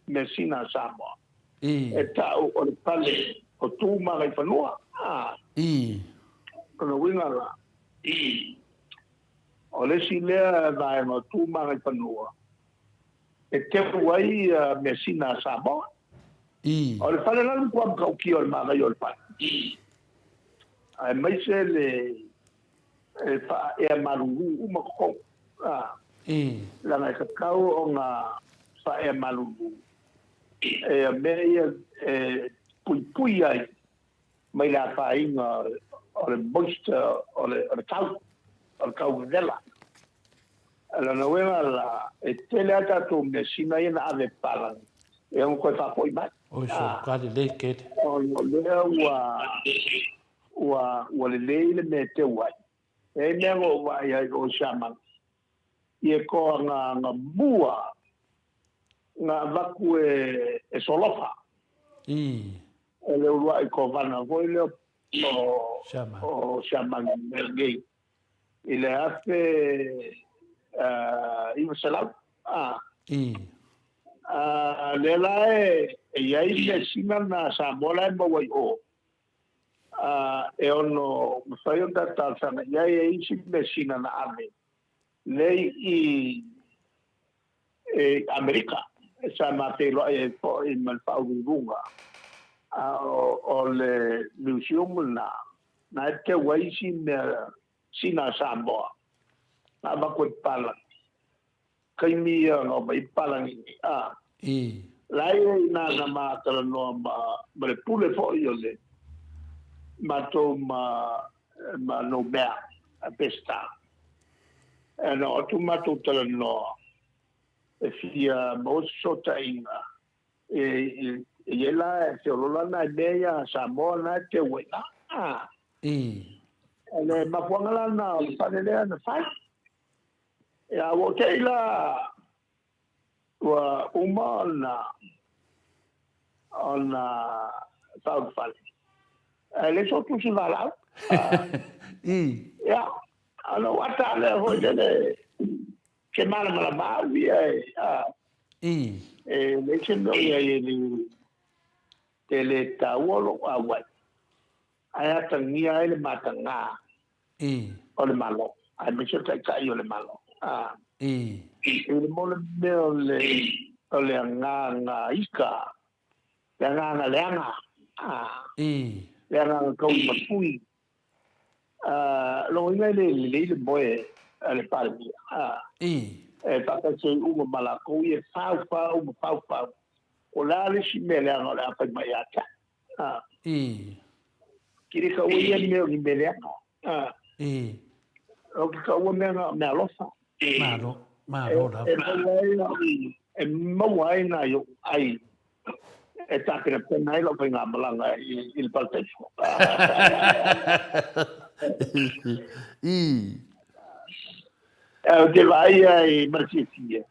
Messina Samoa I. e ta o le pale o tu ma ga fanua I. kono winga la o le si le vai no tu ma ga fanua e te wai Messina Samoa I. o le pale la ko ka ki o ma ga yo le pa ai mai se le e fa e malu uma ko I. la na kakau o nga fa e malu e me pui ai mai la whainga o le moista o le kau dela. Ala na wenga la e tele ata tu me sina ina ave palang. E un koe whapoi mai. O so kare le kete. O lea ua le leile me te wai. E mea o wai ai o shaman. Ie ko nga bua nga vaku e solofa. I. E le urua i ko vana voi leo o shaman mergei. I le afe iwa salau. I. Le la e iai le sina na sa mola e mawai o. E ono mawhai o tatasana iai e isi le sina na ame. Lei i Amerika. Sa matelo e po i malpaurunga. O le museum na te waisi me sina Samoa. Na bakwe palang. Kaimi no mai palang I. Lai na matala no ma le pule fo yo le. Mato ma no bea a pesta. E no tu mato tala no. E fia mo sota inga. E la te lola na idea Samoa na te wena. I. Le mapuangala na panelea na fai. E a woteila wa uma ona South Valley. Le so tu si vala. I. Ya, ana wata le ho le ke mala ba wi I. le chendo ya ni tele tawolo awai. Aya tangia ile matanga. I. Ole malo. Ai me chota kai ole malo. I. Ile mole ole nga ika. Nga lenga. I. Lenga ko mapui. Lo ngai le boe ale palmi. I. E pata se uma malako e fau. O la le si mele nga la pa mai ata. I. Kiri ka ui e meo ni mele nga. I. O ki ka ua mea nga mea lofa. Maro da. E mawai na yo ai. E tākina pena ilo pa ngā malanga il paltecho. I. E te vai ai marciatia.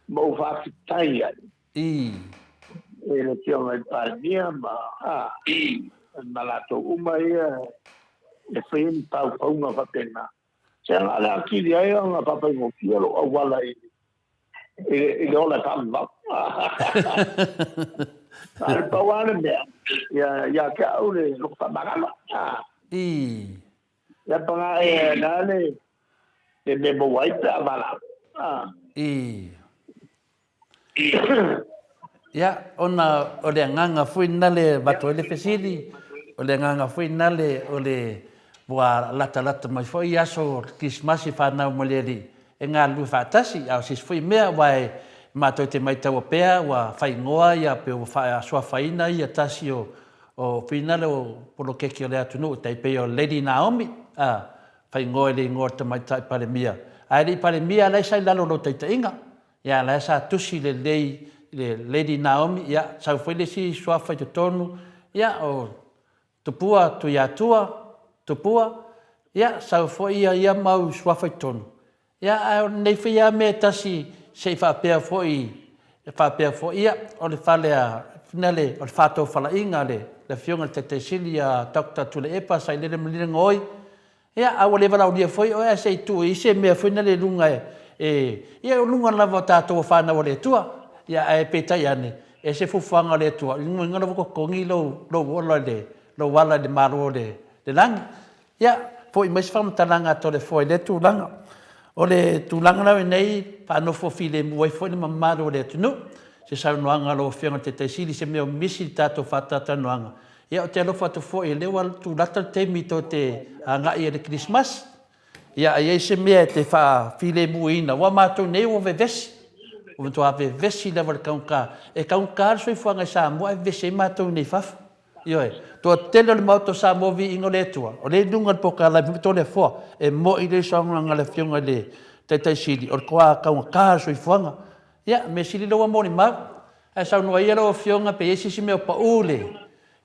Mo whaki tai ai. I. E le teo mai palmia ma. Malato uma ia. E whaini pau nga whapena. Se nga le akili ai nga papai mo kielo a wala i. E le ola tamba. Al pawane mea. Ya ke au le lukta magala. I. Ya panga e nane. E memo waita avala. I. Ya, ona o le nganga fuina le bato le fesili. O le nganga fuina le o le bua lata mai foi aso kismasi whanau moleri. E ngā lui whātasi, au sis fui mea wai mātou te mai tau pēa, wa whaingoa ia pe o soa whaina ia tasi o whina le o polo keki o le atunu, tei pe o Lady Naomi, whaingoa le ingoa te mai tai pare mia. Ai li pare mia lai sai lalo lo teita inga, ia lai sa tusi le Lady Naomi, ia sau whaile si soa whai te tonu, ia o tupua tu ia tupua, ia sau whai ia mau soa whai tonu. Ia nei whia me tasi sei whapea foi ia o le whale a finale o le whātou whala inga le whionga te sili a Dr. Tule Epa sai lele malina ngoi. Ia awa le wala o lia foi o ea sei tu i se mea finale lunga ia lunga lava tātou whāna o le tua. Ia e petai ane e se fufuanga le tua. Ngana wako kongi lo wala le maro le langi. Ia foi mais whamtalanga to le foi le tu langa. O le tūlanga nau nei, whanofo file muai fwoi ni mamaro o le atunu. Se sau noanga lo whianga te taisili se mea misi tātou whatata noanga. Ia o te alofa atu fwoi e lewa tūlata te mito te ngai e le Christmas. Ia ai se mea te wha file muina. Wa mātou nei o vevesi. O mtua vevesi lewa le kaunka. E kaunka arsoi fuanga sa mua e vese mātou nei whafu. Ioi, tua tele le mauto sa movi ingo le tua. O le dunga po ka la vito le fo e mo i le songa ngale fionga le tai sidi o kwa ka un ka so i fuanga. Ya, me sili lo mo ni ma. E sa no ia lo fionga pe esi si me o pa ule.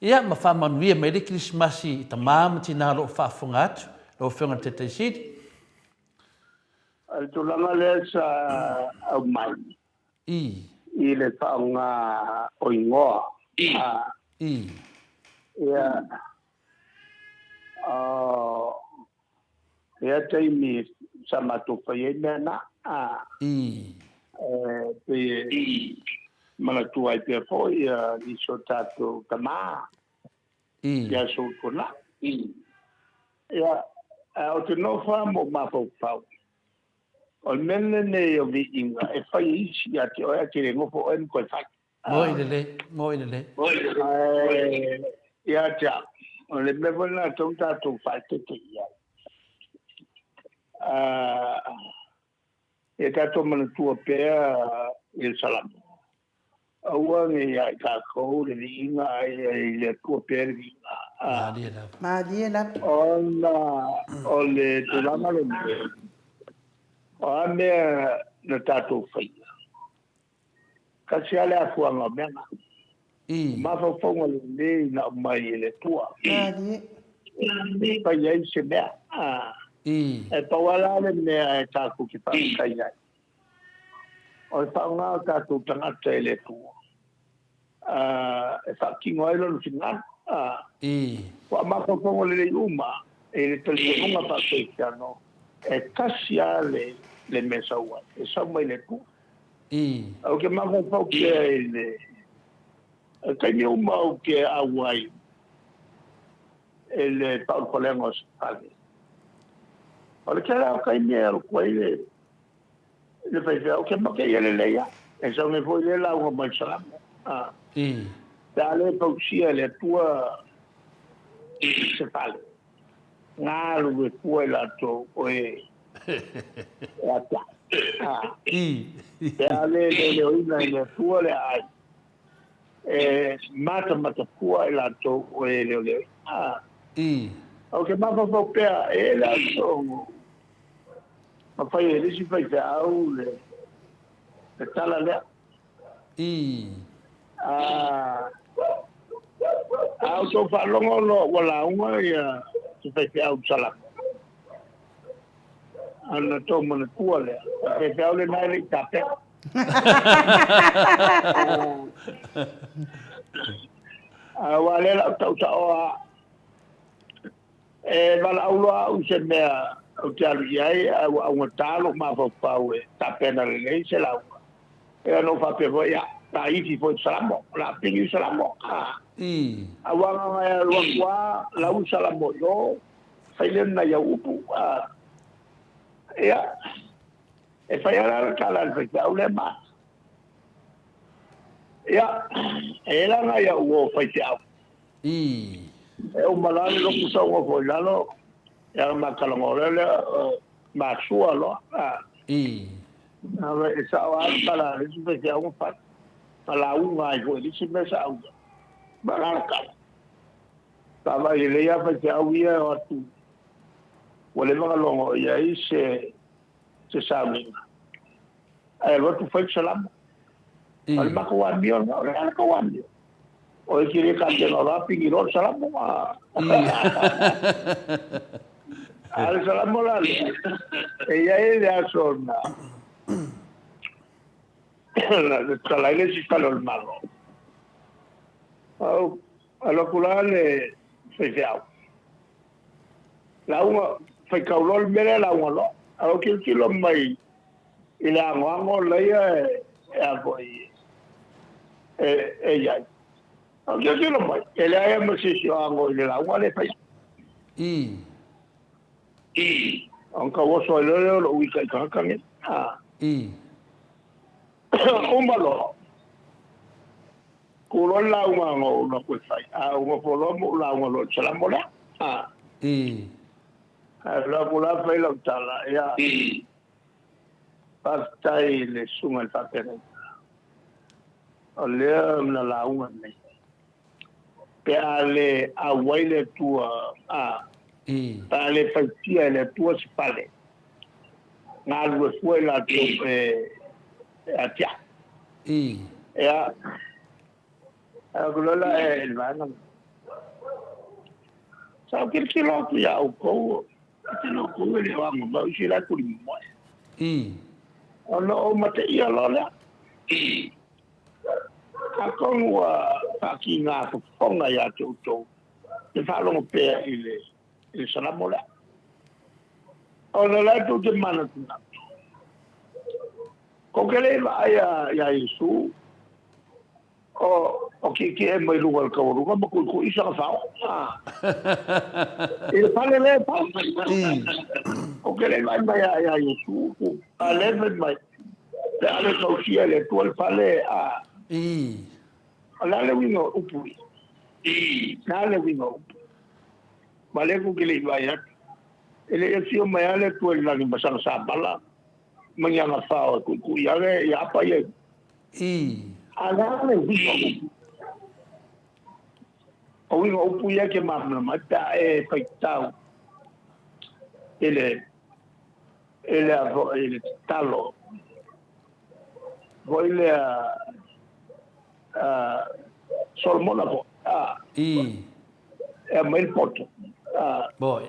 Ya, ma fa man wi me le Christmasi ta mam tina lo fa fungat lo fionga tai sidi. Al tulanga le sa au mai. I le taonga o ingoa. Ia ia taimi sama tupa ia mena pe mana tua pe fo ia i so tato tama ia so kona ia o te no fa mo ma fo fa o menne ne o vi inga e fa isi ia te o ia te ngo fo en ko fa mo ile ia ja o le mevo na tong tato fa te ia e tato mana tua pea il salamo. Aua nge ai ka kou le inga ai le tua pea le inga. Madiena. O le tulama le me. O a mea na tato whaia. Kasi ale a fuanga menga. Mafa fonga le me na mai le tua. Pa iai se mea. E pawala le mea e tāku ki whakakai ai. O e whaunga tāku tangata e le tua. E whakingo ai lonu whingana. Wa makapongo le uma e le talipunga whakai kiano. E kasi a le mesa ua. E saumai le tua. Au ke makapau ke e le... E kaimi uma au ke awai. E le paukolengo spale. O le kera kai mea o koe le whaifea o ke make i le leia. E sa me foi le lau o mai salamo. Te ale pausia le tua se pale. Ngā lu e kua la to o e ata. Te ale le oina i le tua le ai. E mata kua la to o e le ole. O ke mapapau pea e la to ma fai e lisi fai te au le tala lea. Au tō whalongo lo wala unga ia te fai te au tala. Ana tō mana kua lea. Fai te au le nai le tape. Wa le la tau ta oa e wala aulua au se mea au te alu iai au ngatalo ma whapau e tapena le nei se lau. E ano whapevo ia, ta ifi fo salamo, la pingi salamo. Awanga ngai alua kua, lau salamo yo, whailen na ia upu. Ia, e whaiara kala le whaite au le maa. Ia, e langa ia uo whaite au. E o malani lo kusongo foi lalo ya makalongorele masua lo ave esa wa para eso te que un fa para una yo dice me sa u baraka tava ile ya fa que auia o tu wale makalongo ya ise se sabe ai lo tu foi salam al makwa mio no al makwa mio o e kiri kante no rapi ki ro salamu al salamu la e ya e ya sona la talaile si calo el malo au alo kulale se fiao la una fai kaulol mele la una lo au kilo mai ila ngo le e agoi e ya yo quiero más. El área me se hago el agua le falla. Aunque vos sois lo ubica y cacan. Un valor. Culo la una no pues falla. Uno polomo la uno lo se la mola. La pula fue la tala ya. Pasta y le suma el papel. Olea la una me. pe ale a waile tua a ale fatia le tua spale na lu foi la tu a tia ya agora el vano sa que lo que ya o ko no ko le vamos ba si la ku mo ono mate ia lola akongwa pakina fonga ya toto te falo pe ile sana mola ono la tu te mana tuna ko kele ya Yesu o que mai lugar ka ru ko ko isa fa e fale le pa ko kele mai ya Yesu ale mai ale ko sia le tu fale a ala le wingo upui na le wingo vale ku ke le vaya ele e sio mai ale tu la ni basang sa bala manyanga fa ku ya le ya pa ye ala le wingo o wingo upui ya ke mamna mata e paitau ele talo voile Solomona po mai poto boy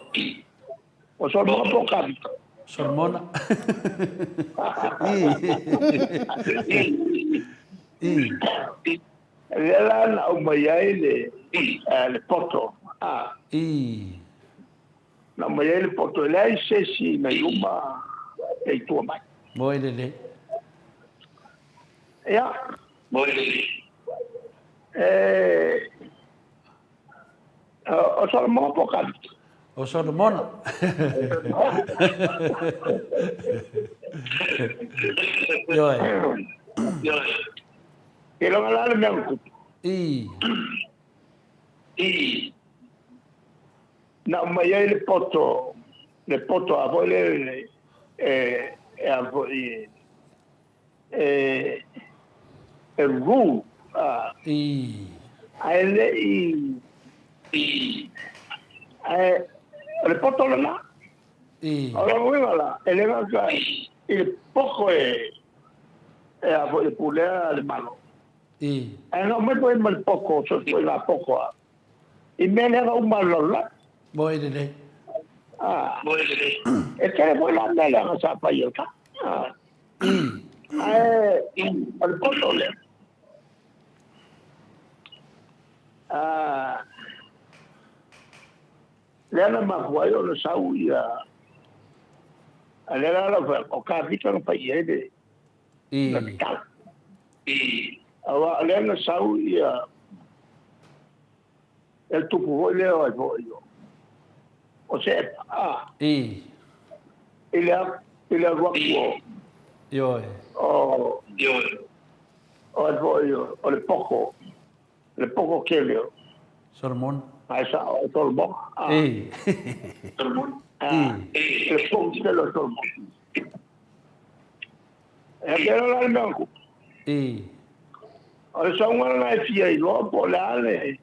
o Solomona po kabi Solomona lela na o mai le poto na mai le poto le sesi na yuma e tu mai boy le ya boy o Solomona po kabi o Solomona yo e lo ngala me ku na mai le poto a voler a voler el ru ele le poto la ahora voilà ele va il poco a voler pulea de malo no me puede mal poco so la poco y me le da un malo la boy de es que voy a darle a esa payota el poto le lena mahuayo le sau ia lena la o ka vita no pai ede na tal awa lena sau ia el tupu le o se ele rock yo o le poco que le Solomon esa o Solomon Solomon le poco que le Solomon pero la no o sea una fia y lo por la le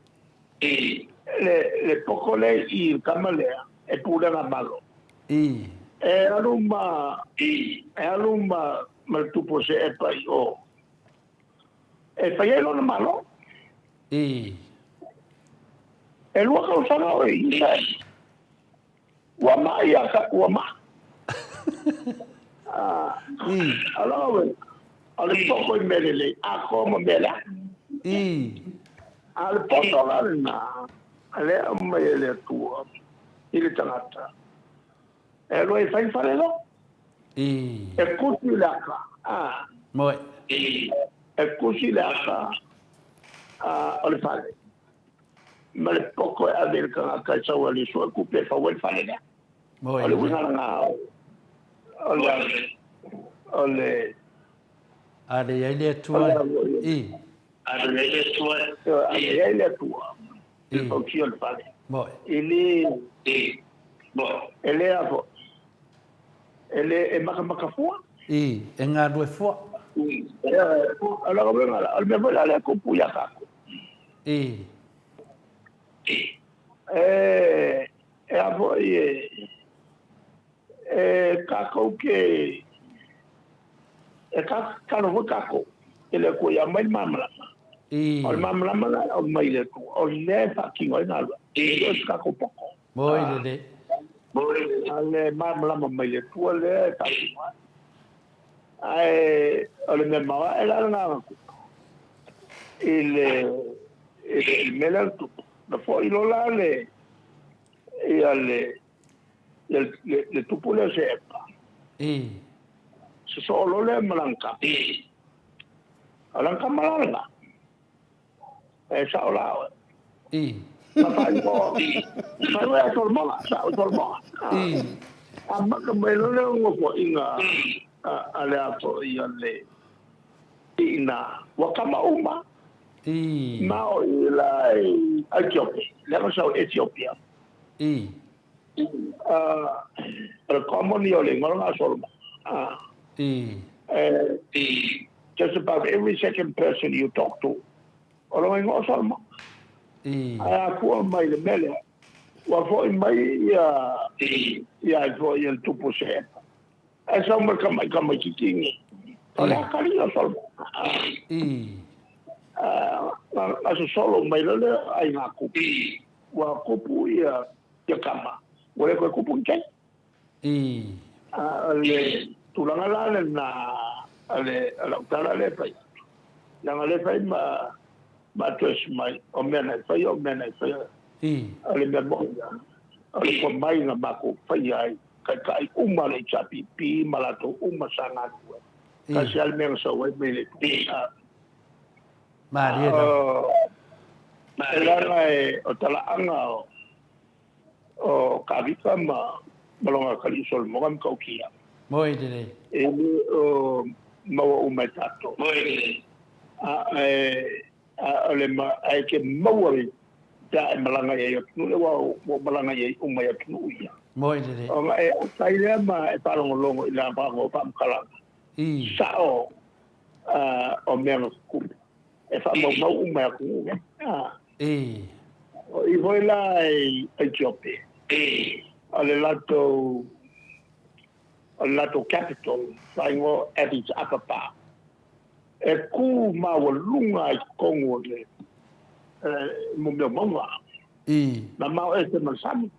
poco le y camalea e pure la malo alumma mal tu pose e pai o e pai lo malo el waka usanga o wama ya ka wama alors al poco immediately a como bela al poco na ale amele tu ile tangata elo e fai fare lo e kusi la ka moi e kusi la ka al fare ma le poco a ver ka ka sa wali so ku pe fa wel fare la moi ale wina nga ole ale ile tua ale ile tua il faut qu'il le fasse moi ele é macafua enga do fo alors venga al me vola la compuya ka avo kako ke kako kako ele ko ya mai mamla o mamla o mai le ko o le fucking o na e kako poko moi le ale mamla mai le ko le ka ai ole me ma ela na ko ele melal tu da fo ilo la le e ale le tupu le sepa se solo le malanka alanka malanga e sa ola ma fa ko ma no e solma sa solma amma ka melo le ngo ko inga ale apo iale ina wakama uma ma o ila Ethiopia le so Ethiopia el common yole ngolonga solma just about every second person you talk to olonga ngo solma aya ko mai le mele wa fo mai ya fo el tupo se esa mo kama chikingi ola kali yo solma aso solo mai le ai nga ku wa kupu ya kama wale ko kupu ke ale tulanga la na ale ala le pai na le pai ma tos mai o mena pai ale me mo ale ko mai na bako pai ai kai uma le chapi pi malato uma sanga kasi al men so we mele Maria o tala anga o kavika malonga kali sol mogam kaukia moi dele o mawa umetato moi ole ma ai ke mawa da malanga ye no wa malanga ye umaya tuya moi dele o sai le ma e palo longo ila ba go pam kala sao o meno ku e fa mo umaya ku o i voi la Ethiopia ale lato capital saingo Addis Ababa e ku ma walunga kongo le mo me mama na ma e se masami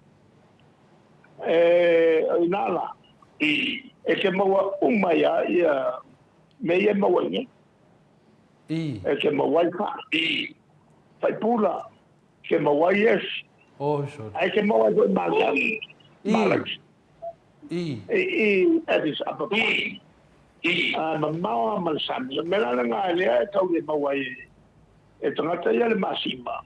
inala e ke mo umaya ya me ye mo wani e ke mo wifi fai pula ke mo wayes ai ke mo wa magam malak Addis Ababa ma masam me la nga le tau le mo wai e tangata ya le masima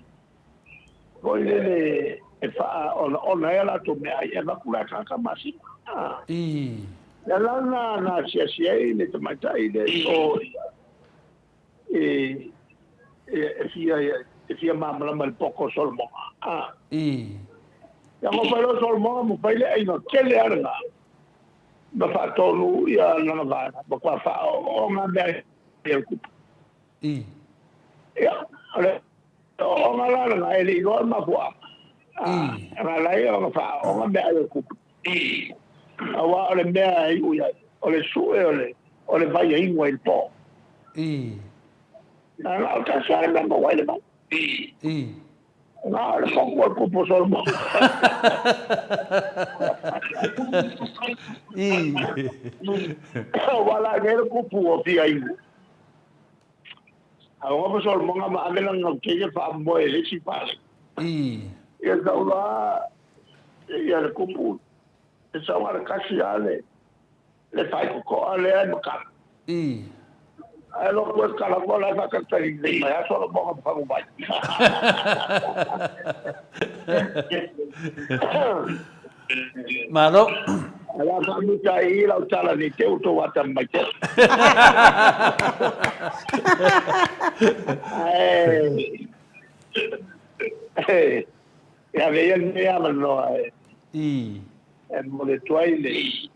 ko le e fa ona ela to me ai e va kula ka masima la na sia le tomata ile o fia mamla mal poco solmo ya mo pelo solmo mo pele ai no kele arna ba fa tolu ya na va ba kwa fa o nga be ya ku ya ale o nga la ele go ma kwa ana la yo fa o nga be ya ku awa ole be ai u ya ole su ole vai ai mo il po na ka sa na mo wai le ba no, le pongo el cupo solmo. Wala el cupo o fi aí. Agora o solmo nga amela no que fa mo ele si pale. E da lá e el cupo esa hora casi ale. Le fai co ale no cap. Elo pues kala bola fa ka tari ni ma ya solo mo fa mo bai malo ala fa mi tai la utala ni te uto wata mai te ya veía ni ama no e mo le toile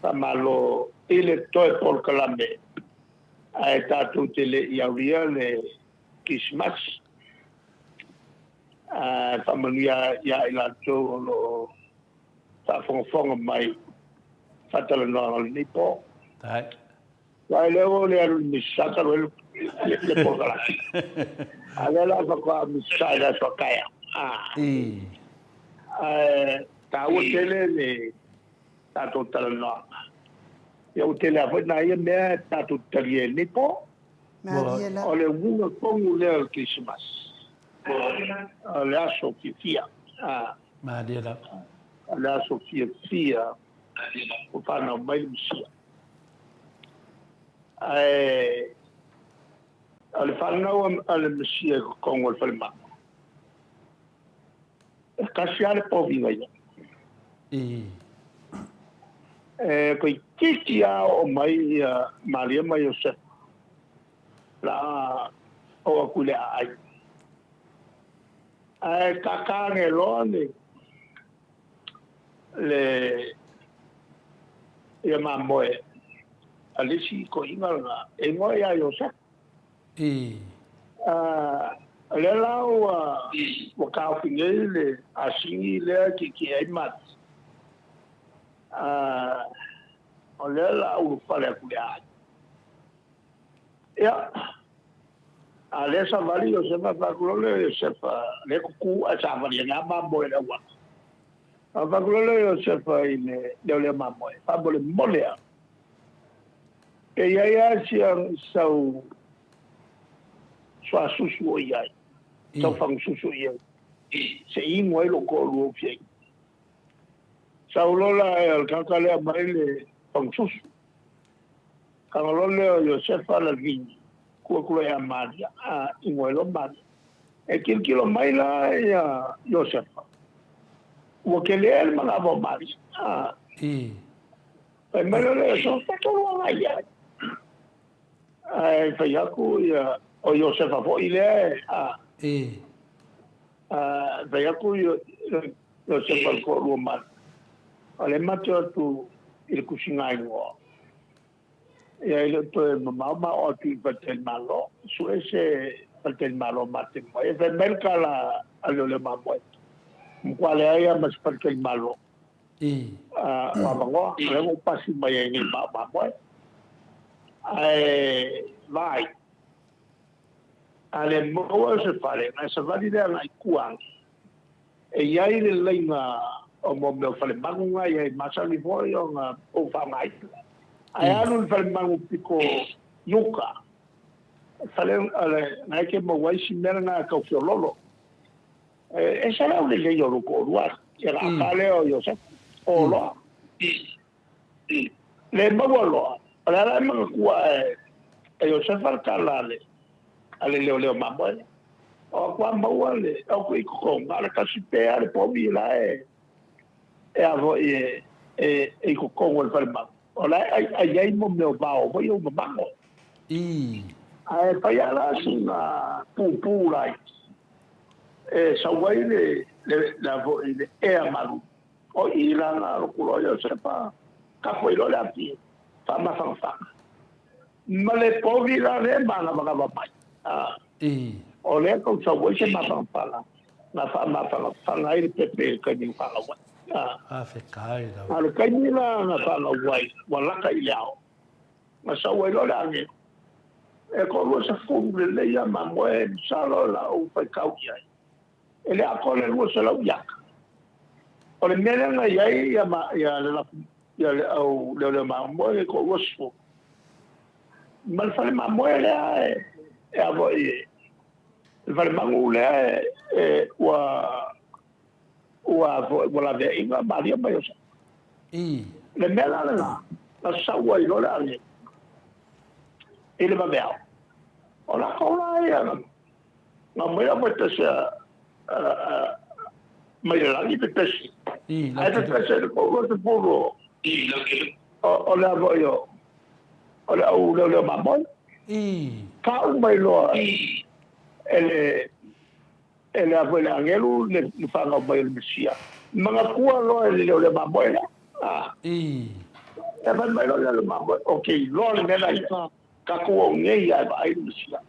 fa malo ile toe por kalambe a tatu tele ia le Christmas Familia ya ilato lo ta fonga mai fatala no ni po. Tai. Wai lewo le misata lo le po la. Agora fa misata so kaya. Ta utele ne ta total no. Ya utele a na ia me ta total ni po. Ole unga kongu le Christmas. Le aso fia. Madela. Le aso fia. O pana mai sia. Ale fana ale sia kongu le falma. Kasiare po vinga ya. Koi kikia o mai Maria mai Joseph. La o kule ai. Kakane lone le ia mamoe alisi ko inga e ngoe ya Joseph. Le lawa waka fingele asingi le ki ai mat. O le la u pale kule ai. Ya. Ale sa vali yo sepa pakulole sepa le kuku asa vali ngaba boy la wa. Pakulole yo sepa ine le mamoe. Pabole molea. E ya siang sau swa susu o yai. Sau fang susu yai. Se ingoi lo ko lu fie. Sau lola el kakale maile fang susu. Kangalole yo sepa la vini. Kua ya Maria, ingoelo Maria. E kilo mai la ya Josefa. O que le el manava Maria. E melele so tako la ya. Fa yaku ya o Josefa fo ile fa yaku Josefa ko lo mal. Ale macho tu il kusinga ngo. Ya ile to mama o ti patel malo su ese patel malo mate mo e merca la alole mamo quale aya mas patel malo mango luego pasi mai ni mama vai ale mo se fare na se valida la kuang e ya ile leina o mo me fale mangunga ya masali boyo nga o fa mai Ayano falmangu piko yuka. Fale na ke mo wai simera na ka fiololo. Esa la le yo lo ko ruar. Era fale o yo se. O lo. Le mo lo. Ala la mo kwa yo se fal kalale. Ale le mambo. O kwa mo wale. O ko ko ngala ka sipe ale po bi la avo ko ko wal falmangu. Ola ai mo meu bao mo yo mamango ai pa ya la sina pu lai sa wai le la vo ile malu o ila na lo kulo yo sepa ka ko ilo la pi fa ma fa ma le po vi la le ma na ba mai o le ko sa wai se ma fa la na fa ma fa na ile pepe ka ni fa la wa Afrikai da. Al kainila na fala wai, wala ka iao. Ma sa wai lo la nge. E ko lo sa fungle le ya ma moe sa lo la o pa kau ya. Ele a ko le lo sa la yak. O le mele na ya ma ya la ya o le ma moe ko lo so. Ma fa ma moe le e a vo e. Fa ma ngule wala de inga Maria mai osa. Le mela la sawa i lola ale. Ele va bea. Ola kola ia na mai a mai tesa mai la li petesi. Ai petesi ko te puro. Ola voyo. Ola o le mamon. Ka mai lo. Ele abuela angelu le fanga mai le sia. Mga kua lo le maboela. E van mai lo le maboela. Okay, lo le na ia. Ka ko nge ia ba ai sia.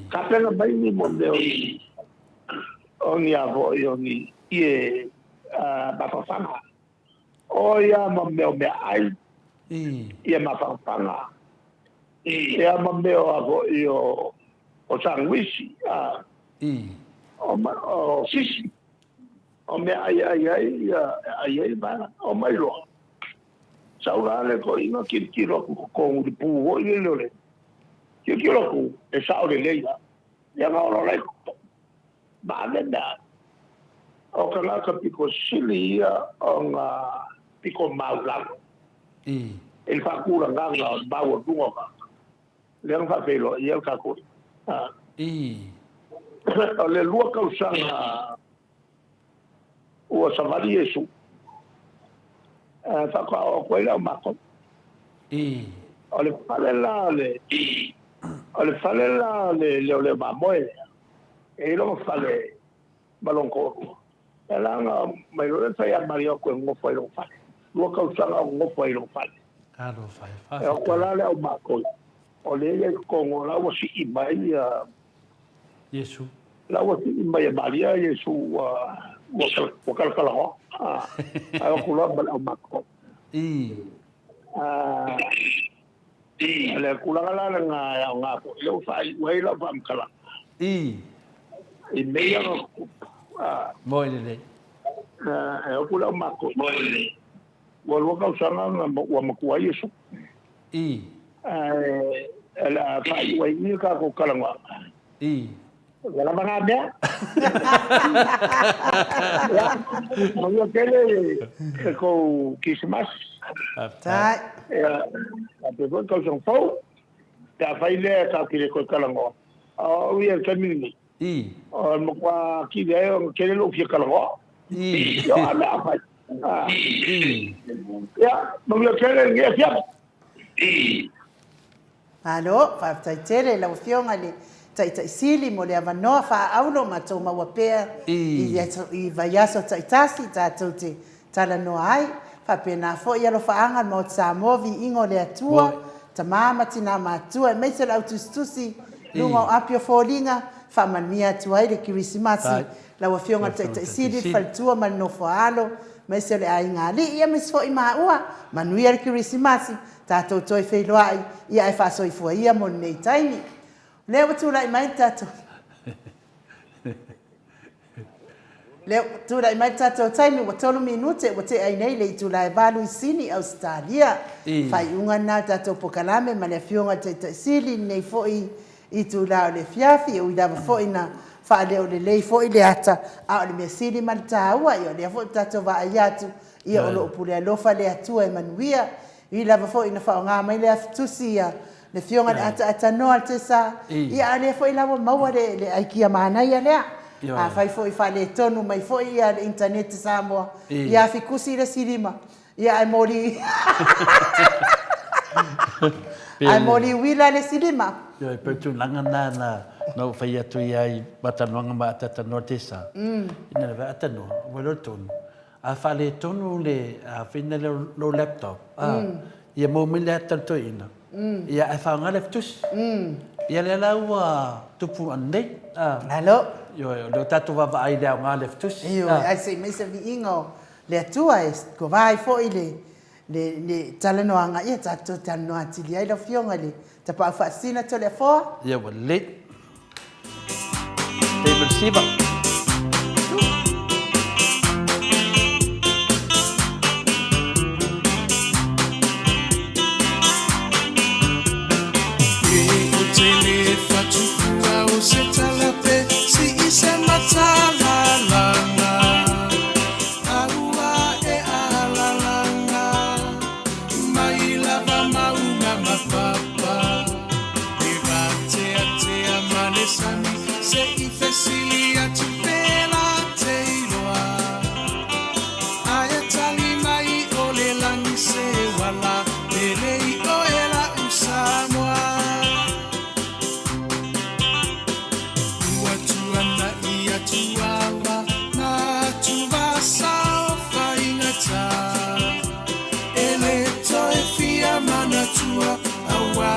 Ka pena mai ni mo de oni avo oni ie mapapanga o ia mameo me ai ia mapapanga ia mameo avo io o sangwisi o sisi o me ai ba o mai lo saurale ko ino kiro ko uri pu o ile kiro ko e saure leia ya no lo le ba nenda o kala ka piko silia o nga piko maula el fakura nganga ba wo dungo ka le nga pelo ia ka ko o le lua ka usanga o savali Yesu fa ka o ko ila mako o le falela le ba moe e lo fale balonco elanga mai lo fa ya mario ko ngo foi lo fa lo ka usanga ngo foi lo fa lo fa e ko la le o mako o le ko ngo la wo si ibai Yesu la wo si ibai Maria Yesu wo kala ho a ko la o mako le kulala nga ko lo fa wai la pam kala meia moile e o kula mako moile wo lo ka usanga wa makuwa Yesu la fa wai ni ka ko kala nga la bana be ya mo yo kele ko Christmas tai ya pe ko son fo ta fa ile ka kile ko kala nga o wi el kamini o mo kwa ki de o kele lo fi kala nga yo ala fa ya mo yo kele nge ya alo fa taitere la opción ali tai sili mo le avanoa fa aulo ma to ma wapea i vaiaso taitasi tatuti tala no ai fa pena fo ia lo fa anga mo sa movi ingo le atua tamama tina matua me se la utustusi lungo apio folinga fa mania tua ile Christmas la wafionga tai sili fa tua ma no falo me se le ai ngali ia me so i maua manuia Christmas tato toi feloai ia e fa so i fo ia mo nei taini leo tu lai mai tato leo tu lai mai tato taimi wa tolu minute wa te ai nei le tu lai valu sini Australia fai unga na tato pokalame ma le fionga te sili nei foi i tu la le fiafi o da foi na fa le o le foi le ata a le mesili mal taua io le fo tato va ayatu ia o lo pule lo fa le atu e manuia i la foi na fa nga mai le aftusia le fionga ata no altesa ia le foi la maua le aikia mana ia le a fai foi fa le tonu mai foi ia le internet samo ia fikusi le silima ia ai mori ai mori wila le silima yo pe tu langa na no fai atu ia batanonga ma tata notesa ina le atano welo tonu a fa le tonu le a fina lo laptop ia mo mile tanto ina ia e fa ngale tus ia le la wa tupu ande halo yo lo tatu va ai le ngale tus yo ai sei me se vingo le tua ko vai fo ile le taleno anga ia tatu tano atili ai lo fionga le ta pa fa sina to le fo ia wa le table siba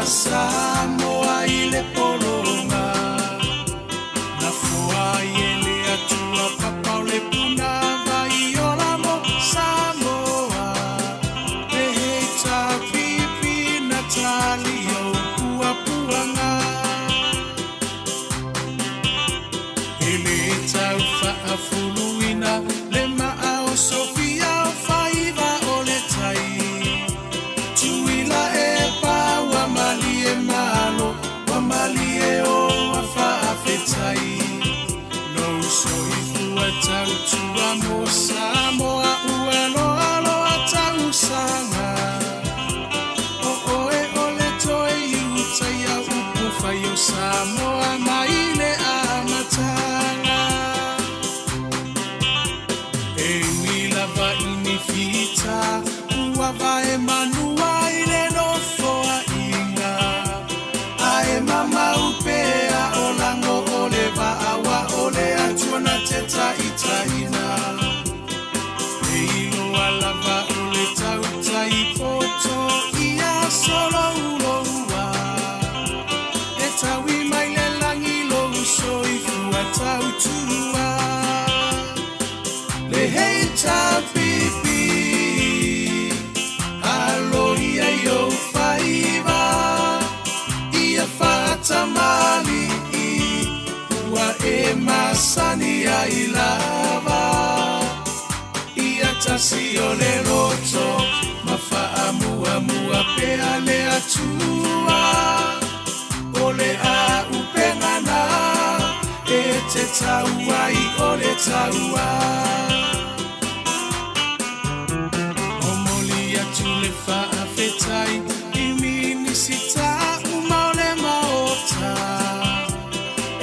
Samoa ile polonga na fua ile atua fuluina le ma'ao Sofia o faiva o le tai tuila e pa wa mali e malo wa mali e o a whaafetai no soifu a tau tua mo Samoa ua loa loa tau sanga o oe o le toe iutai a upu whai o Samoa mai le amatanga e milava ini fita ua vae manua i le nofo a inga a e mama upea o lango o le vaawa o le atuana te taitaina e iloa lava o le tautai poto ia solo uloua e taui mai le langi lo soifu a tautua le heita pipi alo ia yo faiva ia fata mali ua e masani ai lava ia tasi o le roto ma faa mua mua pea le atua o le a upengana e te taua i o le taua o moli atu le faa fetai i minisita uma o le maota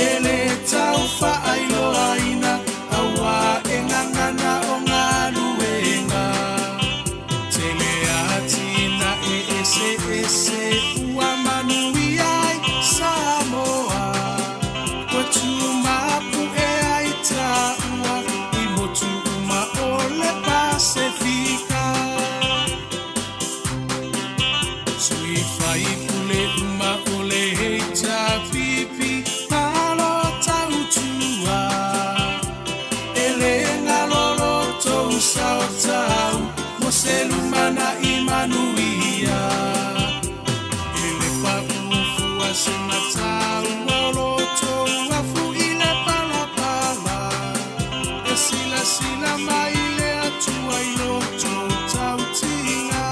e le tau faa i loa ina aua e ngangana o ngā luenga te le atina e ese ese ua manui ai Samoa ua tumapu e ai taua i motu uma o le Pasifika sui fai pule uma o le heita pipi malo tautua e le ngalolo tou sao tau mo se lumana i manuia e le paufu a se matau lolo tou afu i le palapala e sila sila mai le atua i loto tautinga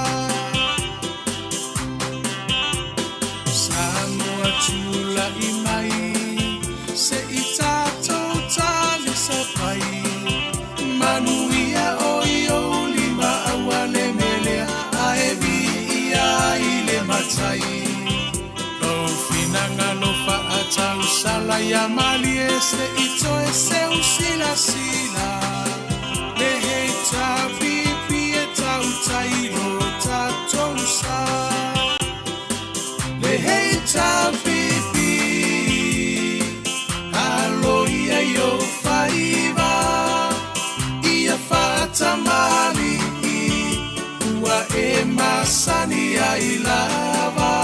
Samoa tula i mai se i tātou tāle sa pai manuia o i o lima awa le melea a e vi ia i le matai lo finanga lo fa a tau sala ia mali e se i toe se usila sila le hei tā pipi e tau tai lo tātou sa le hei tā pipi alo ia yo faiva ia fata mali ua e masani ai lava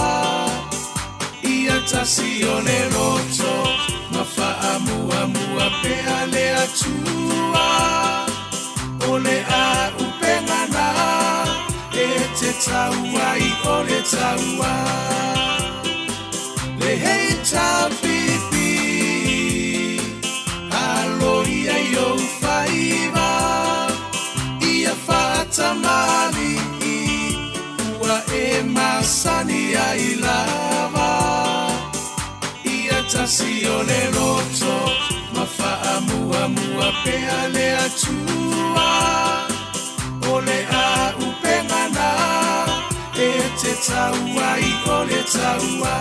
ia tasi o le roto ma faa mua mua pea le atua o le a upengana e te taua i o le taua le heita pipi alo ia yo faiva ia fata mali ua e masani ai lava ia tasi o le roto ma faa mua mua pea le atua o le a upengana e te taua i o le taua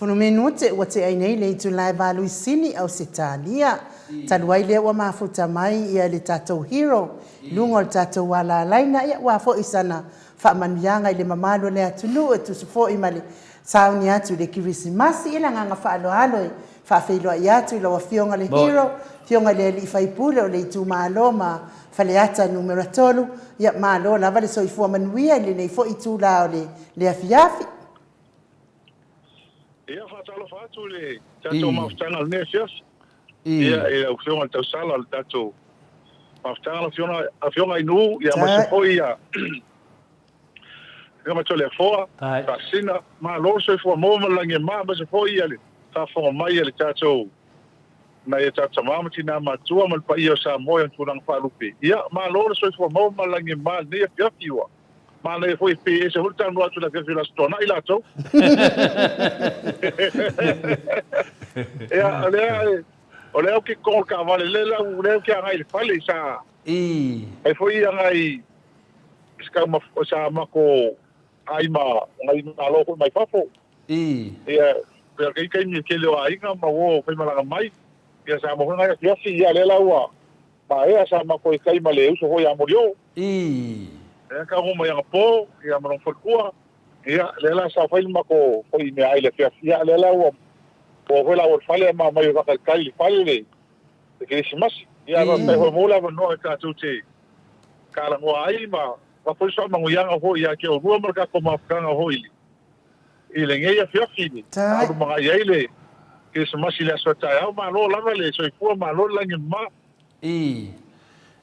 Fono minute ua te ai nei le itu lai valu sini au se talia. Taluai le ua mafuta mai ia le tatou hero. Lungo le tatou wala laina ia ua fo isana wha manuianga i le mamalo le atunu e tusu fo i male sauni atu le kirisimasi ila nganga wha alo alo wha whailoa i atu ila wa fionga le hero. Fionga le li whaipule o le itu maalo ma whale ata numera tolu. Ia maalo lava le soifua manuia le nei fo itu la o le afiafi. Ia whaatalo whaatu le tatou maftanga le nefias. Ia e au fionga tau sala le tatou maftanga a fionga inu ia masefo ia Nga matole foa. Ta sina ma lo so fo mo malangi ma ba so fo ile. Ta fo mai ile tato. Na ia tata mama tina matua mal pa ia sa mo yang tulang palupe. Ia ma lo so fo mo malangi ma ne ia fiwa. Ma le foi pe se hulta no atu la que la stona ila to. Ole o que con cavale le la ule que ai fale sa. Ai foi ai ska ma sa ma ko ai ma lo ko mai fafo. Ia per que mi que le ai nga ma wo foi mala mai. Ia sa mo nga ia fi ia le la wa. Ma ia sa ma ko kai ma le uso ho ya murió. Ia ka mo ia po ia ma no fo ia le la sa foi ma ko foi me ai le fi ia le la wa. O foi la fale ma mai va kai fale. Que es más ya no te mola no ka tuti kala ngo ai ma va foi só mangu yang ho ya ke o ru marka ko ma kanga ho ile nge ya fiafini au ma ya ile que es más ile so ta au ma lo la vale so fu ma lo la ngi ma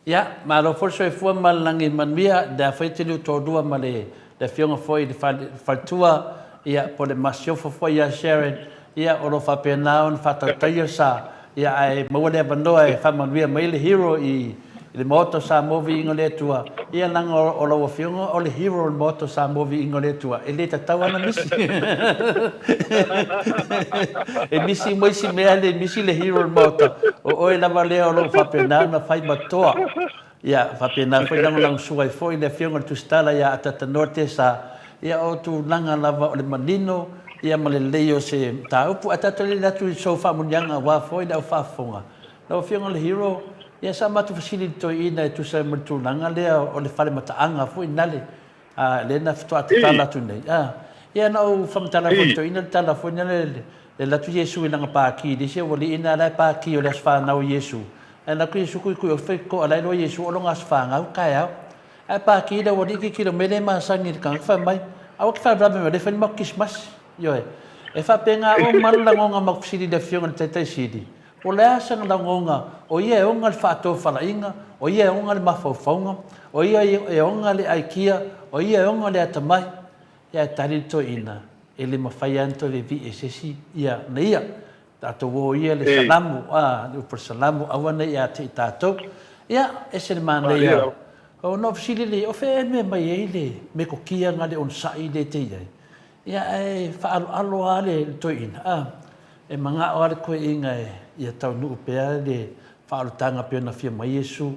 ya ma lo for so fu ma la ngi man via da foi te lu to dua ma le da fiona foi de fatua ya por de masio fo ya sharing ya o lo fa pena on fa ta sa ia ai mawale bandoa fa manvia mai le hero i le moto sa movie ingole tua ia nang o lo fiongo o le hero moto sa movie ingole tua ele ta tawana misi e misi moi si me ale misi le hero moto o la vale o lo fa pena na fai batoa ia fa pena foi lang suai foi le fiongo tu stala ia ata norte sa ia o tu langa lava o le manino ia maleleo se taupu atatole latu so fa munyanga wa foi da fa fonga no fianga le hero ia sa matu facility to ina tu sa matu nanga le o le fale mata anga foi nale le na fto atala tu nei ia no fam tala to ina tala foi nale le latu yesu ina pa ki di se woli ina la pa ki o le fa na o yesu ana ku yesu ku o fe ko ala no yesu o lo ngas fa nga ka ya pa ki da woli ki kilo mele ma sangi kan fa mai au ka fa me le fa ma kismas yo e fa penga o malangonga makfsidi de fiong tete sidi o le asang langonga o ye o ngal fa to fala inga o ye o ngal mafofonga o ye e o ngal aikia o ye o ngal atamai ya tarito ina ele mafayanto le vi esesi ya neia tato wo ye le salamu o por salamu awana ya tato ya ese mane ya o no fsidi le o fe me mai ele me ko kia ngale on sai de te ia e whaalo ale toina e manga o ale koe inga ia tau nuu pēr le whaalo tanga pēr na fia mai Yesu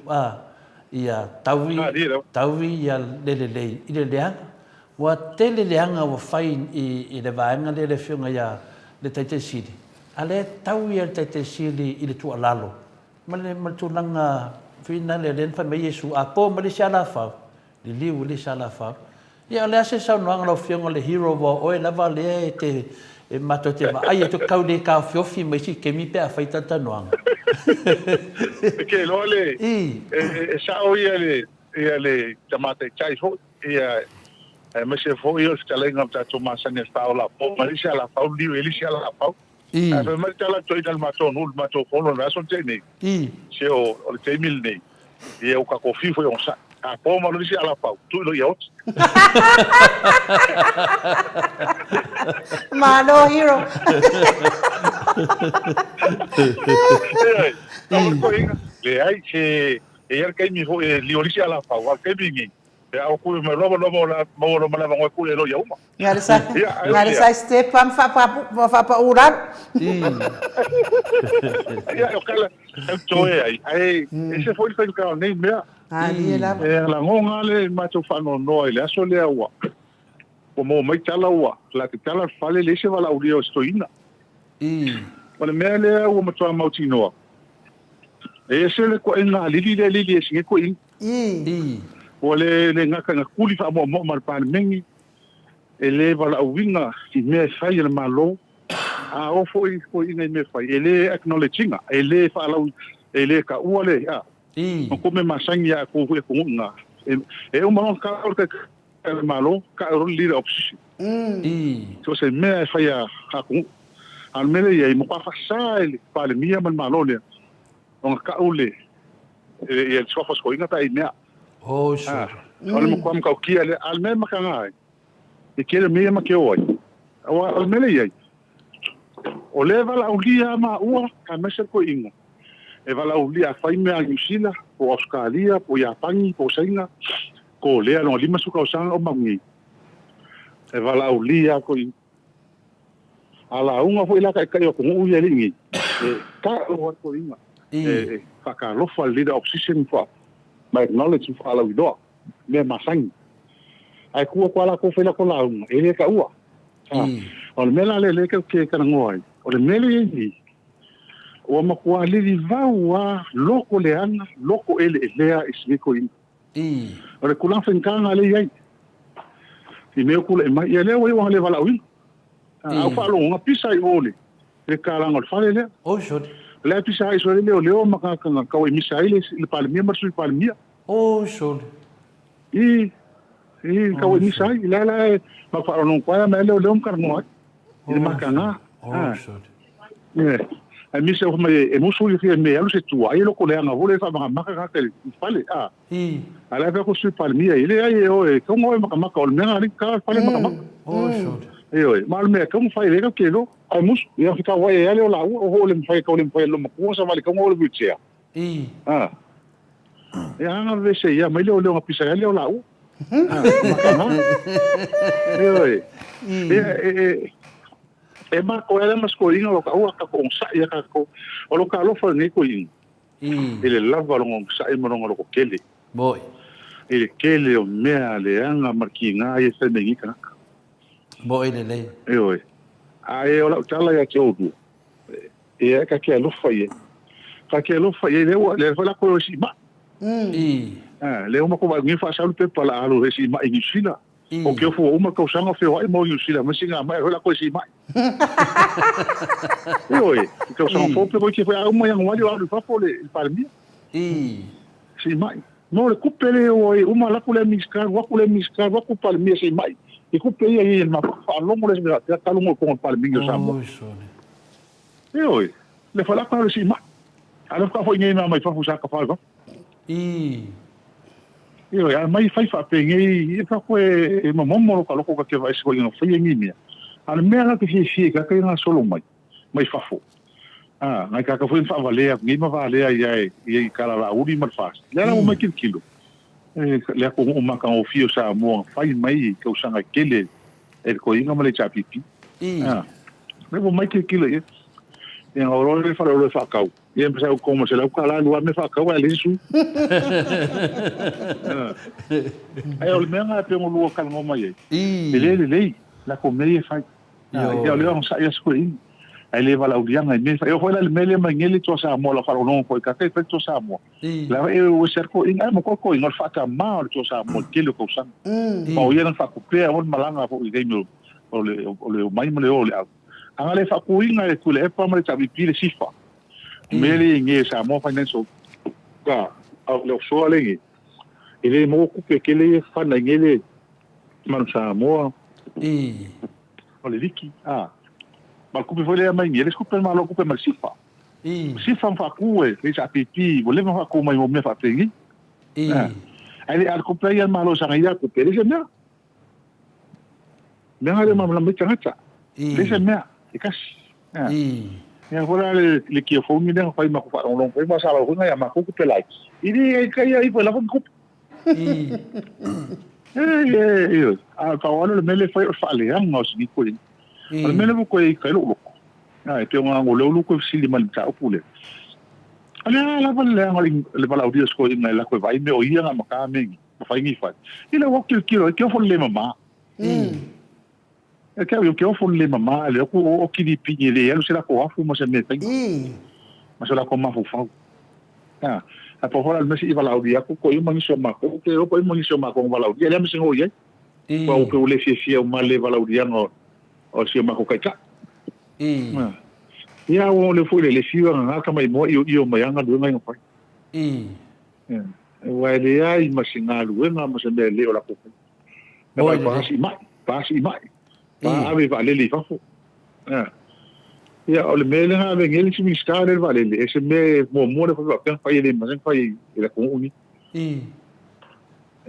ia tauwi ia lelelei i le leanga wa te le leanga wa whai i le vaenga le whiunga ia le taite siri a le tauwi ia le taite siri i le tua lalo ma le matulanga whina le len whai mai Yesu a pō ma le siala whau le liu le siala whau ia le ase sau noanga lau whiunga le hero wa oe lava le te e mato te wa ai to kau le ka fiofi mai si ke mi pe a faita ta noanga ke lo le e sao ia le tamate chai ho ia me se fo ia se tala ngam ta masa ne paula po marisa la paul li elisia la paul a fe mar tala to idal mato nul mato fono na son te ne se o te mil ne ia o ka kofi foi on sa a po ma lo disi ala pau tu lo yaot malo hero le ai che e kai mi ho li orisi ala pau al kai bingi e au ku me lo la mo lo mala ngo ku lo yauma ngare sa step pam fa pa urar ya o kala to ai ese foi el ka nei mea la ngonga le mato fano no le aso le agua como mai tala ua la que tala fale le se vala urio stoina wala me le agua mato mautino ese le ko ina lili le singe ko in wala le ngaka ngakuli fa mo mar pan mengi ele vala uinga si me fai le malo a o foi ina me fai ele acknowledging ele fa la ele ka uale o come masangi a ko fu ko nga e o malo ka o ka malo ka ro li opsi so se me fa ya ka ko al mele ye mo pa fa sai pa le mia man malo le o ka ule e el sofos ko inga ta ina oh sure al mo kam ka ki ale al me ma ka nga e kele mea ma ke oi o mele ia o le vala ulia ma ua ka mese ko inga e vala ulia fai mea New Zealand po Australia po Japani po Sainga ko lea no lima suka o sanga o mangi e vala ulia ko inga ala unga fo ila kai o ko uia lingi e ka o ko inga e ka lo fa leader opposition for my knowledge for ala wido me masangi ai kua kwala ko fela ko launga e le ka ua o le mela le ke kana ngoi o le mele ni o ma kwa le vau a loko le ana loko ele lea isiko in o le kula fenkanga le yai i me kula mai ia le wa le vala ui a fa lo nga pisa i ole le kala ngol fa le o shot le pisa i so le o maka kanga ka o misa ile le palmia mar su palmia o shot ka o misa ile la ma fa lo kwa ma le o karno i maka nga o shot a misa o mai e musu i me alu se tu ai lo ko le nga vole fa maka ka ke fale ala fa ko su palmia ile ai o e ko mo maka o me nga ri ka fale maka o shot Oi, mal me como fai legal que lo, ai mus, ia fica vai ele o lá, o le fai ko le fai lo mo sa vale como o butia. E anga vese ia, mai le o nga pisa ele o lá. Oi. E ma ko ele mas ko inga lo ka o ka ko sa ia ka ko o lo ka lo fa ni ko in. Ele lava lo sa e mo lo ko kele. Boy. Ele kele o mea le anga markinga e se mengi kana. Bo ele lei. Oi. Ai o la tala ya tiodu. E ka ke lo faie. Ka ke lo faie le fa la ko si ma. Le uma ko ngi fa sa lu pe pala alu si ma i sila. O ke fo uma ko sanga fe ai mo i sila, ma singa ma la ko si ma. Oi. Ko sanga fo pe ko ke fa uma yang wali alu fa fo le palmi. Si ma. No le kupele o uma la ko le miskar, wa ko le miskar, wa ko palmi si ma. E kupe ia i ma fa longo le ta talungo ko pa bingo sambo. E oi, le fala ka si ma. Ala ka foi ngai mai fa fusa ka fa. E oi, mai fai fa pe ngai e fa ko e mo mo ka loko ka ke vai se ko no foi ngai mia. Ala me ala ke fi ka ka na solo mai. Mai fa fo. Ngai ka foi fa vale ngai ma vale ai e kala la uri mar fa. Le ala mo mai kilo. Le ko uma ka ofio sa mo fai mai ke usanga kele e ko inga male chapipi le bo mai ke kilo e oro le fa kau e empezar como se la kala lu me fa kau ale su ai o me nga pe mo lu ka ngo mai le la comedia fai ya le on sa ya sko in ai le vala udianga me fa eu foi le mele mangeli to sa mo la faro non foi ka ke to sa mo la e o cerco in ai mo ko in fa ka ma to sa mo ke le ko sa o ia na fa ku pe o malanga fo i game o le mai mo le o le anga le fa ku in ai ku le pa mo le tabi pile sifa mele nge sa mo financial ka o le so le ele mo ku pe ke le fa na ngele man sa mo o le viki ma kupe foi le mai ni eles kupe malo kupe mal sifa sifa fa kuwe le sa pipi vole fa ku mai mo me fa tengi ai al kupe ia malo sa ia kupe le se mea me ngale ma me tanga le se mea e kas ya fora le ki fo mi den fa ma ku fa long fa ma sa lo nga ya ma kupe like ini kai ai foi la kupe ka wala le mele foi fa le ang nos ni ko al mele ko e kai lo e pe nga ngolo lu ko sili mal ta opule ala la bala ngali le bala audio sko ina la ko vai me o ia nga maka me fa ngi fa ila wa kilo ke fo le mama e ke fo le mama le ko o ki di pinye le ya se la ko afu mo se me pe ma se la ko ma fu fa a po fora me si bala audio ko i mangi so ma ko ke ko i mangi so ma ko bala audio le me se ngo ye ko o ke le fi o ma le bala audio ngo o si ma ko kai ka ia o le foi le fiwa nga ka mai mo io mai anga du ngai ngoi wa le ai masinga lu nga mo se le o la ko pa si mai pa ave va le fa fo ia o le mele nga ve ngeli si mi ska le va le ese me mo le fa pa fa le ma fa le ko uni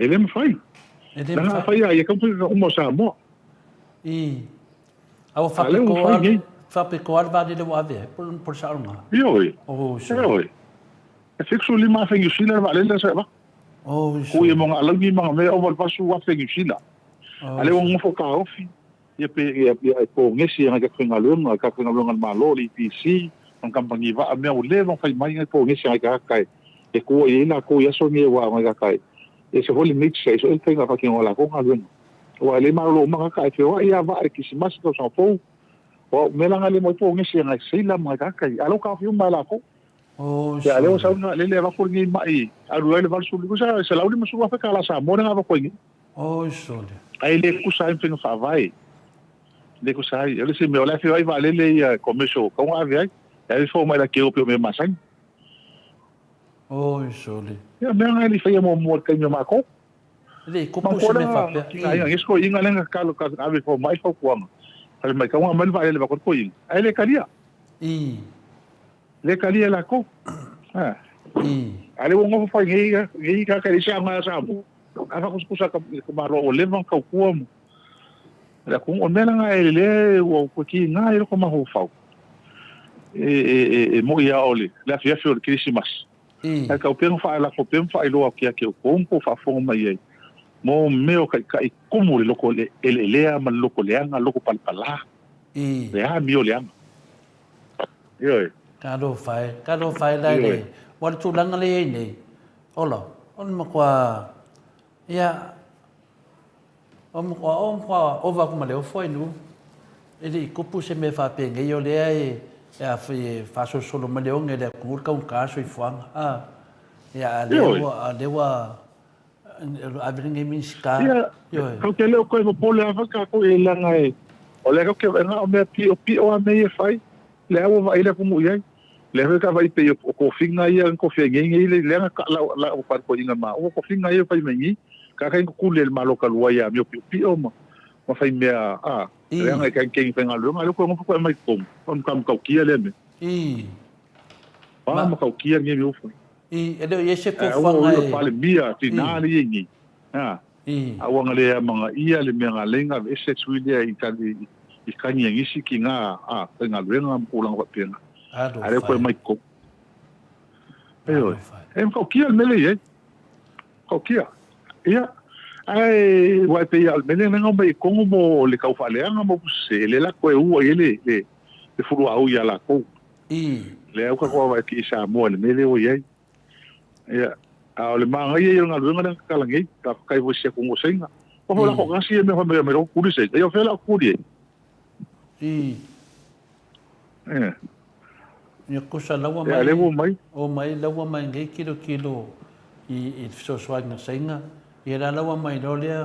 ele me fai na fa ia ka pu mo sa mo Au fape koal va de wa ve por sa nga. Ioi. Oh, Ioi. E fixo lima fengi sila va le sa ba. Oh, Ku ye monga alangi manga me o va pasu wa fengi sila. Ale wong mo ka ofi. Ye pe ye po ngesi nga ka kwenga malo li PC ang kampangi va me o le va fai mai po ngesi nga kai. E ko ye na ko ya so nge wa nga kai. E se holi mix se so el tenga fa kin wala ko ngalwen. Wa le malo manga kai fe wa ia va ki si mas ko sa fo. O melanga le mo po ngesi nga sila mga kai. Alo ka fi mala ko. Oh, ya le sa nga le va ko ngi mai. Aru le va su ko sa la uli mo su fa kala sa mo nga va ko ngi. Oh, so. Ai le ku sa fin fa vai. Le ku sa ele se me ola fi vai vale le começo com a viagem. Ele foi mais daqui o pelo mesmo assim. Oh, so. Ya me nga li fa mo mo ka nyo mako. Le ko po se me fa pe. Ai ngi sko inga lenga kalo ka ave ko mai fa kuanga. Ale mai ka nga mal vai le ba ko ing. Ai le kalia. Le kalia la ko. Ah. Ale wo ngo fa ngi ka ka isa nga sa mo. Ava kuskusa ka maro o levang ka kuamo. La kung on mela nga ele o ki nga ele ko maho fa. Mo ia ole. La fia fio Christmas. Ka o peng fa la ko peng fa ilo ki ke ko po fa fo mai. Mo meo ka kumu le loko ele lea man loko leanga loko palpala. Le ha mio leanga. Yo. Ka do fai la le. Wal tu langa le nei. Ola. On ma kwa ia o va kuma le foi nu ele kupu se me fa pe ngai ole ai ya fa so solo me le onge le kur ka un caso i fuang ya le wa a bringe min ska yo ko ke le ko mo pole ava ka ko e la ngai ole ko ke nga o me pi o me e fai le o va ile ko mu ye le ka vai pe ko finga ia ko finga ngai le ka la o par ko inga ma o ko finga ia fai mengi ka kai ku le malo ka lua ya mi pi o ma fai mea le nga ka king penga lu ma lu ko mo ko mai kom kam ka kia le me ma ka kia ngi mi fu ele ye se ko fa ngai pa le mia ti na ni ngi a wanga le mga ia le me nga lenga e se tsuile i ka ni ngi si ki nga penga lu nga pulang wa pena ale ko mai ko ka kia me le ye ka kia ia ai vai pe al mene nga mai kongo mo le kau fale nga mo se le la ko u ele le furu au ya la ko le au ka ko vai ki sa mo le mele o ye ia a le manga ye nga lu nga ka la ngi ka kai vo se ko mo senga ko la ko ngasi me ho me ro ku se yo fe la ku di ni ko sa lawa mai le mai o mai lawa mai ngi kilo i so swanga senga era lawa mai rolea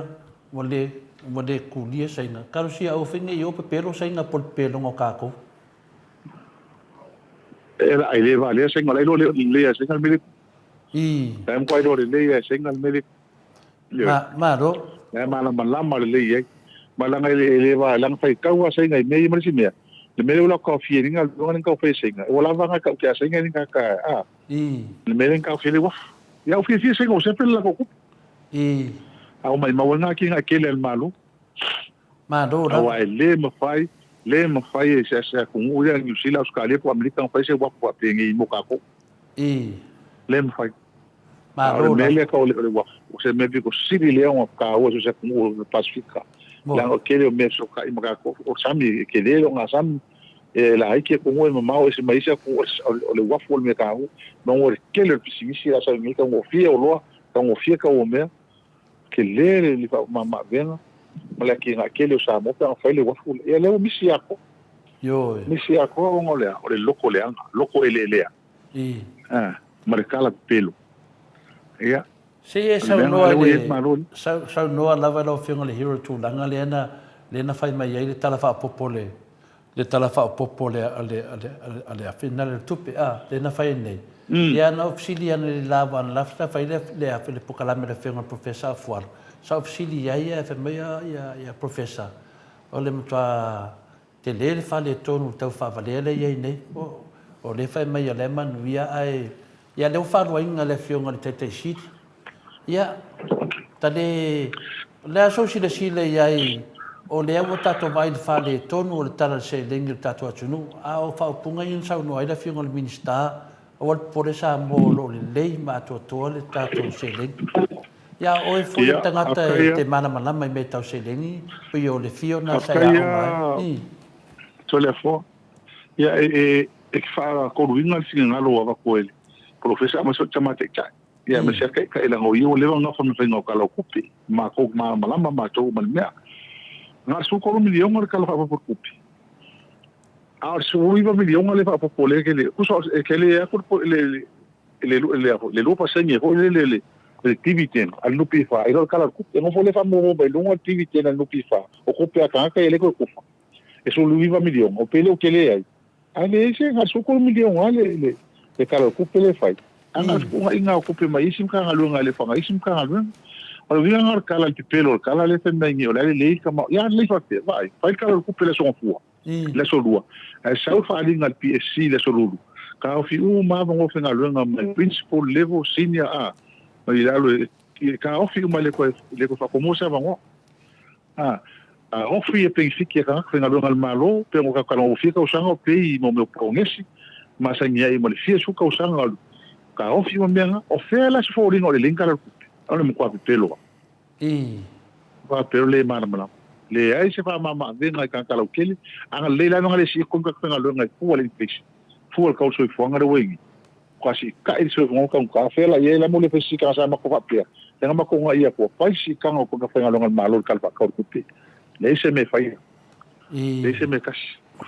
wale kulia saina karo sia o finge yo pero saina por pelo ngo kako era ai le vale saina le saina me tam ko le saina me ma ro na malama le malanga le va lang fai kawa saina me me si me le me la ko fi ninga ngo ka fe saina wala va ka ka saina ninga ka le me ka fi le wa ya o fi saina o sempre la ko au mai mawanga ki nga kele al malu do au ai le ma fai se ku uya ni sila uskale ko amerika fai se wa ko pengi mo ka ko le ma fai do le le ko le wa se me vi ko siri le on ka o se ku pasifika la o kele me so ka i mo ka ko o sami kele lo nga sam la ai ke ko mo ma o se mai se ku o le wa fo me ka o no o kele pisisi la sa mi ka mo fie o lo ka mo fie ka o me que le li fa mama venga mala ki nga kele sa mo pa fa le wafu e le o misi ako ngole o le loko le anga loko ele marcala pelo ia se sa no lava lo finga le hero tu langa le na fai mai le tala fa popole ale a final tupe le na fai nei ia na ofisilia le lava na lafta fai le pokalame le finga professor fuar sa ofisilia ia fe mai ia professor o le mtua te le fa le tonu tau fa vale le ia nei o le fai mai le manu ai ia le fa roinga le finga le tete shit ia tade le aso si le ia o lea ua tatou vai le fale tonu o le tala se lengi le tatou atunu a o whaupunga i sau no aila whiunga le minista o le pore sa mo lo le lei ma atua le tatou se lengi. Ia o e fo le tangata e te mana malama i me tau se lengi pui o le fio na sa ia o mai. Tole fo. Ia e wha koruinga le singa ngalo wa koele. Profesa ma so chamate chai. Ia me se ka ila ngoi o lewa nga whanu whainga o kala kupi. Ma kok ma malama ma tau ma mea. Nga su kolo milionga le kala whapapur kupi. A su uiwa milionga le whapapole ke le. Kuso ke le akur le lupa senye ho le activity al nupi fa. Ilo kala kupi. Ngo fo le whamu ba ilunga activity al nupi fa. O kupi a kanga ele ko kufa. E so uiwa milionga. O pele o ke le ai. Ale ese nga su kolo milionga le kala kupi le fai. Anga kunga inga kupi ma isim ka ngalunga le fanga isim ka ngalunga. Ora via ngar kala ti pelo kala le femengi o le kama ya le fate vai fai kala kupi le son fua. Le so lua. E sau fa ali ngal PSC le so lulu. Ka o fi ma ngo fe ngalunga ma principal level senior a. Ma ilalo ka o fi ma le ko fa como sa vango. O fi e pensi ka fe ngalunga malo pe ngo ka kala o fi ka usanga pe mo me prongesi. Ma sa nya i mo le fi su ka usanga ka ofi mo menga o fela se fo ringo le linka le ole mo kwa pelo va pero le mana le ai se fa mama venga ka kala ukele anga le la no le si kon ka nga lo nga fu le fish fu ka so fu nga le wengi quasi ka il so ngo ka fela ye la mo le fesi ka sa ma ko fa pia nga ma ko nga ia ko pa si ka ngo ko ka nga lo nga malo ka pa ka ko te le se me fai le se me kas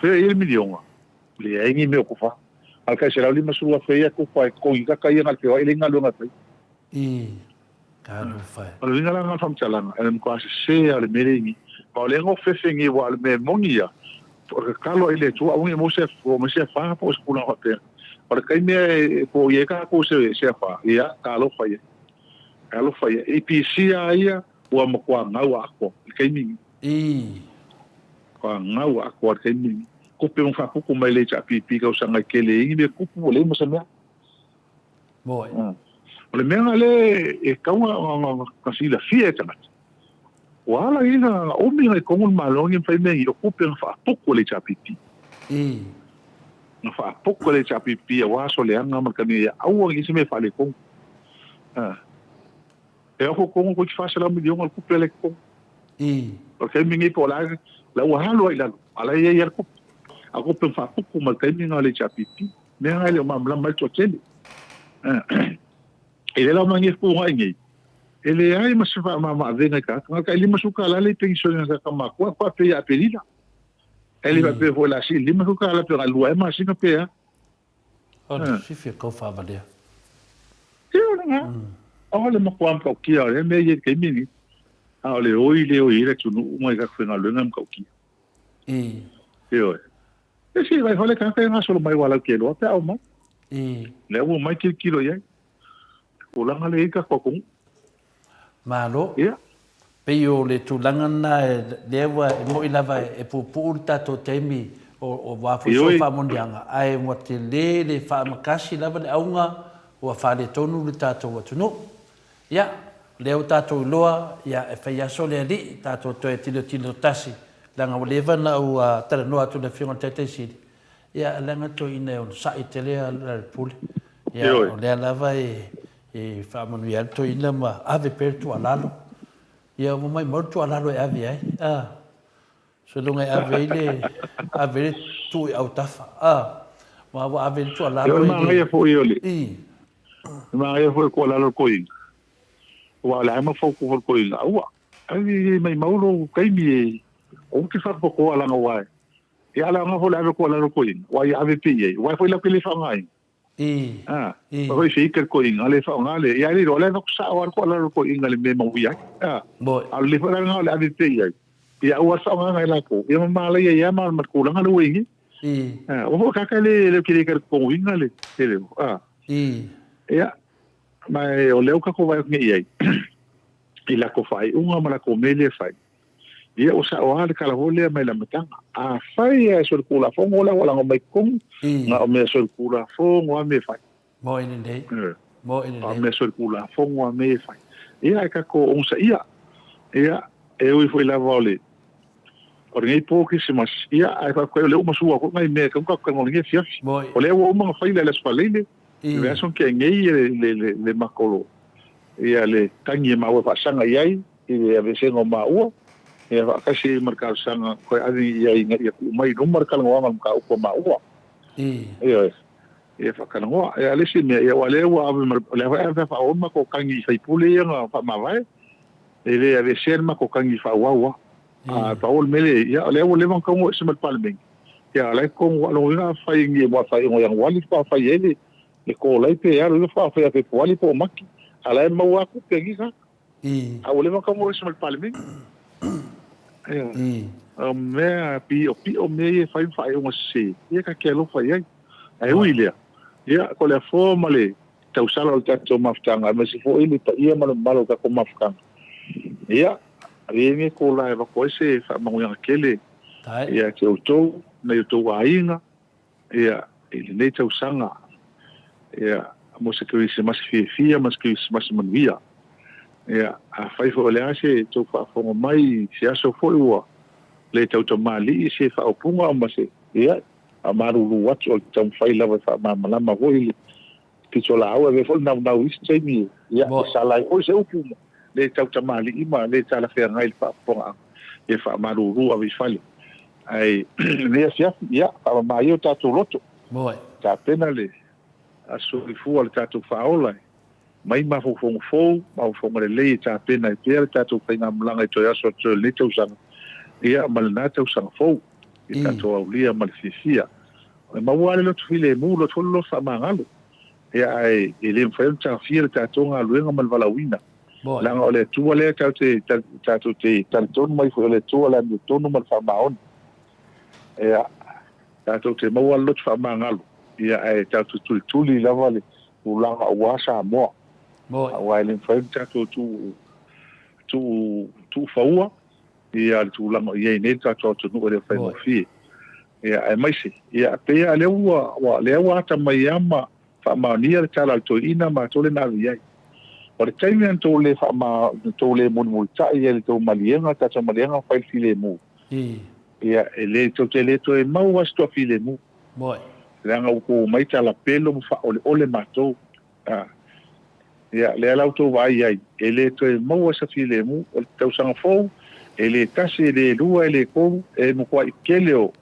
fe il milion le ai ni me ko fa al ka será lima sua feia ko fa ko i ka ia ngal feo ile ngal nga fai ka no fai ale nga nga fam chalanga ele ko se ale merengi pa le ngo fefengi wa ale me monia porque kalo ile tu a un mo se fa po skula hotel para kai me ko ye ka ko se fa ia kalo fai e pc ia wa mo kwa ngau ako kai mi kwa ngau ako kai mi ko pe un fa ko mai le cha pipi ka usanga kele i me ku le mo sa me boy ole me ale e ka ka si la fiesta wala ina o mi ngai ko un malong in fa me i ko pe fa ko le cha pipi na fa ko le cha pipi wa so le anga mar ka ni au ngi se me fa le ko e ko ko fa sa la mi yo ko pe le ko porque mi ngi po la wa halo ila ala ye yer ko ako pe fa ko ma kai ni ngale cha pipi me ngale ma mla mal to tele ele la mangi ko ngai ele ai ma se fa ma venga ka ka ele ma suka la le pension ka ma ko pe ya pelila ele va pe vola si ele ma suka la pe lua ma si no pe si fi ko fa ba dia nga ole ma ko am ka ki ale me ye ke mini ale oi le tu no mai ka fe ngalo ngam ka ki yo ese vai fale ka nga solo mai wala ke lo te au ma le wo mai kilo ye o langa le ka ko malo pe yo le tulanga na le wa mo ilava e pu tato temi o wa fu so fa mondianga ai mo te le fa makasi lava le aunga o fa le tonu le tato wa tuno ya le o tato loa ya e fa ya so le li tato to e tilo tasi langa o leva na o tala no atu le fiona tete si ya langa to ine o sa itele al pul ya o le lava e fa manuel to ine ma ave per tu alalo ya mo mai morto alalo e ave ai so longa ave tu au tafa ma wa ave tu alalo e ma ia fo iole ma ia fo ko alalo ko in wa la ma fo ko in aua ai mai maulo kai mi o ke fa ko ala nga wa ya la nga ho la ko alalo ko in wa ia ave pi wa fo la ke le fa ngai ko se iker ko in ale fa ngale ya ri rola no sa war ko alalo ko in ale me mo ya bo ale fa nga ale ave pi ya wa sa nga la ko ya ma la ya ma ko la nga lo wingi o ka le ke iker ko in ale ele ya mai o leo ka ko vai ngi ai ila ko fai unga mala ko mele fai ia o sa o ale kala hole mai la matanga a fai e so kula fongo la wala mai kong nga o me so kula fongo me fai mo ine dei o me so kula fongo me fai ia ka ko on sa ia e o foi la vole o ngai po ki se mas ia ai fa ko le uma sua ko ngai me ka ngai fia o le o uma fa le spalele le son ke ngai le makolo ia le tangi ma wa sanga iai ia ve se no ma o ia ka se marka sanga ko ai ia ngai ku mai no marka ngo ma ka ko ma o ia fa kana ngo ia le se me ia wa le wa le fa o ma ko kangi fa pule ia fa ma vai ele ave ser ma ko kangi fa wa Paul mele ya le o le van como se mal palmen ya le con lo nga fa ngi mo fa ngo yang wali fa ele le ko lai pe ya le fa pe wali po maki ala ma wa ku pe gi ka a o le van como se mal palmen me pi o me fa ngo se ya ka ke lo fa ya ai wile ya ko le forma le tau sala o tato maftanga ma se fo ile ta ia malo ka ko mafkanga ya Ringe ko la eva ko se fa mo yang kele ia ke auto na yo to ainga ia ele nei tau sanga ia mo se que se mas fia mas que se mas manvia ia a fai fo le ase to fa fo mai se aso fo wa le tau to mali se fa o punga ma se ia a maru lu wat o tau fai la fa ma ma vo ile ki to la o ve fo na wis mi ia sala o se o punga le tau tamali ima le tala fe ngai fa ponga e fa maruru a visfali ai le sia ya pa ma yo ta to loto moi ta pena le aso i fu al ta to fa ola mai ma fo ma fo le ta pena e per ta to pe na mlanga to ya so to le to sang ia mal na to sang fo i ta to aulia mal fisia ma wale lo file mu lo to lo fa mangalo ia ai ele enfrenta fiel ta to nga luenga mal valawina langa ole tua le ka te tanton mai fo le tua la no tonu mal fa maon ia ta to te mo lot fa mangalo ia ai ta tu tuli la vale u langa wa sa mo wa le fa ta tu faua ia tu langa ia ne ta to no le fa no fi ia ai mai si ia pe ale wa ta mai ama fa ma ni ta la to ina ma to le na ia o le taimi an tō le wha tō le munu tai e le tō malienga, tata malienga whai file mu. Ia, e le tō te le tō e mau astua file mu. Ranga uko mai tala pelo mu wha ole matou. Ia, le alau tō vai ai, e le tō e mau asa file mu, o le tau sanga fōu, e le tasi e le lua e le kou, e mu kua i kele o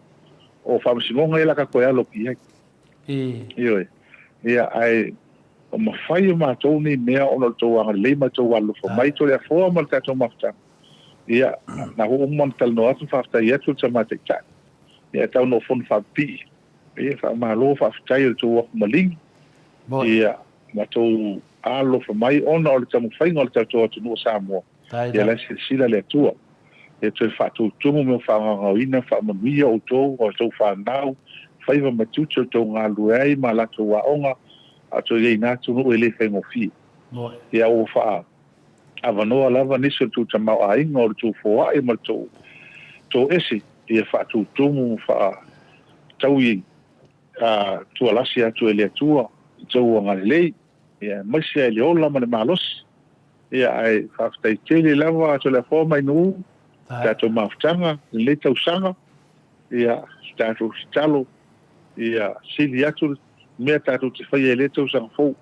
whamasimonga e laka koe alo ki ai. Ia, ai, o mawhai o mātou ni mea o no tō anga le mātou alu fo mai tō lea fōa mal tātou mawhata. Ia, na ho umman tal no atu whafta i atu ta mātai tā. Ia, tau no fon whapi. Ia, wha mālo whaftai o tō waku maling. Ia, mātou alo fo mai ona o le tamu whainga o le tātou atu nua Samoa. Ia, la sila lea tua. Ia, tō e whātou tumu me whanganga o ina, whamanuia o tō, o tō whanau, whaiva matuto tō ngā luai, ma lato wa onga, ato ye na tu no ele fe mo fi ya o fa avano lava niso tu tama ai ngor tu fo ai mal to ese e fa tu mu fa taui tu alasia tu ele tu nga le ya masia le ola mal malos ya ai fa tai tele lava to la forma no ta to maftanga le tau sanga ya sta tu stalo ya siliatu me ta tu te fai ele tau sang fou.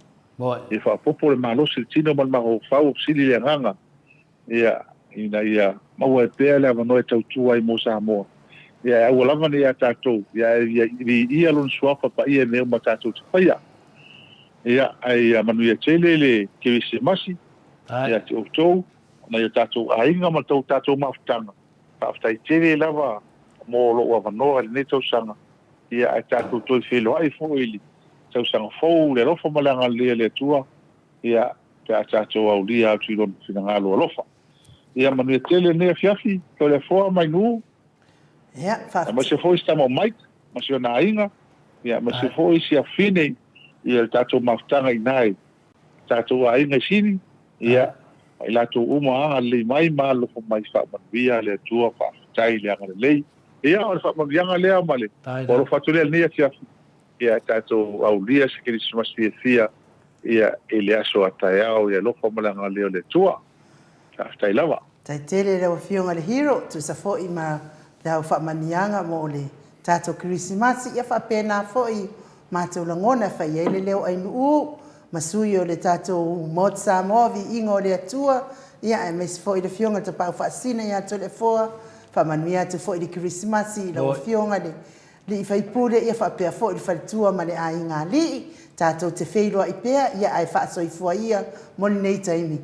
E wha popo le malo si tino man maho whau sili le nganga. Ia maua e pēa le avanoe tau tua i mo Samoa. Ia au lava ni a tātou. Ia lon suafa pa ia meo ma tātou te whaia. Ia ai manu ia tele le kewise masi. Ia te outou. Na ia tātou ainga ma tātou mawhtanga. Whaftai tele lava mo lo avanoa le ne tau sanga. Ia ai tātou toi whelo ai fo ili. Tau sanga fou, le lofa malanga le tua, ia te atato au lia au tilo finangalo alofa. Ia manu e tele nea fiafi, to le foa mai nu. Ia, whafti. Ma se foi stamo maik, ma se ona inga, ia ma se foi si a fine, ia le tato maftanga i nai, tato a inga sini, ia, ai lato uma anga le mai ma lofa mai wha manuia le tua wha tai le anga le lei. Ia, o le wha manuianga lea male, oro fatu lea nea fiafi. Ia tātou au lia se kiri sumasi e fia, ia e le aso ataiao, ia lofa malanga leo le tua. Tāwhtai lava. Tai tele reo whionga le hero, tu sa fo i ma le au whaamanianga mo le tātou Krismasi ia whapena foi mātou langona whai ele leo ainu masui o le tātou Mount Samoa vi ingo le atua ia e mes foi le fionga te pau whaasina ia to le foa whamanuia te foi le Krismasi le o fionga le i whaipule ia whapea foi le whalitua ma le a inga li tātou te wheiloa i pea ia ai whaasoifua ia moni nei taimi.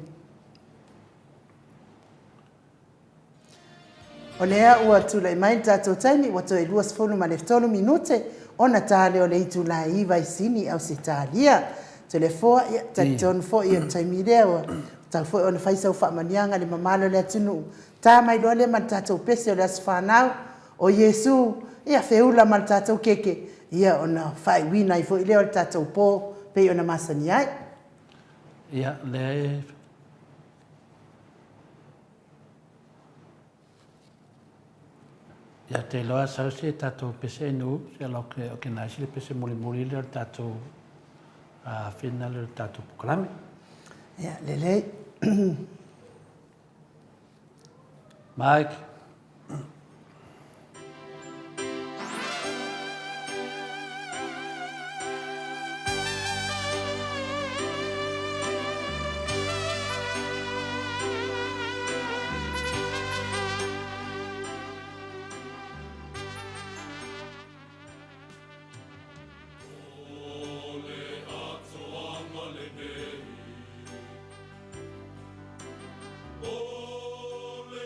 O lea ua tula i mai tātou taimi wa to e 2:40 minute ona tāle o le itu la iwa i sini au se tālia. Te le foa ia taitonu foa ia taimi lea tau foa ona whaisa u whaamanianga le mamalo le atunu. Tā mai loa le man tātou pese o le aswhanau o Yesu ia wheula man tātou keke. Ia ona whai wina i foa i leo le tātou pō pei ona masani ai. Ia le ia te loa sau se tātou pese nu, se alo ke naisi le pese muli le tātou whina le tātou pukalame. Ia, lelei. Mike. Ole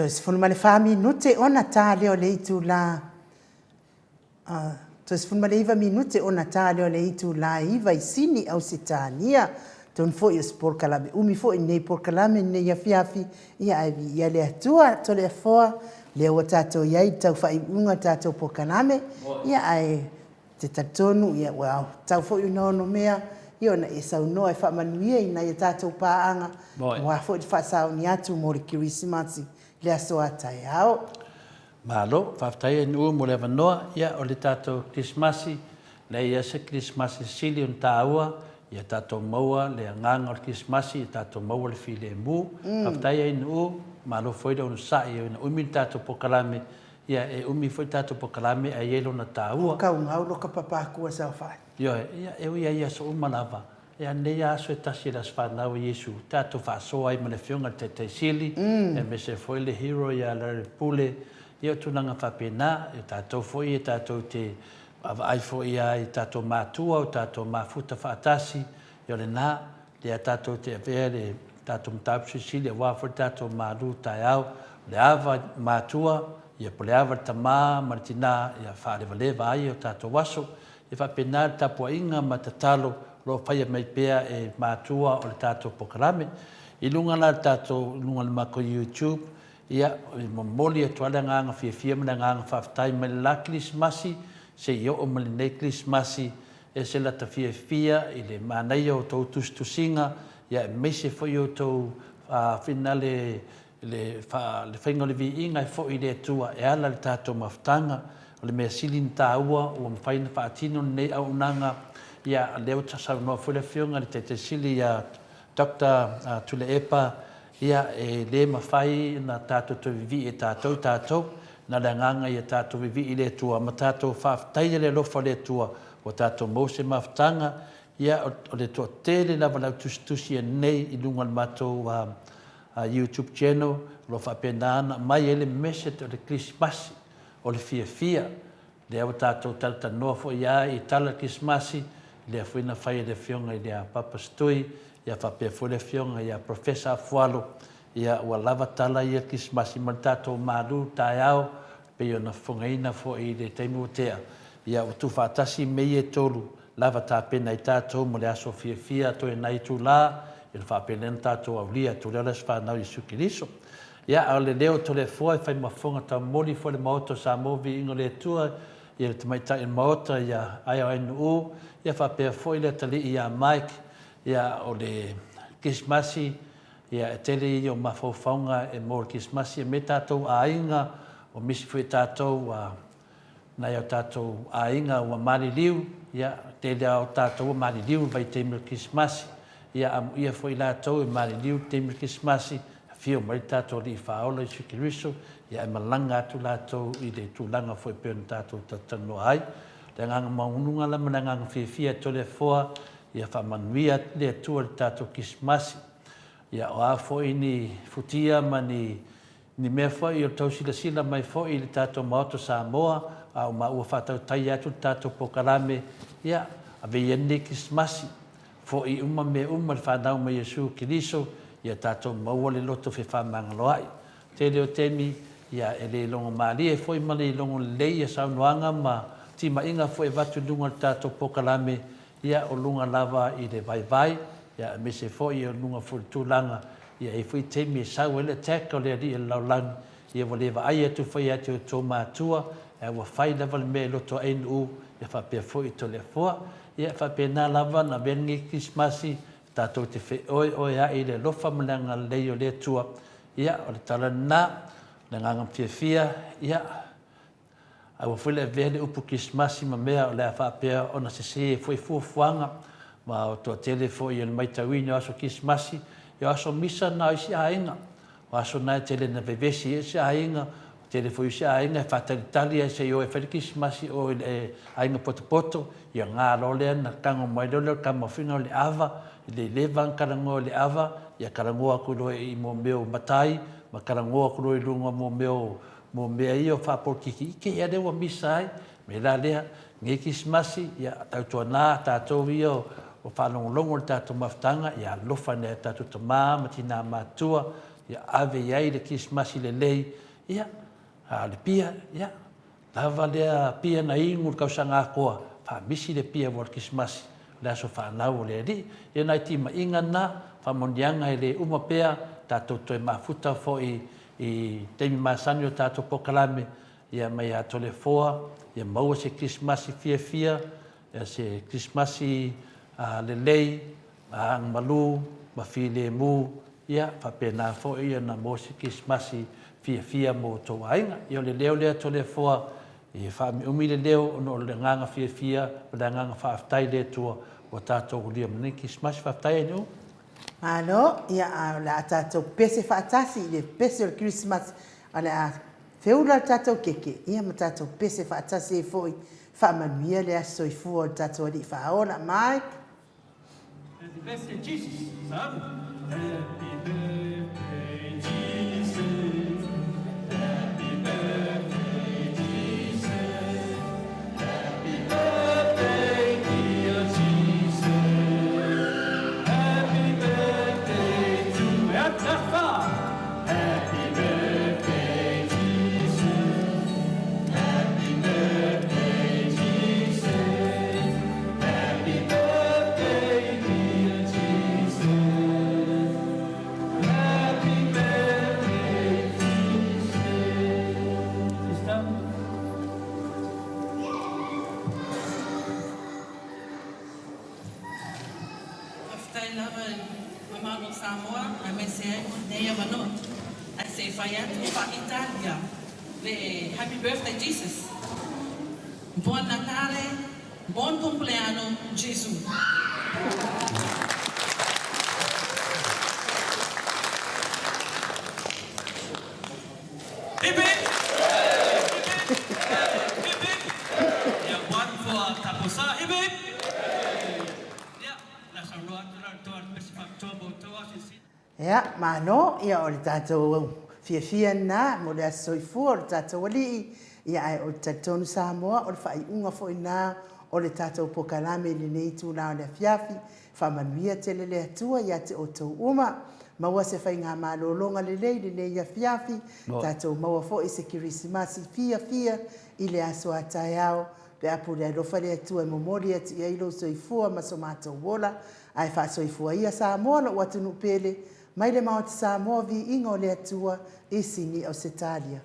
Tois fun male fami nute ona ta leo le itu la. Tois fun male iva minute ona ta leo le itu la iva isini au sitania. Ton fo is por kalame umi fo nei por kalame nei ya fiafi ia ai ia le atua to le fo le o tato ia tau fa unga tato por kalame ia ai te tatonu ia wow tau fo no no mea io na e sau no e fa manuia ina ia tato paanga wa fo fa sau ni atu mo le Christmas le aso atai ao malo fa tai no mo le vanoa ia o le tato Christmas le ia se Christmas sili un taua ia tato maua le nganga o Christmas ia tato maua le file mu aftai ai no malo foi do sa ia na umi tato pokalame ia e umi foi tato pokalame ai elo na taua ka un aulo ka papa ku sa fa ia ia so umalava ia nei aso tasi las fa na Yesu tato fa so ai mele fionga te sili e me se foi le hero ia le pule ia tunanga fa pena e tato foi e tato te ava ai fo ia i tato matua o tato mafuta fatasi yo le na le tato te vere tato mtapsi sili wa fo tato malu taiao le ava matua ia pole ava tama martina ia fa le vale vai o tato waso e fa penal tapo inga matatalo lo fai mai pea e matua o le tato pokalame i lunga la tato lunga le mako YouTube ia moli e toala nganga fia nganga fa tai mai la Christmasi se yo o mali nei Christmasi e se la tafia i le manai o tau tustusinga ia me se foi o tau finale le whainga le vi inga fo i le tua e ala le tato maftanga o le mea silin taua o mwhaina whaatino nei au nanga ia leo tasau noa fule fionga le te sili ia Dr. Tule Epa ia e le mawhai na tato to vivi e tatou na le nganga ia tatou vivi i le tua ma tatou whaftai le lofa le tua o tatou mose maftanga ia o le tua tele lava lau tustusi e nei i lunga le matou YouTube channel lo whapenana mai ele message o le Christmas o le fia le au tatou talata noa fo ia i tala Christmas le afuina whai le fionga i le Papa Stui ia whapea fo le fionga ia Professor Fualo ia ua lava tala ia Christmas ma tatou malu taiao pe yo na fongaina fo i le taimu tea ia o tu fatasi mei e tolu lava ta pena i tatou mo le aso fia to e nai tu la il fa pena tatou aulia tu le sfa na i sukiliso ia au le leo to le foi fai mafonga ta moli fo le moto sa movi ingo le tua ia le tamaita il moto ia ai ai no ia fa pe fo le tali ia Mike ia o le Christmasi ia tele i o mafofonga e mo Christmasi me tatou ainga o misi fui tātou nai au tātou ainga ua mariliu ia tele au tātou mariliu vai teimil Christmas ia ia foi lātou e mariliu teimil Christmas fio mai tātou li whaola i sukiriso ia e malanga atu lātou i le tūlanga foi peon tātou tatano ai le nganga maununga la mana nganga fia tole foa ia whamanuia le atua le tātou Christmas ia o a foi ni futia mani ni mea foi o tau sila mai foi le tato maoto Samoa au ma ua whatau tai atu tato pokalame ia a veiene Christmasi foi uma me uma le whanau mai Yesu Kiriso ia tato maua le loto fe whamangaloai te leo temi ia e le longo maali e foi ma le longo lei e saunoanga ma tima inga foi watu lunga le tato pokalame ia o lunga lava i le vai ia me se foi o lunga fultulanga ia e fui temi sau ele teka le ali laulang ia voleva ai atu fai atu to matua e wa fai lava le me loto ainu ia fa pe foi to le foa ia fa pe na lava na bengi Christmasi tatou te fe oi ai le lofa malanga le o le tua ia o le tala na le nganga fia ia a wa foi le vele upu Christmasi ma mea o le fa pe ona se foi fuanga ma o to tele foi il mai tawino aso Christmasi ia aso misa na isi ainga o aso na tele na vevesi isi ainga tele foi isi ainga fatalitali se yo e Christmas o e ainga poto ia ngā role na tango mai dole kama finga le ava le levan karango le ava ia karango aku lo i mo meu matai ma karango aku lo i lunga mo mea io fa porkiki ke ia dewa misa ai me la lea nge Christmas ia tautua nā tātou io o whanongongo le tātou maftanga ia lofa ne tātou tamā matina matua ia ave iai le Krismasi lelei ia le pia ia lava lea pia na ingu kausaga akoa faamisi le pia ua le Krismasi le aso faanau o le alii ia nai timaʻiga na faamoniaga e le uma pea tatou toe mafuta foʻi i taimi masani o tatou pokalame ia mai a tole foa ia maua se Krismasi fiafia ia se Krismasi lelei agamalu ma filemu ia faapena foʻi ia na mo se Krismasi fiafia mo tou aiga ia o le leo lea tole foa i faamiʻumi le leo ona o le agaga fiafia o le agaga faafetai le atua ua tatou olia manai Krismasi faafetai ai niu Ano, ia o le a tātou pese whaatasi, le pese o le Christmas, o le a whiula le tātou keke, ia ma tātou pese whaatasi e fwoi, whaamanuia le aso i fua o le tātou ali whaona, Mike. Happy birthday, Jesus, son. Happy birthday, Jesus. Happy birthday, Jesus. Happy birthday, dear Jesus. Happy birthday to Yatafa. Happy birthday, Jesus. Happy birthday, Jesus. Happy birthday, dear Jesus. Happy birthday, Jesus. Sister? After lava Mamalo Samoa, I may say Nea Manot. I say Fayat Ufa Italia. The happy birthday, Jesus. Buon Natale, buon compleanno, Gesù. Hip hip! Hip hip! Yeah, one for Taposa, hip hip! Yeah, that's a lot to our specific trouble to us. Ia, mano, ia o le tātou fia na, mo le aso i fua o le tātou ali, ia ai o le tātou Samoa, o le whaiunga fo ina, o le tātou pokalame le nei tūna o le fiafi, whamanuia tele le atua, ia te o tau uma, maua se whai ngā mālolonga le lei, le nei a fiafi, tātou maua fo i se kirisimasi fia, i le aso a tai au, pe apu le arofa le atua e momori atu i ailo so i fua, maso mātou wola, ai wha so i fua ia Samoa, lo watunu pele, mai le mao te Samoa vi ingo le atua, i sini o Setalia.